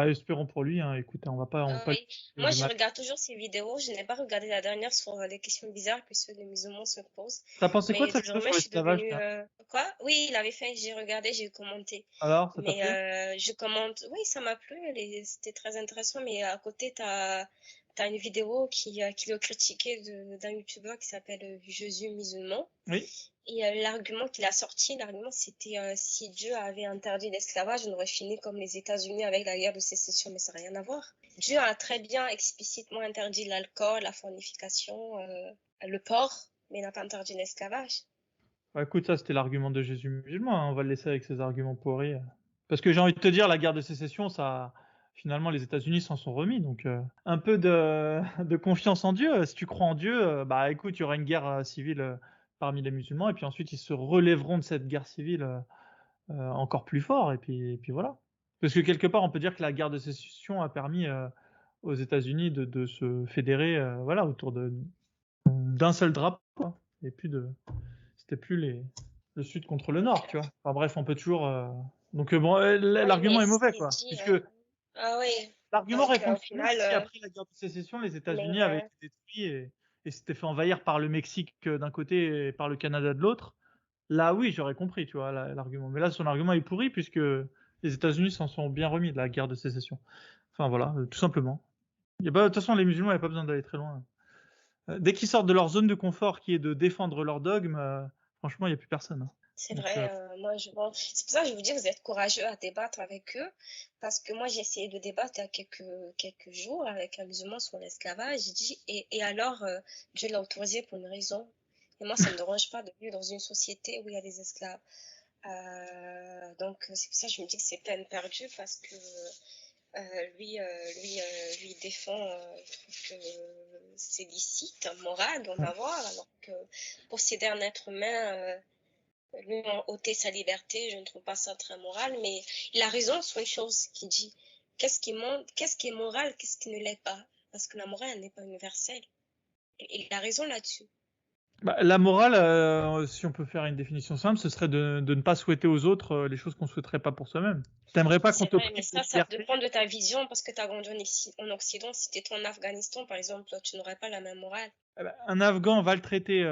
espérons pour lui. Hein. Écoute, on va Ah pas lui oui, faire moi de je mal. regarde toujours ces vidéos. Je n'ai pas regardé la dernière sur les questions bizarres que ceux les musulmans se posent. T'as pensé quoi Mais de sa vidéo désormais, sur je suis l'esclavage, devenue... tiens Quoi? Oui, il avait fait, j'ai regardé, j'ai commenté. Alors, ça t'a Mais plu? je commente... Oui, ça m'a plu, c'était très intéressant. Mais à côté, t'as une vidéo qui le critiquait d'un youtubeur qui s'appelle Jésus musulman. Oui. Et l'argument qu'il a sorti, l'argument c'était si Dieu avait interdit l'esclavage, on aurait fini comme les États-Unis avec la guerre de sécession, mais ça n'a rien à voir. Dieu a très bien explicitement interdit l'alcool, la fornication, le porc, mais il n'a pas interdit l'esclavage. Bah, écoute, ça, c'était l'argument de Jésus musulman. Hein. On va le laisser avec ses arguments pourris. Parce que j'ai envie de te dire, la guerre de sécession, ça, finalement, les États-Unis s'en sont remis. Donc, un peu de confiance en Dieu. Si tu crois en Dieu, bah, écoute, il y aura une guerre civile parmi les musulmans. Et puis ensuite, ils se relèveront de cette guerre civile encore plus fort. Et puis voilà. Parce que quelque part, on peut dire que la guerre de sécession a permis aux États-Unis de se fédérer, voilà, autour d'un seul drapeau. Quoi. Et plus de, c'était plus le sud contre le nord, tu vois. Enfin bref, on peut toujours. Donc bon, Oui, l'argument mais est ce mauvais, qu'il quoi, dit, puisque ah oui, l'argument donc répond au mieux final, si après la guerre de sécession, les mais États-Unis avaient été détruits et s'étaient fait envahir par le Mexique d'un côté et par le Canada de l'autre. Là, oui, j'aurais compris, tu vois, l'argument. Mais là, son argument est pourri puisque les États-Unis s'en sont bien remis de la guerre de sécession. Enfin voilà, tout simplement. Il y a pas, de toute façon, les musulmans, il n'y a pas besoin d'aller très loin. Dès qu'ils sortent de leur zone de confort, qui est de défendre leur dogme, franchement, il n'y a plus personne. Hein. c'est Donc, vrai, moi c'est pour ça que je vous dis que vous êtes courageux à débattre avec eux, parce que moi j'ai essayé de débattre il y a quelques jours avec un musulman sur l'esclavage, j'ai dit, et alors Dieu l'a autorisé pour une raison. Et moi ça me dérange pas de vivre dans une société où il y a des esclaves. Donc c'est pour ça que je me dis que c'est peine perdue, parce que lui défend, il trouve que c'est licite, moral d'en avoir, alors que posséder un être humain, lui ôter sa liberté, je ne trouve pas ça très moral, mais il a raison sur une chose qu'il dit. Qu'est-ce qui est moral, qu'est-ce qui ne l'est pas? Parce que la morale, elle n'est pas universelle. Et il a raison là-dessus. bah, la morale, si on peut faire une définition simple, ce serait de ne pas souhaiter aux autres les choses qu'on souhaiterait pas pour soi-même. T'aimerais pas qu'on C'est te vrai, mais prive de ça liberté? dépend de ta vision, parce que tu as grandi en Occident. Si tu étais en Afghanistan, par exemple, tu n'aurais pas la même morale. Eh ben, un Afghan va le traiter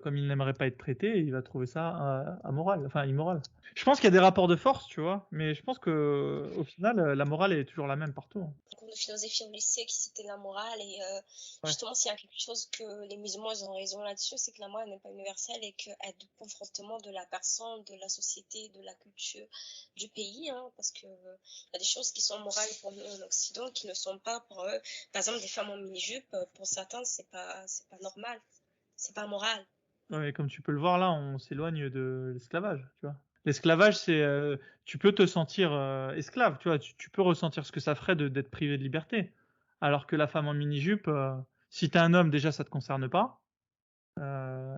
comme il n'aimerait pas être traité, et il va trouver ça amoral, enfin immoral. Je pense qu'il y a des rapports de force, tu vois, mais je pense que au final, la morale est toujours la même partout. Hein. Un cours de philosophie au lycée qui citait la morale, et Ouais. justement s'il y a quelque chose que les musulmans ils ont raison là-dessus, c'est que la morale n'est pas universelle et qu'elle dépend fortement de la personne, de la société, de la culture du pays, hein, parce que il y a des choses qui sont morales pour nous en Occident qui ne sont pas pour eux. Par exemple, des femmes en mini-jupe, pour certains c'est pas normal, c'est pas moral. Ouais, comme tu peux le voir là, on s'éloigne de l'esclavage, tu vois. L'esclavage, c'est tu peux te sentir esclave, tu vois, tu peux ressentir ce que ça ferait d'être privé de liberté. Alors que la femme en mini-jupe, si t'es un homme, déjà ça te concerne pas.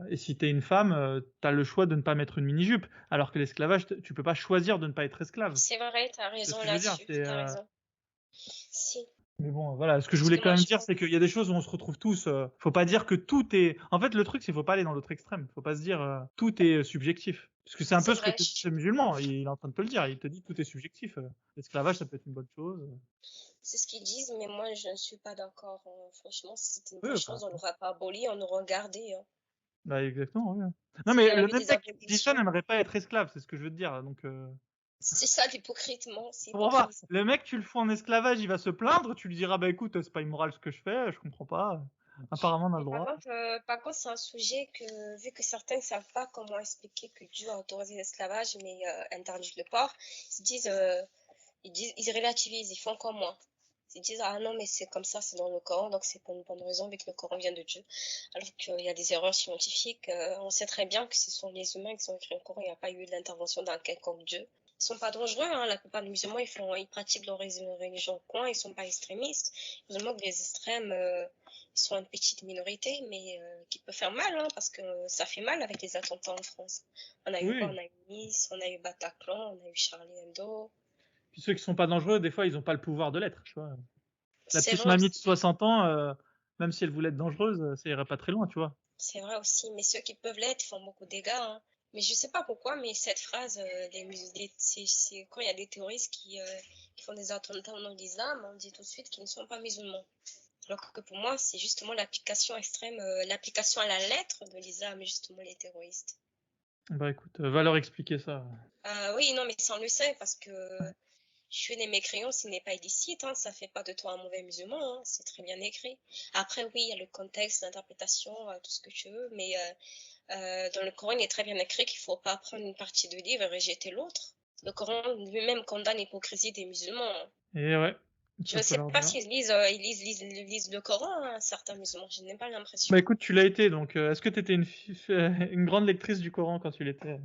Et si t'es une femme, t'as le choix de ne pas mettre une mini-jupe. Alors que l'esclavage, tu peux pas choisir de ne pas être esclave. C'est vrai, t'as C'est ce raison que je veux dire. là-dessus, t'as raison. Si, Mais bon, voilà. Ce que je parce voulais que quand moi même je dire, pense, c'est qu'il y a des choses où on se retrouve tous. Faut pas dire que tout est. En fait, le truc, c'est faut pas aller dans l'autre extrême. Faut pas se dire tout est subjectif. Parce que c'est un c'est peu ce que vrai. te dit ce musulman. Il est en train de te le dire. Il te dit tout est subjectif. L'esclavage, ça peut être une bonne chose. C'est ce qu'ils disent, mais moi, je ne suis pas d'accord. Franchement, si c'était une Oui, bonne enfin, chose, on l'aurait pas aboli, on l'aurait gardé. Hein. Bah, exactement, ouais. Non, S'il y mais en le avait même des mec qui dit ça abréviations, n'aimerait pas être esclave, c'est ce que je veux te dire. Donc, c'est ça l'hypocritement, c'est je comprends pas. hypocrite. Le mec, tu le fous en esclavage, il va se plaindre, tu lui diras, bah écoute, c'est pas immoral ce que je fais, je comprends pas. Apparemment, on a le Mais droit. par contre, c'est un sujet que, vu que certains ne savent pas comment expliquer que Dieu a autorisé l'esclavage, mais interdit le port, ils disent, ils relativisent, ils font comme moi. Ils disent, ah non, mais c'est comme ça, c'est dans le Coran, donc c'est pour une bonne raison, vu que le Coran vient de Dieu. Alors qu'il y a des erreurs scientifiques. On sait très bien que ce sont les humains qui ont écrit le Coran, il n'y a pas eu d'intervention d'un quelconque Dieu. Ils sont pas dangereux, hein. La plupart des musulmans, ils pratiquent leur religion au coin, ils sont pas extrémistes. Heureusement que les extrêmes, ils sont une petite minorité, mais qui peut faire mal, hein, parce que ça fait mal avec les attentats en France. On a eu quoi? Oui. On a eu Nice, on a eu Bataclan, on a eu Charlie Hebdo. Puis ceux qui sont pas dangereux, des fois, ils ont pas le pouvoir de l'être, tu vois. La C'est petite vrai mamie de aussi. 60 ans, même si elle voulait être dangereuse, ça irait pas très loin, tu vois. C'est vrai aussi, mais ceux qui peuvent l'être font beaucoup de dégâts, hein. Mais je sais pas pourquoi, mais cette phrase, c'est quand il y a des terroristes qui font des attentats au nom de l'islam, on dit tout de suite qu'ils ne sont pas musulmans. Alors que pour moi, c'est justement l'application extrême, l'application à la lettre de l'islam, justement les terroristes. Bah écoute, va leur expliquer ça. Oui, non, mais ça on le sait parce que Ouais. tuer des mécréants, ce n'est pas illicite, hein, ça fait pas de toi un mauvais musulman, hein, c'est très bien écrit. Après, oui, il y a le contexte, l'interprétation, tout ce que tu veux, mais dans le Coran, il est très bien écrit qu'il faut pas prendre une partie de livre et rejeter l'autre. Le Coran lui-même condamne l'hypocrisie des musulmans, hein. Et ouais, Je ça ne faut sais leur pas dire. s'ils lisent le Coran, hein, certains musulmans, je n'ai pas Bah l'impression. écoute, tu l'as été, donc est-ce que t'étais une grande lectrice du Coran quand tu l'étais?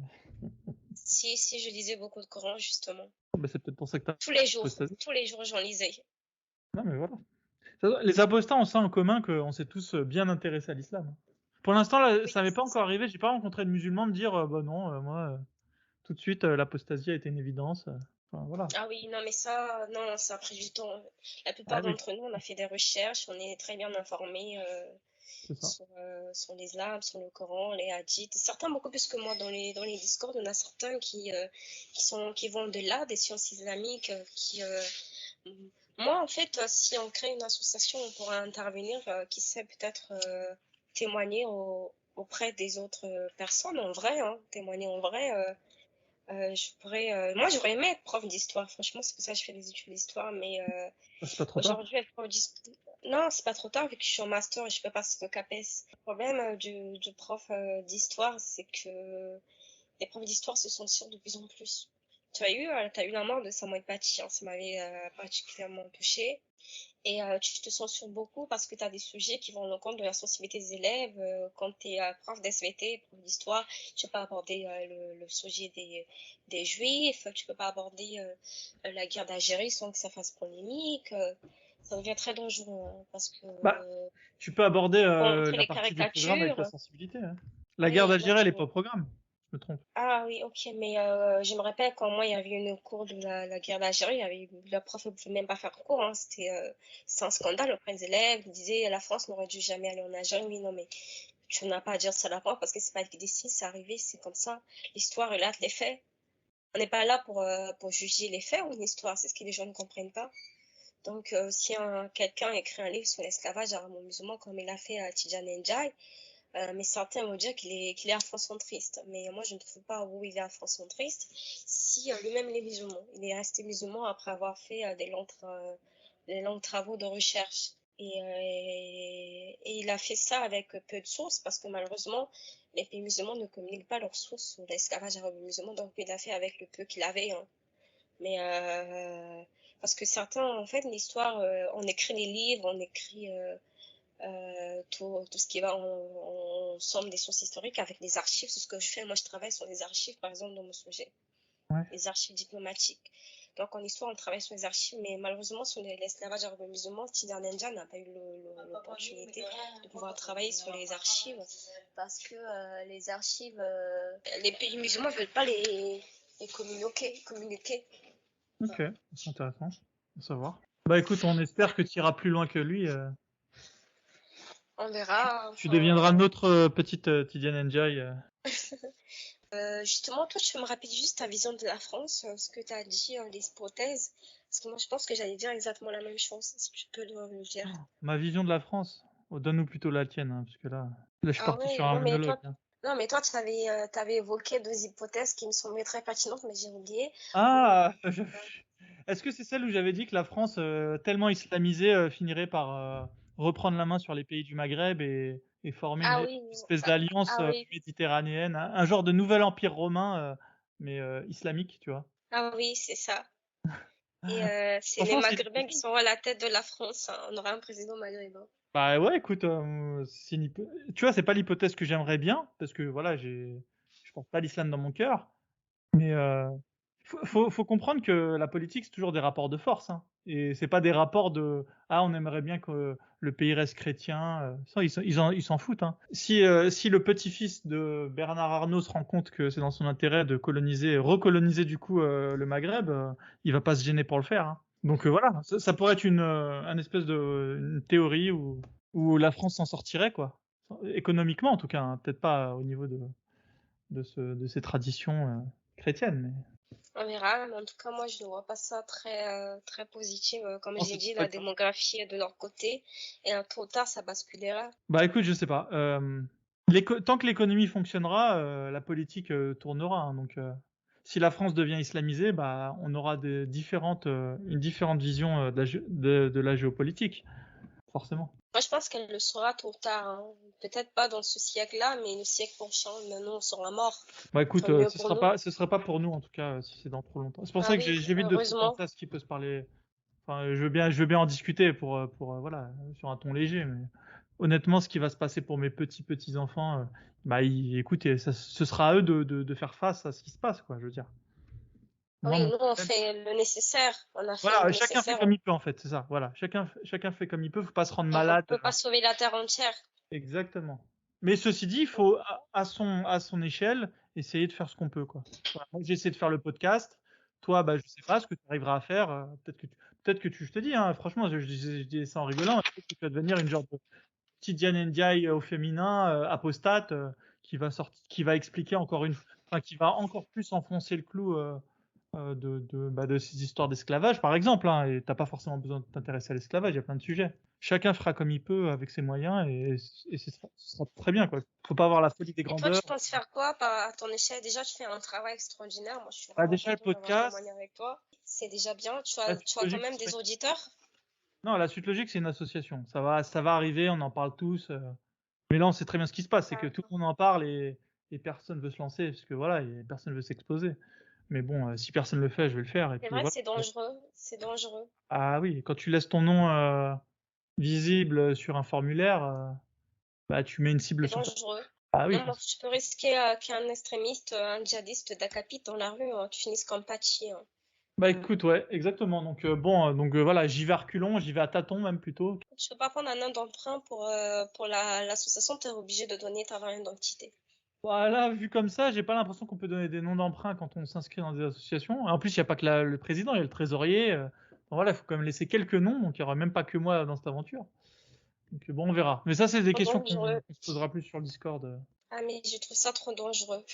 Si, je lisais beaucoup de Coran, justement. Bah c'est peut-être pour ça que t'as apostasie. Tous les jours, j'en lisais. Non mais voilà. Les apostats ont ça en commun qu'on s'est tous bien intéressés à l'islam. Pour l'instant, là, Oui, ça m'est pas c'est encore ça. arrivé, j'ai pas rencontré de musulman me dire, bah non, moi, tout de suite, l'apostasie a été une évidence. Enfin, voilà. Ah oui, non, mais ça, non, ça a pris du temps. La Ah plupart oui, d'entre nous, on a fait des recherches, on est très bien informés c'est ça. sur l'islam, sur le Coran, les hadiths. Certains beaucoup plus que moi dans les discords, on a certains qui vont de-delà des sciences islamiques, moi, en fait, si on crée une association, on pourra intervenir, qui sait peut-être témoigner auprès des autres personnes en vrai, hein, témoigner en vrai. Moi, j'aurais aimé être prof d'histoire. Franchement, c'est pour ça que je fais des études d'histoire. Mais Bah, c'est pas trop tard. aujourd'hui, être prof d'histoire, non, c'est pas trop tard vu que je suis en master et je peux passer le CAPES. Le problème du prof d'histoire, c'est que les profs d'histoire se sont sûrs de plus en plus. T'as eu la mort de Samuel Paty, hein, ça m'avait particulièrement touchée. Et tu te censures beaucoup parce que tu as des sujets qui vont à l'encontre de la sensibilité des élèves. Quand tu es prof d'SVT, prof d'histoire, tu peux pas aborder le sujet des Juifs, tu peux pas aborder la guerre d'Algérie sans que ça fasse polémique. Ça devient très dangereux, hein, parce que Bah, tu peux aborder faut montrer la les partie du programme avec ta caricatures. sensibilité, hein. La guerre Oui, non, d'Algérie, elle est pas au programme. Je me trompe. ah oui, ok, mais je me rappelle quand moi il y avait une cours de la guerre d'Algérie, la prof ne pouvait même pas faire cours, hein. C'était un scandale auprès des élèves. Ils disaient la France n'aurait dû jamais aller en Algérie. Oui, non, mais tu n'as pas à dire ça à la prof parce que c'est pas elle qui décide, c'est arrivé, c'est comme ça. L'histoire relate les faits. On n'est pas là pour juger les faits ou une histoire, c'est ce que les gens ne comprennent pas. Donc, si quelqu'un écrit un livre sur l'esclavage arabe musulman comme il a fait à Tidjane Ndiaye, mais certains vont dire qu'il est afrocentriste. Mais moi, je ne trouve pas où il est afrocentriste. Si lui-même il est musulman, il est resté musulman après avoir fait des longs travaux de recherche. Et il a fait ça avec peu de sources parce que malheureusement, les pays musulmans ne communiquent pas leurs sources sur l'esclavage arabe musulman. Donc, il a fait avec le peu qu'il avait, hein. Mais parce que certains, en fait, l'histoire, on écrit des livres, on écrit tout ce qui va en somme des sources historiques avec des archives. C'est ce que je fais. Moi, je travaille sur les archives, par exemple, dans mon sujet, Ouais. les archives diplomatiques. Donc, en histoire, on travaille sur les archives, mais malheureusement, sur l'esclavage arabo-musulman, Tidjane Ndiaye n'a pas eu l'opportunité de pouvoir travailler sur les archives parce que les archives, les pays musulmans ne veulent pas les communiquer. Ok, c'est intéressant à savoir. Bah écoute, on espère que tu iras plus loin que lui. On verra. Tu Enfin, deviendras notre petite Tidiane Ndiaye. justement, toi, tu peux me rappeler juste ta vision de la France, ce que tu as dit, les hypothèses, parce que moi, je pense que j'allais dire exactement la même chose, si tu peux le dire. Ma vision de la France. Oh, donne-nous plutôt la tienne, hein, parce que là. Là, je suis Ah parti ouais, sur un non mais monologue, toi, hein. non mais toi, t'avais évoqué deux hypothèses qui me semblaient très pertinentes, mais j'ai oublié. Ou- Ah, est-ce que c'est celle où j'avais dit que la France, tellement islamisée, finirait par reprendre la main sur les pays du Maghreb et former Ah une oui, espèce ah, d'alliance ah oui, méditerranéenne, un genre de nouvel empire romain, mais islamique, tu vois? ah oui, c'est ça. Et c'est les Franchement, c'est Maghrébins qui sont à la tête de la France, hein. On aura un président maghrébin. bah ouais, écoute, tu vois, c'est pas l'hypothèse que j'aimerais bien, parce que voilà, je porte pas l'islam dans mon cœur, mais faut comprendre que la politique, c'est toujours des rapports de force, hein. Et c'est pas des rapports de ah, on aimerait bien que le pays reste chrétien. Ça, ils s'en foutent, hein. Si le petit-fils de Bernard Arnault se rend compte que c'est dans son intérêt de recoloniser du coup le Maghreb, il va pas se gêner pour le faire, hein. Donc voilà, ça pourrait être une espèce une théorie où la France s'en sortirait, quoi. Économiquement, en tout cas, hein. Peut-être pas au niveau de ces traditions chrétiennes, mais. On verra, mais en tout cas, moi, je ne vois pas ça très positif. Comme Non, j'ai c'est dit, pour ça la que démographie est de leur côté, et tôt ou tard, ça basculera. bah écoute, je sais pas. Tant que l'économie fonctionnera, la politique tournera, hein. Donc, si la France devient islamisée, bah on aura une différente vision de la géopolitique, forcément. Moi, je pense qu'elle le sera tôt ou tard, hein. Peut-être pas dans ce siècle-là, mais le siècle prochain, maintenant, on sera mort. Bah écoute, Tant mieux pour nous. ce sera pas pour nous en tout cas, si c'est dans trop longtemps. C'est pour Ah ça que oui, j'évite de trop heureusement. penser à ce qui peut se parler. Enfin, je veux bien en discuter pour voilà, sur un ton léger, mais honnêtement, ce qui va se passer pour mes petits enfants, bah, écoute, ce sera à eux de faire face à ce qui se passe, quoi. Je veux dire. Moi, Oui, mon nous, on problème, fait le nécessaire. On a fait le voilà, chacun fait nécessaire. comme il peut en fait, c'est ça. Voilà, chacun fait comme il peut. Faut pas se rendre On ne malade. peut pas sauver la terre entière. Exactement. Mais ceci dit, il faut à son échelle essayer de faire ce qu'on peut, quoi. Voilà. Moi, j'ai essayé de faire le podcast. Toi, bah, je sais pas ce que tu arriveras à faire. Je te dis, hein, franchement, je dis ça en rigolant. Peut-être que tu vas devenir une genre de petite Diane Ndiaye au féminin, apostate, qui va expliquer enfin, qui va encore plus enfoncer le clou de ces histoires d'esclavage, par exemple, hein, et t'as pas forcément besoin de t'intéresser à l'esclavage, il y a plein de sujets. Chacun fera comme il peut avec ses moyens et ce sera très bien, quoi. Faut pas avoir la folie des Et toi, grandeurs. tu penses faire quoi à ton échelle? Déjà, tu fais un travail extraordinaire. Moi, je suis Bah, vraiment déjà le contente d'avoir podcast, témoigné avec toi. C'est déjà bien. la Tu suite as quand logique, même des auditeurs? non, la suite logique, c'est une association. Ça va arriver, on en parle tous. Mais là, on sait très bien ce qui se passe, c'est que Ah. tout le monde en parle et personne veut se lancer, parce que voilà, personne veut s'exposer. Mais bon, si personne le fait, je vais le faire, et C'est puis vrai, voilà. c'est dangereux. C'est dangereux. Ah oui, quand tu laisses ton nom visible sur un formulaire, bah, tu mets une cible C'est sur ta. dangereux. Ah oui, Même, tu peux risquer qu'un extrémiste, un djihadiste t'accapite dans la rue, hein. Tu finisses comme Pachi, hein. bah écoute, ouais, exactement. Donc bon, voilà, j'y vais à reculons, j'y vais à tâtons même plutôt. Tu peux pas prendre un nom d'emprunt pour l'association, tu es obligé de donner ta vraie identité. Voilà, vu comme ça, j'ai pas l'impression qu'on peut donner des noms d'emprunt quand on s'inscrit dans des associations. Et en plus, il n'y a pas que le président, il y a le trésorier. Bon, voilà, il faut quand même laisser quelques noms, donc il n'y aura même pas que moi dans cette aventure. Donc bon, on verra. Mais ça, c'est des Trop questions dangereux. qu'on se posera plus sur le Discord. Ah, mais je trouve ça trop dangereux.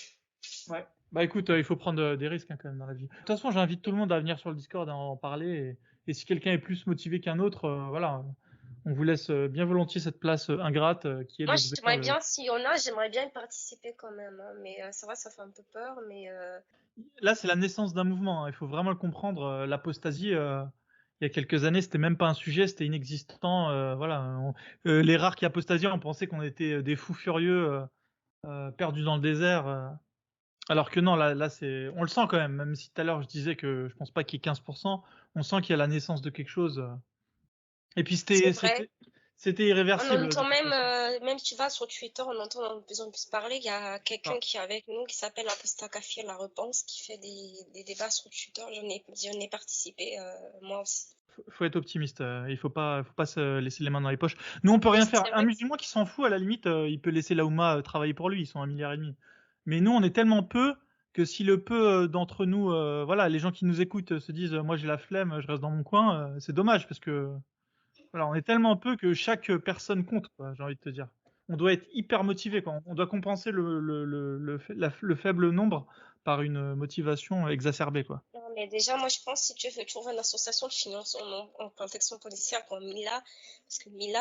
Ouais. Bah écoute, il faut prendre des risques, hein, quand même dans la vie. De toute façon, j'invite tout le monde à venir sur le Discord et à en parler. Et si quelqu'un est plus motivé qu'un autre, voilà, on vous laisse bien volontiers cette place ingrate qui est Moi, de devenir j'aimerais le. bien, s'il y en a, j'aimerais bien y participer quand même, hein. Mais c'est vrai, ça fait un peu peur, mais Là, c'est la naissance d'un mouvement, hein. Il faut vraiment le comprendre. L'apostasie, il y a quelques années, c'était même pas un sujet, c'était inexistant. Voilà, les rares qui apostasiaient, on pensait qu'on était des fous furieux perdus dans le désert. Alors que non, là, on le sent quand même. Même si tout à l'heure je disais que je pense pas qu'il y ait 15%, on sent qu'il y a la naissance de quelque chose. Et puis c'est vrai. c'était On irréversible de entend toute même, façon. même tu vas sur Twitter, on entend de plus en plus parler. Il y a quelqu'un Ah, qui est avec nous qui s'appelle Aposta Kafir La Repense qui fait des débats sur Twitter. J'en ai participé, moi aussi. faut être optimiste. Il faut pas se laisser les mains dans les poches. Nous, on peut rien faire. C'est Un vrai. musulman qui s'en fout, à la limite, il peut laisser la Oumma travailler pour lui. Ils sont 1,5 milliard. Mais nous, on est tellement peu que si le peu d'entre nous, voilà, les gens qui nous écoutent se disent, moi j'ai la flemme, je reste dans mon coin, c'est dommage parce que voilà, on est tellement peu que chaque personne compte, quoi, j'ai envie de te dire. On doit être hyper motivé, quoi. On doit compenser le faible nombre par une motivation exacerbée, quoi. Mais déjà, moi, je pense que si tu veux trouver une association de finance en protection policière comme Mila, parce que Oui.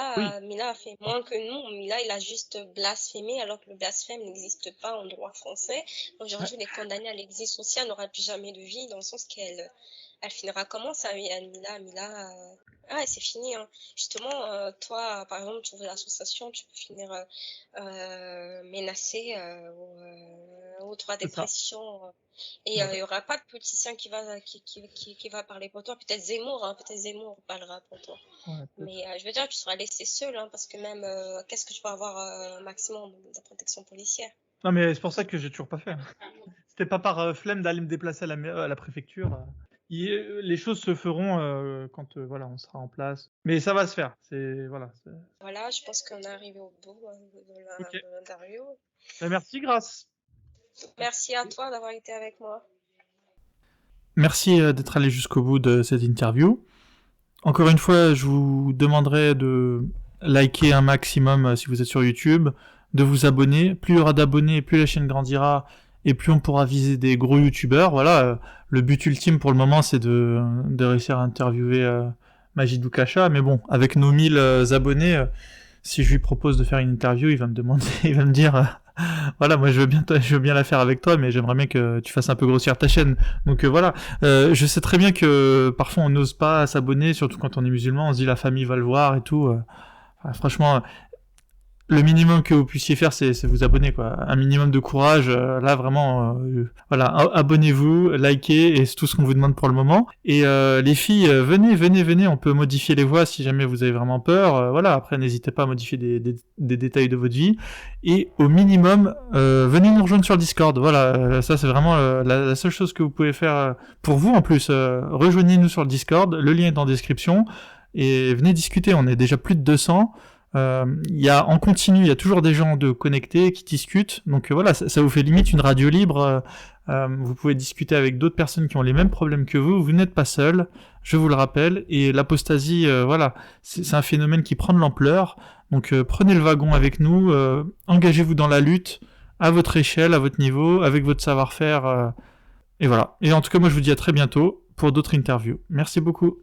Mila a fait moins que nous. Mila, il a juste blasphémé, alors que le blasphème n'existe pas en droit français. Ouais. Aujourd'hui, elle est condamnée à l'exil social, elle n'aura plus jamais de vie, dans le sens elle finira comment ça, Mila, c'est fini, hein. Justement, toi, par exemple, tu ouvres l'association, tu peux finir menacé ou droit C'est ça. dépression. Et il Ouais. n'y aura pas de politicien qui va parler pour toi. Peut-être Zemmour parlera pour toi. Ouais, peut-être. Mais je veux dire, tu seras laissé seul, hein, parce que même, qu'est-ce que tu peux avoir maximum de protection policière? Non, mais c'est pour ça que j'ai toujours pas fait. C'était pas par flemme d'aller me déplacer à la préfecture. Les choses se feront quand voilà, on sera en place. Mais ça va se faire. Voilà, je pense qu'on est arrivé au bout Ok. de l'interview. Ben, merci, Grâce. Merci à toi d'avoir été avec moi. Merci d'être allé jusqu'au bout de cette interview. Encore une fois, je vous demanderai de liker un maximum si vous êtes sur YouTube, de vous abonner. Plus il y aura d'abonnés, plus la chaîne grandira et plus on pourra viser des gros youtubeurs. Voilà, le but ultime pour le moment, c'est de réussir à interviewer Majid Boukacha. Mais bon, avec nos 1000 abonnés, si je lui propose de faire une interview, il va me demander, il va me dire, voilà, moi je veux bien la faire avec toi, mais j'aimerais bien que tu fasses un peu grossir ta chaîne. Donc voilà, je sais très bien que parfois on n'ose pas s'abonner, surtout quand on est musulman, on se dit la famille va le voir et tout. Franchement, le minimum que vous puissiez faire, c'est vous abonner, quoi. Un minimum de courage. Là, vraiment, voilà, abonnez-vous, likez, et c'est tout ce qu'on vous demande pour le moment. Et les filles, venez, on peut modifier les voix si jamais vous avez vraiment peur. Voilà, après, n'hésitez pas à modifier des détails de votre vie. Et au minimum, venez nous rejoindre sur le Discord. Voilà, ça c'est vraiment la seule chose que vous pouvez faire pour vous en plus. Rejoignez-nous sur le Discord, le lien est en description. Et venez discuter, on est déjà plus de 200. En continu, il y a toujours des gens de connectés qui discutent. Donc voilà, ça vous fait limite une radio libre. Vous pouvez discuter avec d'autres personnes qui ont les mêmes problèmes que vous. Vous n'êtes pas seul, je vous le rappelle. Et l'apostasie, voilà, c'est un phénomène qui prend de l'ampleur. Donc prenez le wagon avec nous, engagez-vous dans la lutte à votre échelle, à votre niveau, avec votre savoir-faire. Et voilà. Et en tout cas, moi je vous dis à très bientôt pour d'autres interviews. Merci beaucoup.